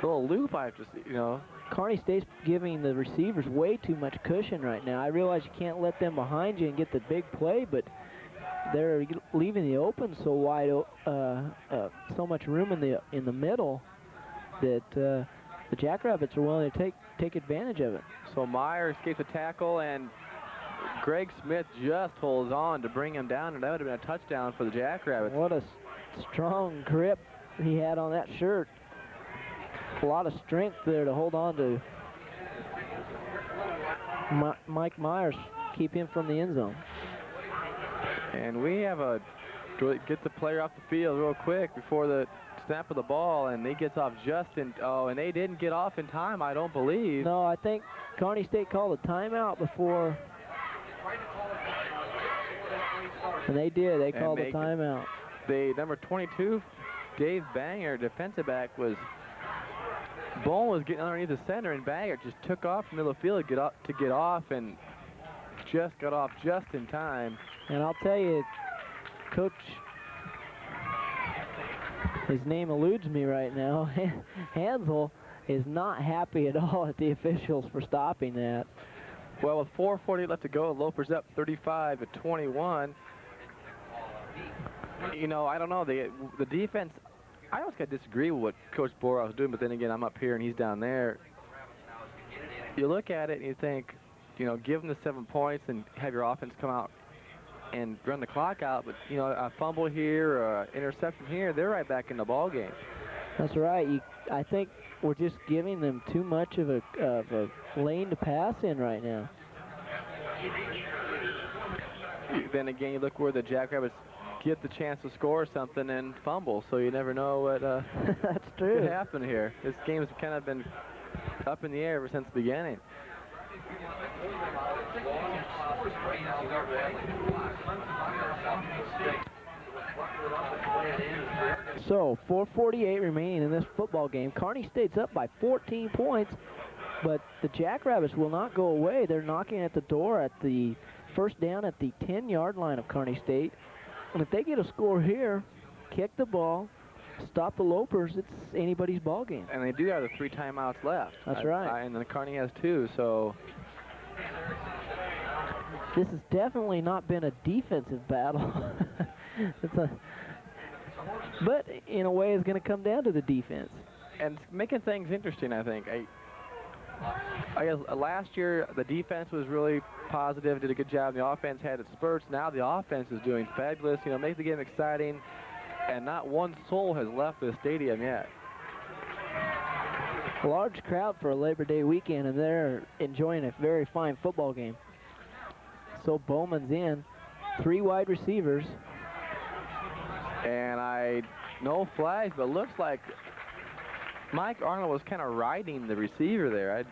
loop, I have to see, you know. Kearney State's giving the receivers way too much cushion right now. I realize you can't let them behind you and get the big play, but they're leaving the open so wide, so much room in the middle that the Jackrabbits are willing to take advantage of it. So Meyer escapes a tackle, and Greg Smith just holds on to bring him down, and that would have been a touchdown for the Jackrabbits. What a strong grip he had on that shirt. A lot of strength there to hold on to Mike Myers, keep him from the end zone. And we have get the player off the field real quick before the snap of the ball, and he gets off just in, and they didn't get off in time, I don't believe. No, I think Kearney State called a timeout before, and they did. They called a timeout. The number 22, Dave Banger, defensive back, Bowman was getting underneath the center, and Banger just took off from the middle of the field to get off, and just got off just in time. And I'll tell you, Coach, his name eludes me right now, Hansel is not happy at all at the officials for stopping that. Well, with 4:40 left to go, Loper's up 35-21. You know, I don't know, the defense, I always got to disagree with what Coach Boroff was doing, but then again, I'm up here and he's down there. You look at it and you think, you know, give them the 7 points and have your offense come out and run the clock out, but, you know, a fumble here or an interception here, they're right back in the ball game. That's right. I think we're just giving them too much of a lane to pass in right now. Then again, you look where the Jackrabbits get the chance to score something and fumble, so you never know what that's true. could happen here. This game's kind of been up in the air ever since the beginning. So 4:48 remaining in this football game. Kearney State's up by 14 points, but the Jackrabbits will not go away. They're knocking at the door at the first down at the 10-yard line of Kearney State. And if they get a score here, kick the ball, stop the Lopers, it's anybody's ball game. And they do have the 3 timeouts left. That's right. And then Kearney has 2, so this has definitely not been a defensive battle. But in a way, it's going to come down to the defense. And making things interesting, I think. I guess last year the defense was really positive, did a good job. The offense had its spurts. Now the offense is doing fabulous. You know, make the game exciting. And not one soul has left the stadium yet. A large crowd for a Labor Day weekend, and they're enjoying a very fine football game. So Bowman's in, 3 wide receivers. And no flags, but looks like Mike Arnold was kind of riding the receiver there.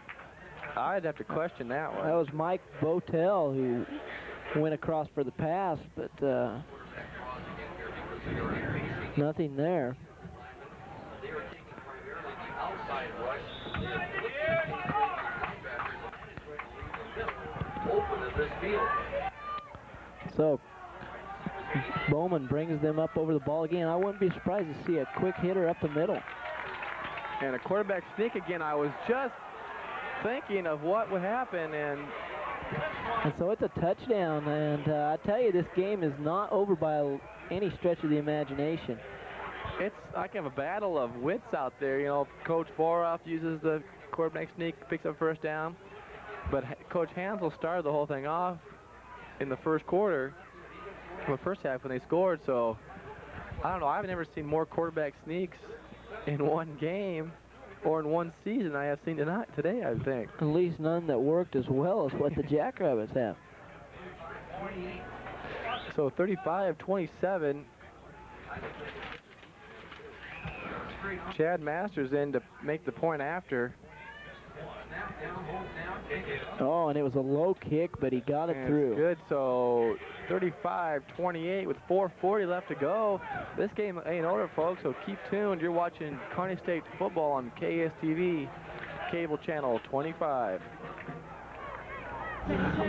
I'd have to question that one. That was Mike Botel who went across for the pass, but nothing there. So Bowman brings them up over the ball again. I wouldn't be surprised to see a quick hitter up the middle. And a quarterback sneak again. I was just thinking of what would happen, and so it's a touchdown. And I tell you, this game is not over by any stretch of the imagination. It's like a battle of wits out there. You know, Coach Boroff uses the quarterback sneak, picks up first down, but Coach Hansel started the whole thing off in the first quarter, the first half when they scored. So I don't know. I've never seen more quarterback sneaks in one game or in one season I have seen today, I think. At least none that worked as well as what the Jackrabbits have. So 35-27. Chad Masters in to make the point after. Oh, and it was a low kick, but he got it And through. it's good, so 35-28 with 4:40 left to go. This game ain't over, folks, so keep tuned. You're watching Kearney State football on KSTV, cable channel 25.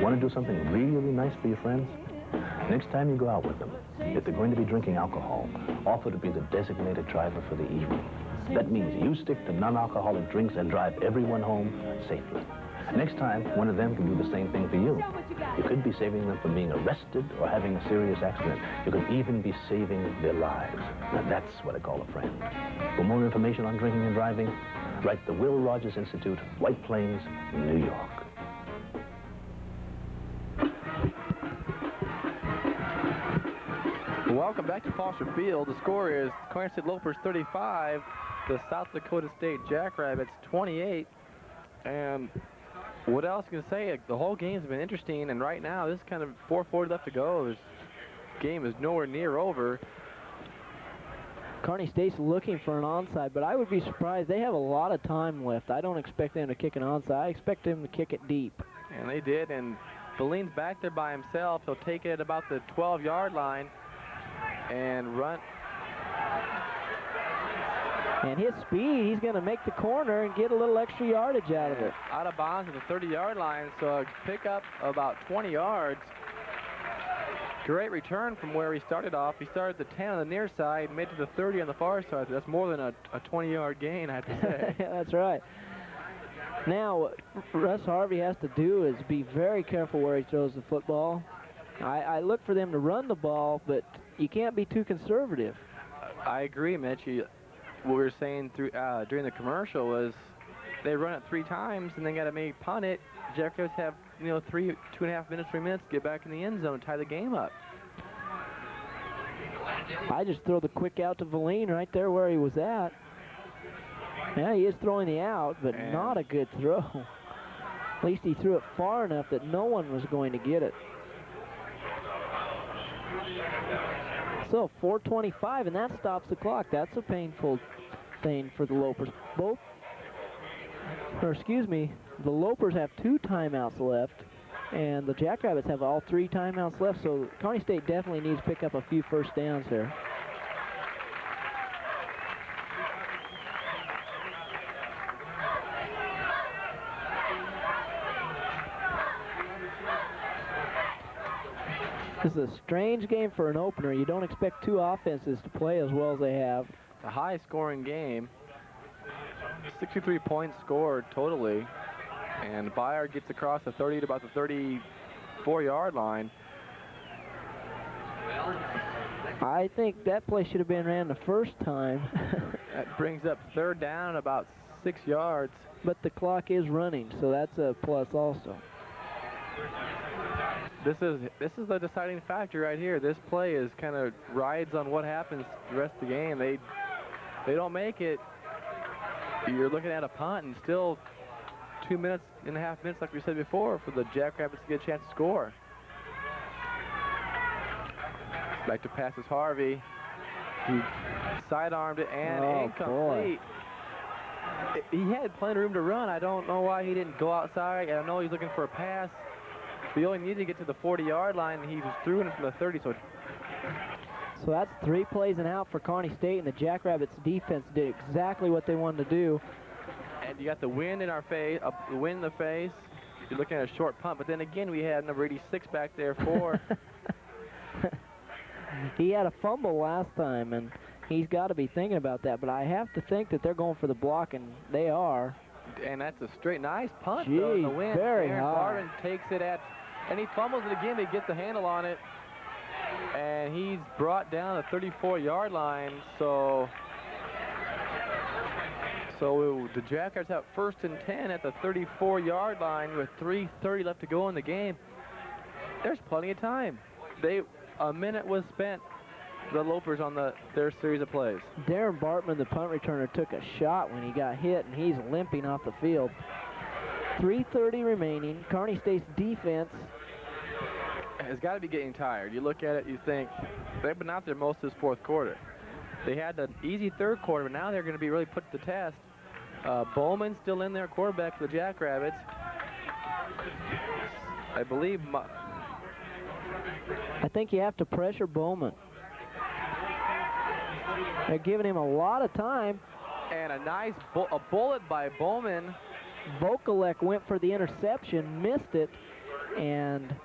Want to do something really nice for your friends? Next time you go out with them, if they're going to be drinking alcohol, offer to be the designated driver for the evening. That means you stick to non-alcoholic drinks and drive everyone home safely. Next time, one of them can do the same thing for you. You could be saving them from being arrested or having a serious accident. You could even be saving their lives. Now that's what I call a friend. For more information on drinking and driving, write the Will Rogers Institute, White Plains, New York. Welcome back to Foster Field. The score is Kearney State Lopers 35, the South Dakota State Jackrabbits 28. And what else can I say? The whole game's been interesting, and right now, this kind of 4:40 left to go. This game is nowhere near over. Kearney State's looking for an onside, but I would be surprised. They have a lot of time left. I don't expect them to kick an onside. I expect them to kick it deep. And they did, and Beline's back there by himself. He'll take it at about the 12-yard line and run. And his speed, he's going to make the corner and get a little extra yardage out of it. Out of bounds at the 30-yard line, so a pickup about 20 yards. Great return from where he started off. He started at the 10 on the near side, made to the 30 on the far side. That's more than a 20-yard gain, I have to say. That's right. Now, what Russ Harvey has to do is be very careful where he throws the football. I look for them to run the ball, but you can't be too conservative. I agree, Mitch. What we were saying during the commercial was they run it 3 times and they got to maybe punt it. Jackrabbits have 2.5 minutes, 3 minutes to get back in the end zone and tie the game up. I just throw the quick out to Valine right there where he was at. Yeah, he is throwing the out, but not a good throw. At least he threw it far enough that no one was going to get it. So 4:25, and that stops the clock. That's a painful thing for the Lopers. The Lopers have 2 timeouts left, and the Jackrabbits have all 3 timeouts left, so Kearney State definitely needs to pick up a few first downs there. This is a strange game for an opener. You don't expect 2 offenses to play as well as they have. A high-scoring game. 63 points scored totally. And Bayer gets across the 30 to about the 34-yard line. I think that play should have been ran the first time. That brings up 3rd down about 6 yards. But the clock is running, so that's a plus also. This is the deciding factor right here. This play is kind of rides on what happens the rest of the game. They don't make it. You're looking at a punt and still 2.5 minutes, like we said before, for the Jackrabbits to get a chance to score. Back to passes Harvey. He sidearmed it and incomplete. He had plenty of room to run. I don't know why he didn't go outside. I know he's looking for a pass. He only needed to get to the 40-yard line, and he was through it from the 30. So that's 3 plays and out for Kearney State, and the Jackrabbits defense did exactly what they wanted to do. And you got the wind in our face, the wind in the face. You're looking at a short punt, but then again, we had number 86 back there for. He had a fumble last time, and he's got to be thinking about that. But I have to think that they're going for the block, and they are. And that's a straight, nice punt, Gee, though, in the wind. very Aaron high. Barton takes it and he fumbles it again, but he gets the handle on it. And he's brought down the 34-yard line, so the Jackrabbits have 1st and 10 at the 34-yard line with 3:30 left to go in the game. There's plenty of time. A minute was spent, the Lopers, on their series of plays. Darren Bartman, the punt returner, took a shot when he got hit, and he's limping off the field. 3:30 remaining. Kearney State's defense has got to be getting tired. You look at it, you think, they've been out there most of this 4th quarter. They had the easy 3rd quarter, but now they're going to be really put to the test. Bowman's still in there, quarterback for the Jackrabbits. I believe. I think you have to pressure Bowman. They're giving him a lot of time. And a nice a bullet by Bowman. Vokalek went for the interception, missed it, and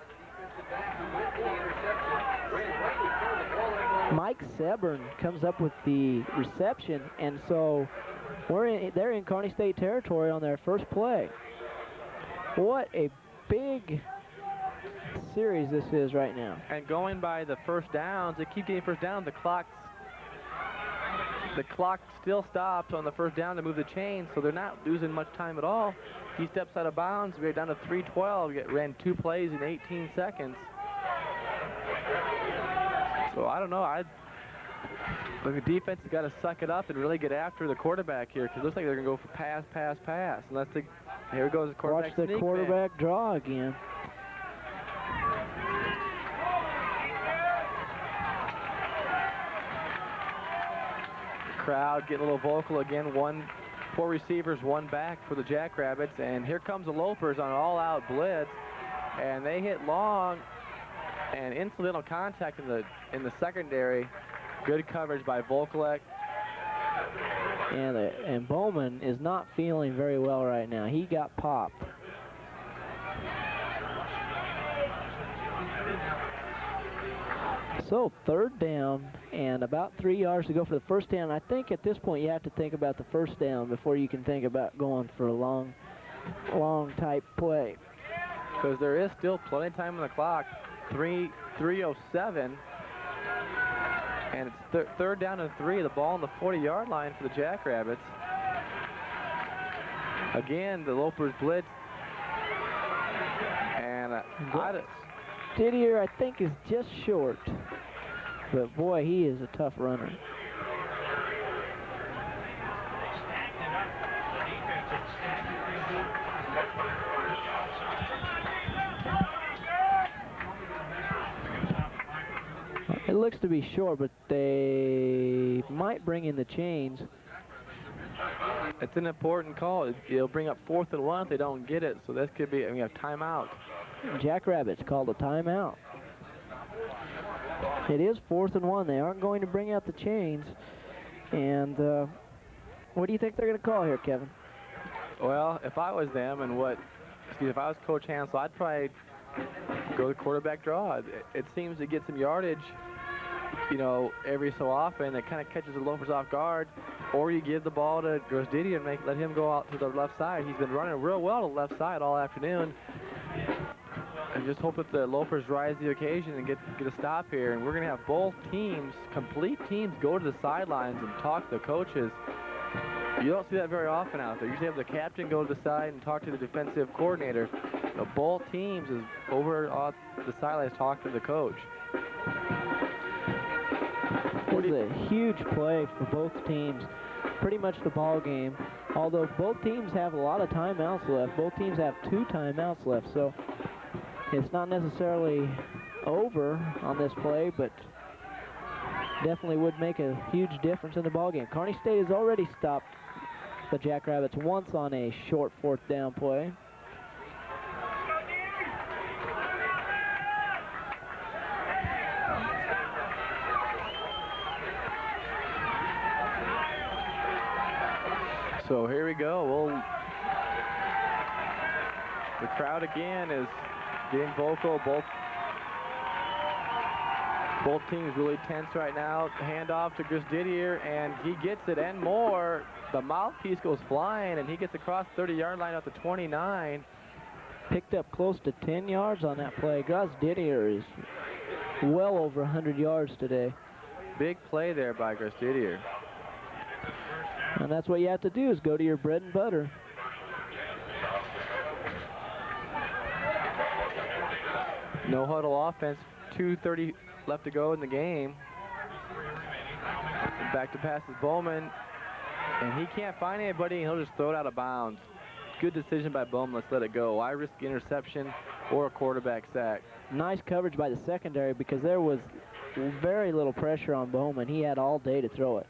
Mike Sebern comes up with the reception, and so they're in Kearney State territory on their first play. What a big series this is right now. And going by the first downs, they keep getting first down. The clock still stops on the first down to move the chain, so they're not losing much time at all. He steps out of bounds. We're down to 3:12. Ran 2 plays in 18 seconds. So I don't know. The defense has got to suck it up and really get after the quarterback here, because it looks like they're going to go for pass, pass, pass. Unless here goes the quarterback. Watch the quarterback draw again. Crowd getting a little vocal again. 4 receivers, 1 back for the Jackrabbits, and here comes the Lopers on an all-out blitz, and they hit long and incidental contact in the secondary. Good coverage by Vokalek. And Bowman is not feeling very well right now. He got popped. So 3rd down and about 3 yards to go for the first down. I think at this point you have to think about the first down before you can think about going for a long type play. Because there is still plenty of time on the clock. 3:07. And it's 3rd down and 3. The ball on the 40-yard line for the Jackrabbits. Again, the Lopers blitz. And Didier, I think, is just short. But boy, he is a tough runner. It looks to be short, but they might bring in the chains. It's an important call. It'll bring up 4th and 1 if they don't get it. So this could be, we have timeout. Jackrabbits called a timeout. It is 4th and 1. They aren't going to bring out the chains. And what do you think they're going to call here, Kevin? Well, if I was them if I was Coach Hansel, I'd probably go the quarterback draw. It seems to get some yardage, every so often. It kind of catches the Lopers off guard. Or you give the ball to Grosditti and let him go out to the left side. He's been running real well to the left side all afternoon. And just hope that the Lopers rise to the occasion and get a stop here. And we're going to have both teams, complete teams, go to the sidelines and talk to the coaches. You don't see that very often out there. You usually have the captain go to the side and talk to the defensive coordinator. Both teams is over on the sidelines talking to the coach. This is a huge play for both teams. Pretty much the ball game. Although both teams have a lot of timeouts left. Both teams have 2 timeouts left. So it's not necessarily over on this play, but definitely would make a huge difference in the ball game. Kearney State has already stopped the Jackrabbits once on a short 4th down play. So here we go. The crowd again is getting vocal. Both teams really tense right now. Handoff to Grosditter, and he gets it and more. The mouthpiece goes flying, and he gets across 30-yard line out to 29. Picked up close to 10 yards on that play. Grosditter is well over 100 yards today. Big play there by Grosditter. And that's what you have to do, is go to your bread and butter. No huddle offense. 2:30 left to go in the game. Back to pass is Bowman. And he can't find anybody, and he'll just throw it out of bounds. Good decision by Bowman. Let's let it go. Why risk interception or a quarterback sack? Nice coverage by the secondary, because there was very little pressure on Bowman. He had all day to throw it.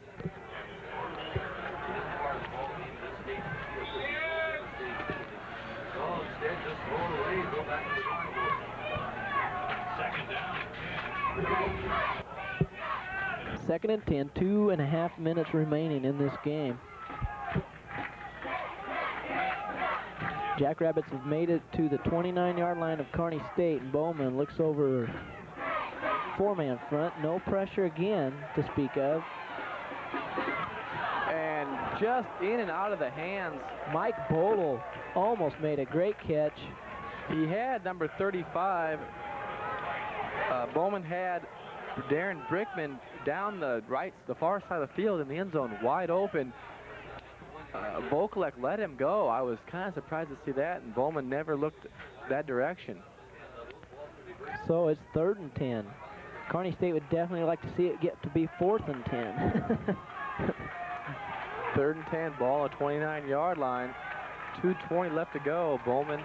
Second and 10, 2.5 minutes remaining in this game. Jackrabbits have made it to the 29-yard line of Kearney State, and Bowman looks over four-man front. No pressure again to speak of. And just in and out of the hands. Mike Bodle almost made a great catch. He had number 35. Bowman had Darren Brickman down the far side of the field in the end zone, wide open. Vokalek let him go. I was kind of surprised to see that, and Bowman never looked that direction. So it's 3rd and 10. Kearney State would definitely like to see it get to be 4th and 10. 3rd and 10, ball at 29-yard line. 2:20 left to go. Bowman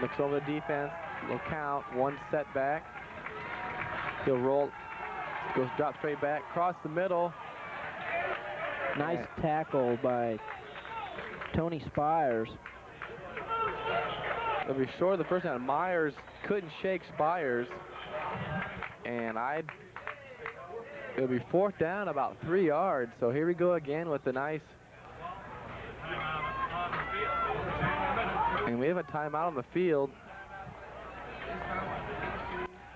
looks over the defense. Will count. One setback. He'll roll. Drop straight back. Cross the middle. Nice tackle by Tony Spires. They'll be short of the first down. Myers couldn't shake Spires. And it'll be 4th down, about 3 yards. So here we go again with the nice. And we have a timeout on the field.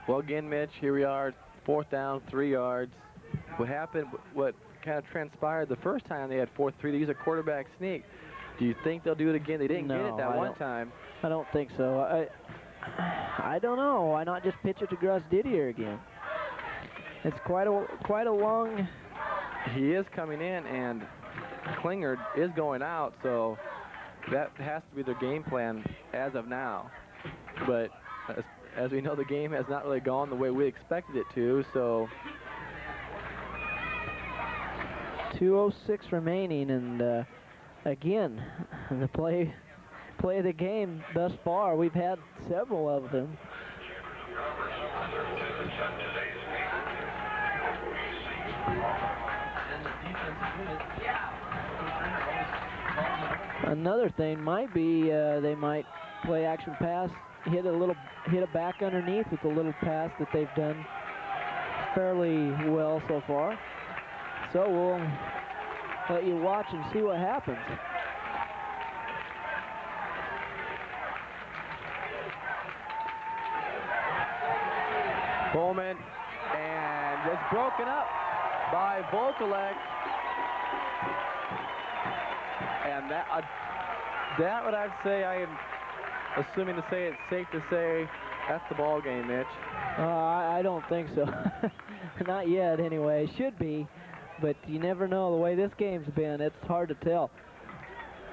Well, again, Mitch, here we are, 4th down, 3 yards. What happened, what kind of transpired the first time they had 4th 3, they used a quarterback sneak. Do you think they'll do it again? They didn't get it that one time. I don't think so. I don't know. Why not just pitch it to Gus Didier again? It's quite a long. He is coming in, and Klinger is going out, so that has to be their game plan as of now. But as we know, the game has not really gone the way we expected it to, so. 2:06 remaining, and again, the play of the game thus far, we've had several of them. Another thing might be they might play action pass, hit a back underneath with a little pass that they've done fairly well so far. So we'll let you watch and see what happens. Bowman, and it's broken up by Vokalek. And that would I'd say, I am assuming to say it's safe to say that's the ball game, Mitch. I don't think so. Not yet, anyway. Should be, but you never know. The way this game's been, it's hard to tell.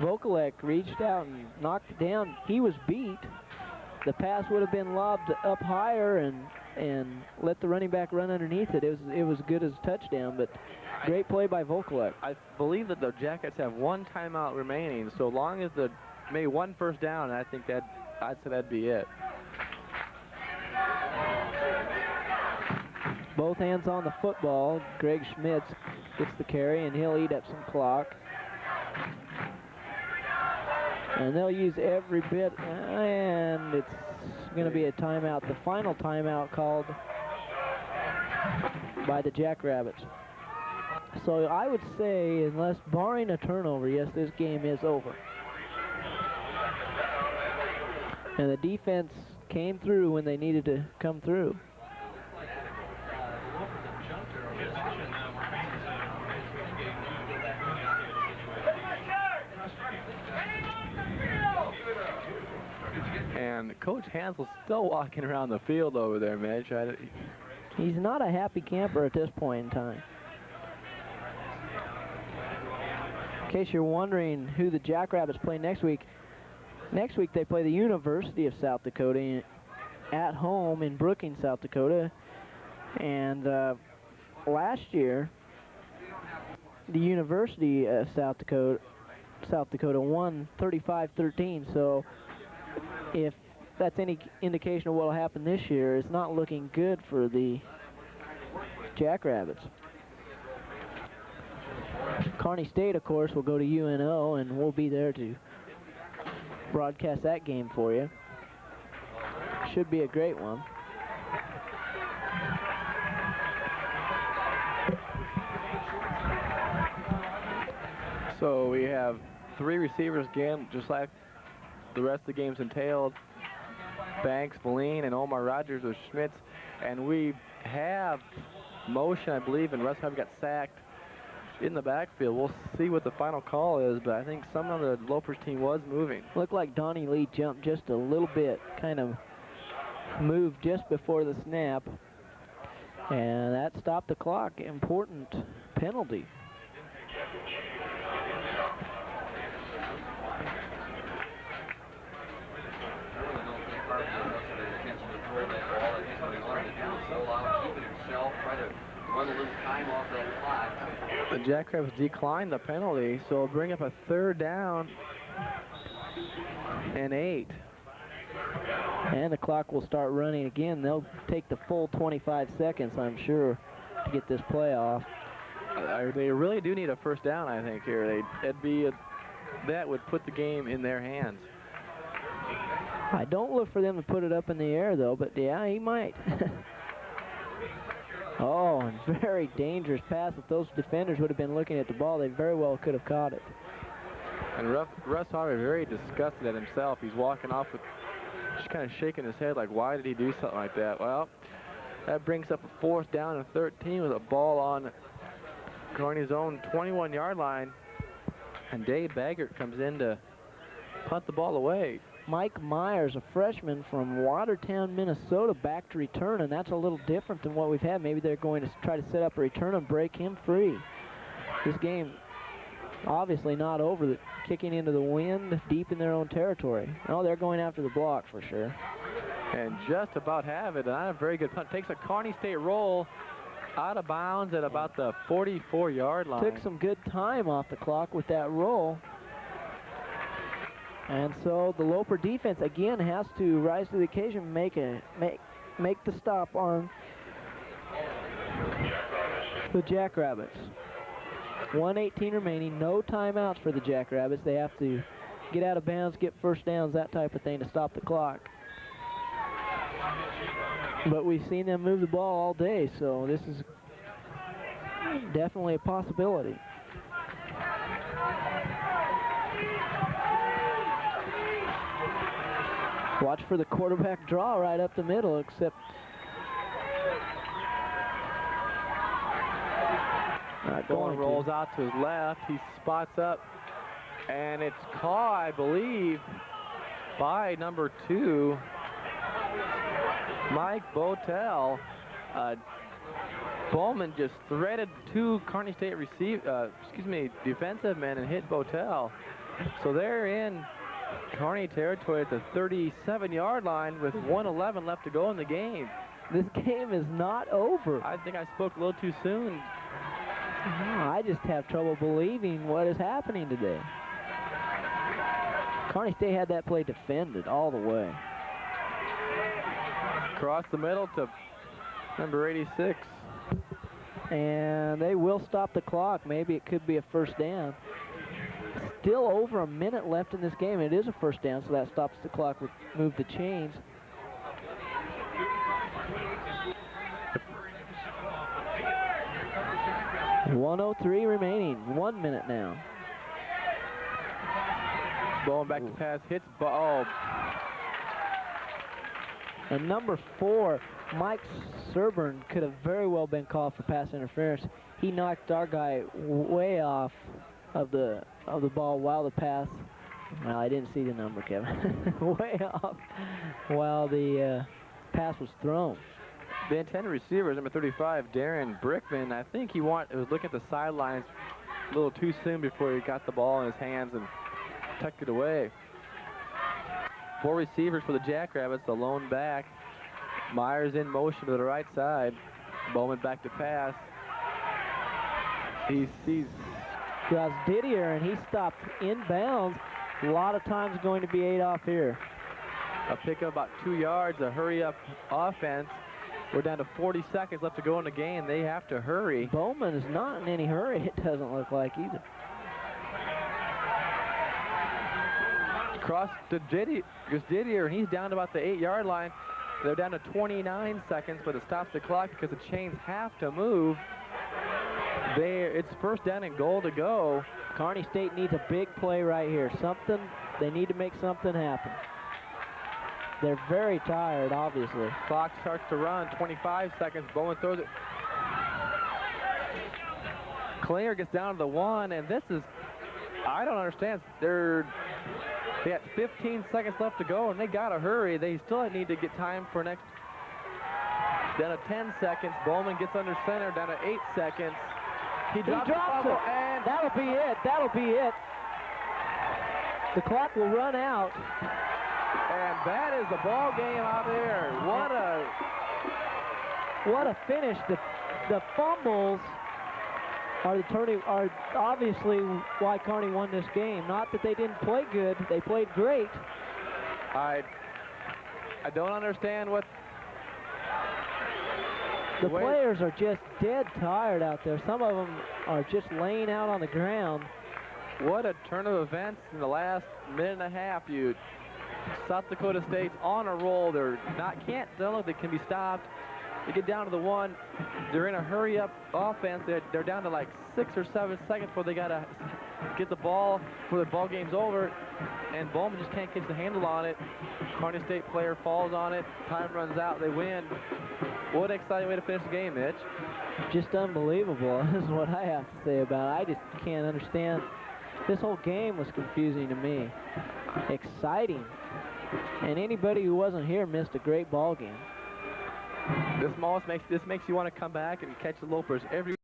Vokalek reached out and knocked it down. He was beat. The pass would have been lobbed up higher and let the running back run underneath it. It was good as a touchdown, but great play by Vokalek. I believe that the Jackets have one timeout remaining, so long as maybe one first down, I think I'd say that'd be it. Both hands on the football. Greg Schmitz gets the carry, and he'll eat up some clock. And they'll use every bit, and it's going to be a timeout, the final timeout called by the Jackrabbits. So I would say, unless barring a turnover, yes, this game is over. And the defense came through when they needed to come through. And Coach Hansel's still walking around the field over there, Mitch. He's not a happy camper at this point in time. In case you're wondering who the Jackrabbits play next week they play the University of South Dakota at home in Brookings, South Dakota. And last year, the University of South Dakota won 35-13. So if that's any indication of what will happen this year, it's not looking good for the Jackrabbits. Kearney State, of course, will go to UNO, and we'll be there to broadcast that game for you. Should be a great one. So we have 3 receivers again, just like the rest of the games entailed. Banks, Moline, and Omar Rogers with Schmitz. And we have motion, I believe, and Russ Harvey got sacked in the backfield. We'll see what the final call is, but I think someone on the Lopers team was moving. Looked like Donnie Lee jumped just a little bit, kind of moved just before the snap. And that stopped the clock. Important penalty. The Jackrabbits declined the penalty, so it'll bring up a 3rd down and 8. And the clock will start running again. They'll take the full 25 seconds, I'm sure, to get this play off. They really do need a 1st down, I think, here. That would put the game in their hands. I don't look for them to put it up in the air, though, but yeah, he might. Oh, and very dangerous pass. If those defenders would have been looking at the ball, they very well could have caught it. And Russ Harvey very disgusted at himself. He's walking off with just kind of shaking his head like, why did he do something like that? Well, that brings up a 4th down and 13 with a ball on Kearney's own 21-yard line. And Dave Baggert comes in to punt the ball away. Mike Myers, a freshman from Watertown, Minnesota, back to return, and that's a little different than what we've had. Maybe they're going to try to set up a return and break him free. This game obviously not over. Kicking into the wind deep in their own territory. Oh, they're going after the block for sure. And just about have it. Not a very good punt. Takes a Kearney State roll out of bounds at about the 44-yard line. Took some good time off the clock with that roll. And so the Loper defense again has to rise to the occasion, make the stop on the Jackrabbits. 1:18 remaining, no timeouts for the Jackrabbits. They have to get out of bounds, get 1st downs, that type of thing to stop the clock. But we've seen them move the ball all day, so this is definitely a possibility. Watch for the quarterback draw right up the middle, except Bowman rolls out to his left. He spots up, and it's caught, I believe, by number 2, Mike Botel. Bowman just threaded 2 Kearney State defensive men and hit Botel. So they're in Kearney territory at the 37-yard line with 1:11 left to go in the game. This game is not over. I think I spoke a little too soon. I just have trouble believing what is happening today. Kearney State had that play defended all the way. Across the middle to number 86. And they will stop the clock. Maybe it could be a 1st down. Still over a minute left in this game. It is a 1st down, so that stops the clock. Move the chains. .103 remaining. 1 minute now. Bowman back to pass, hits ball. And number 4, Mike Serburn, could have very well been called for pass interference. He knocked our guy way off of the ball while the pass. Well, I didn't see the number, Kevin. Way off while the pass was thrown. The intended receiver is number 35, Darren Brickman. I think he was looking at the sidelines a little too soon before he got the ball in his hands and tucked it away. 4 receivers for the Jackrabbits, the lone back. Myers in motion to the right side. Bowman back to pass. He sees Didier, and he stopped inbounds. A lot of times going to be 8 off here. A pick of about 2 yards, a hurry-up offense. We're down to 40 seconds left to go in the game. They have to hurry. Bowman is not in any hurry, it doesn't look like either. Cross to Didier, and he's down to about the 8-yard line. They're down to 29 seconds, but it stops the clock because the chains have to move. It's 1st down and goal to go Kearney State needs a big play right here. Something, they need to make something happen. They're very tired, obviously. Clock starts to run, 25 seconds. Bowman throws it. Klinger gets down to the 1, and this is, I don't understand. They got 15 seconds left to go, and they got to hurry. They still need to get time for next. Down to 10 seconds. Bowman gets under center, down to 8 seconds. He drops it, and that'll be it. That'll be it. The clock will run out. And that is the ball game out there. What a finish. The fumbles are obviously why Kearney won this game. Not that they didn't play good. They played great. I don't understand what... The players are just dead tired out there. Some of them are just laying out on the ground. What a turn of events in the last minute and a half. South Dakota State's on a roll. Don't look, they can be stopped. They get down to the 1. They're in a hurry-up offense. They're down to like 6 or 7 seconds before they got to get the ball before the ball game's over. And Bowman just can't catch the handle on it. Kearney State player falls on it. Time runs out. They win. What an exciting way to finish the game, Mitch. Just unbelievable is what I have to say about it. I just can't understand. This whole game was confusing to me. Exciting. And anybody who wasn't here missed a great ball game. This makes you want to come back and catch the Lopers every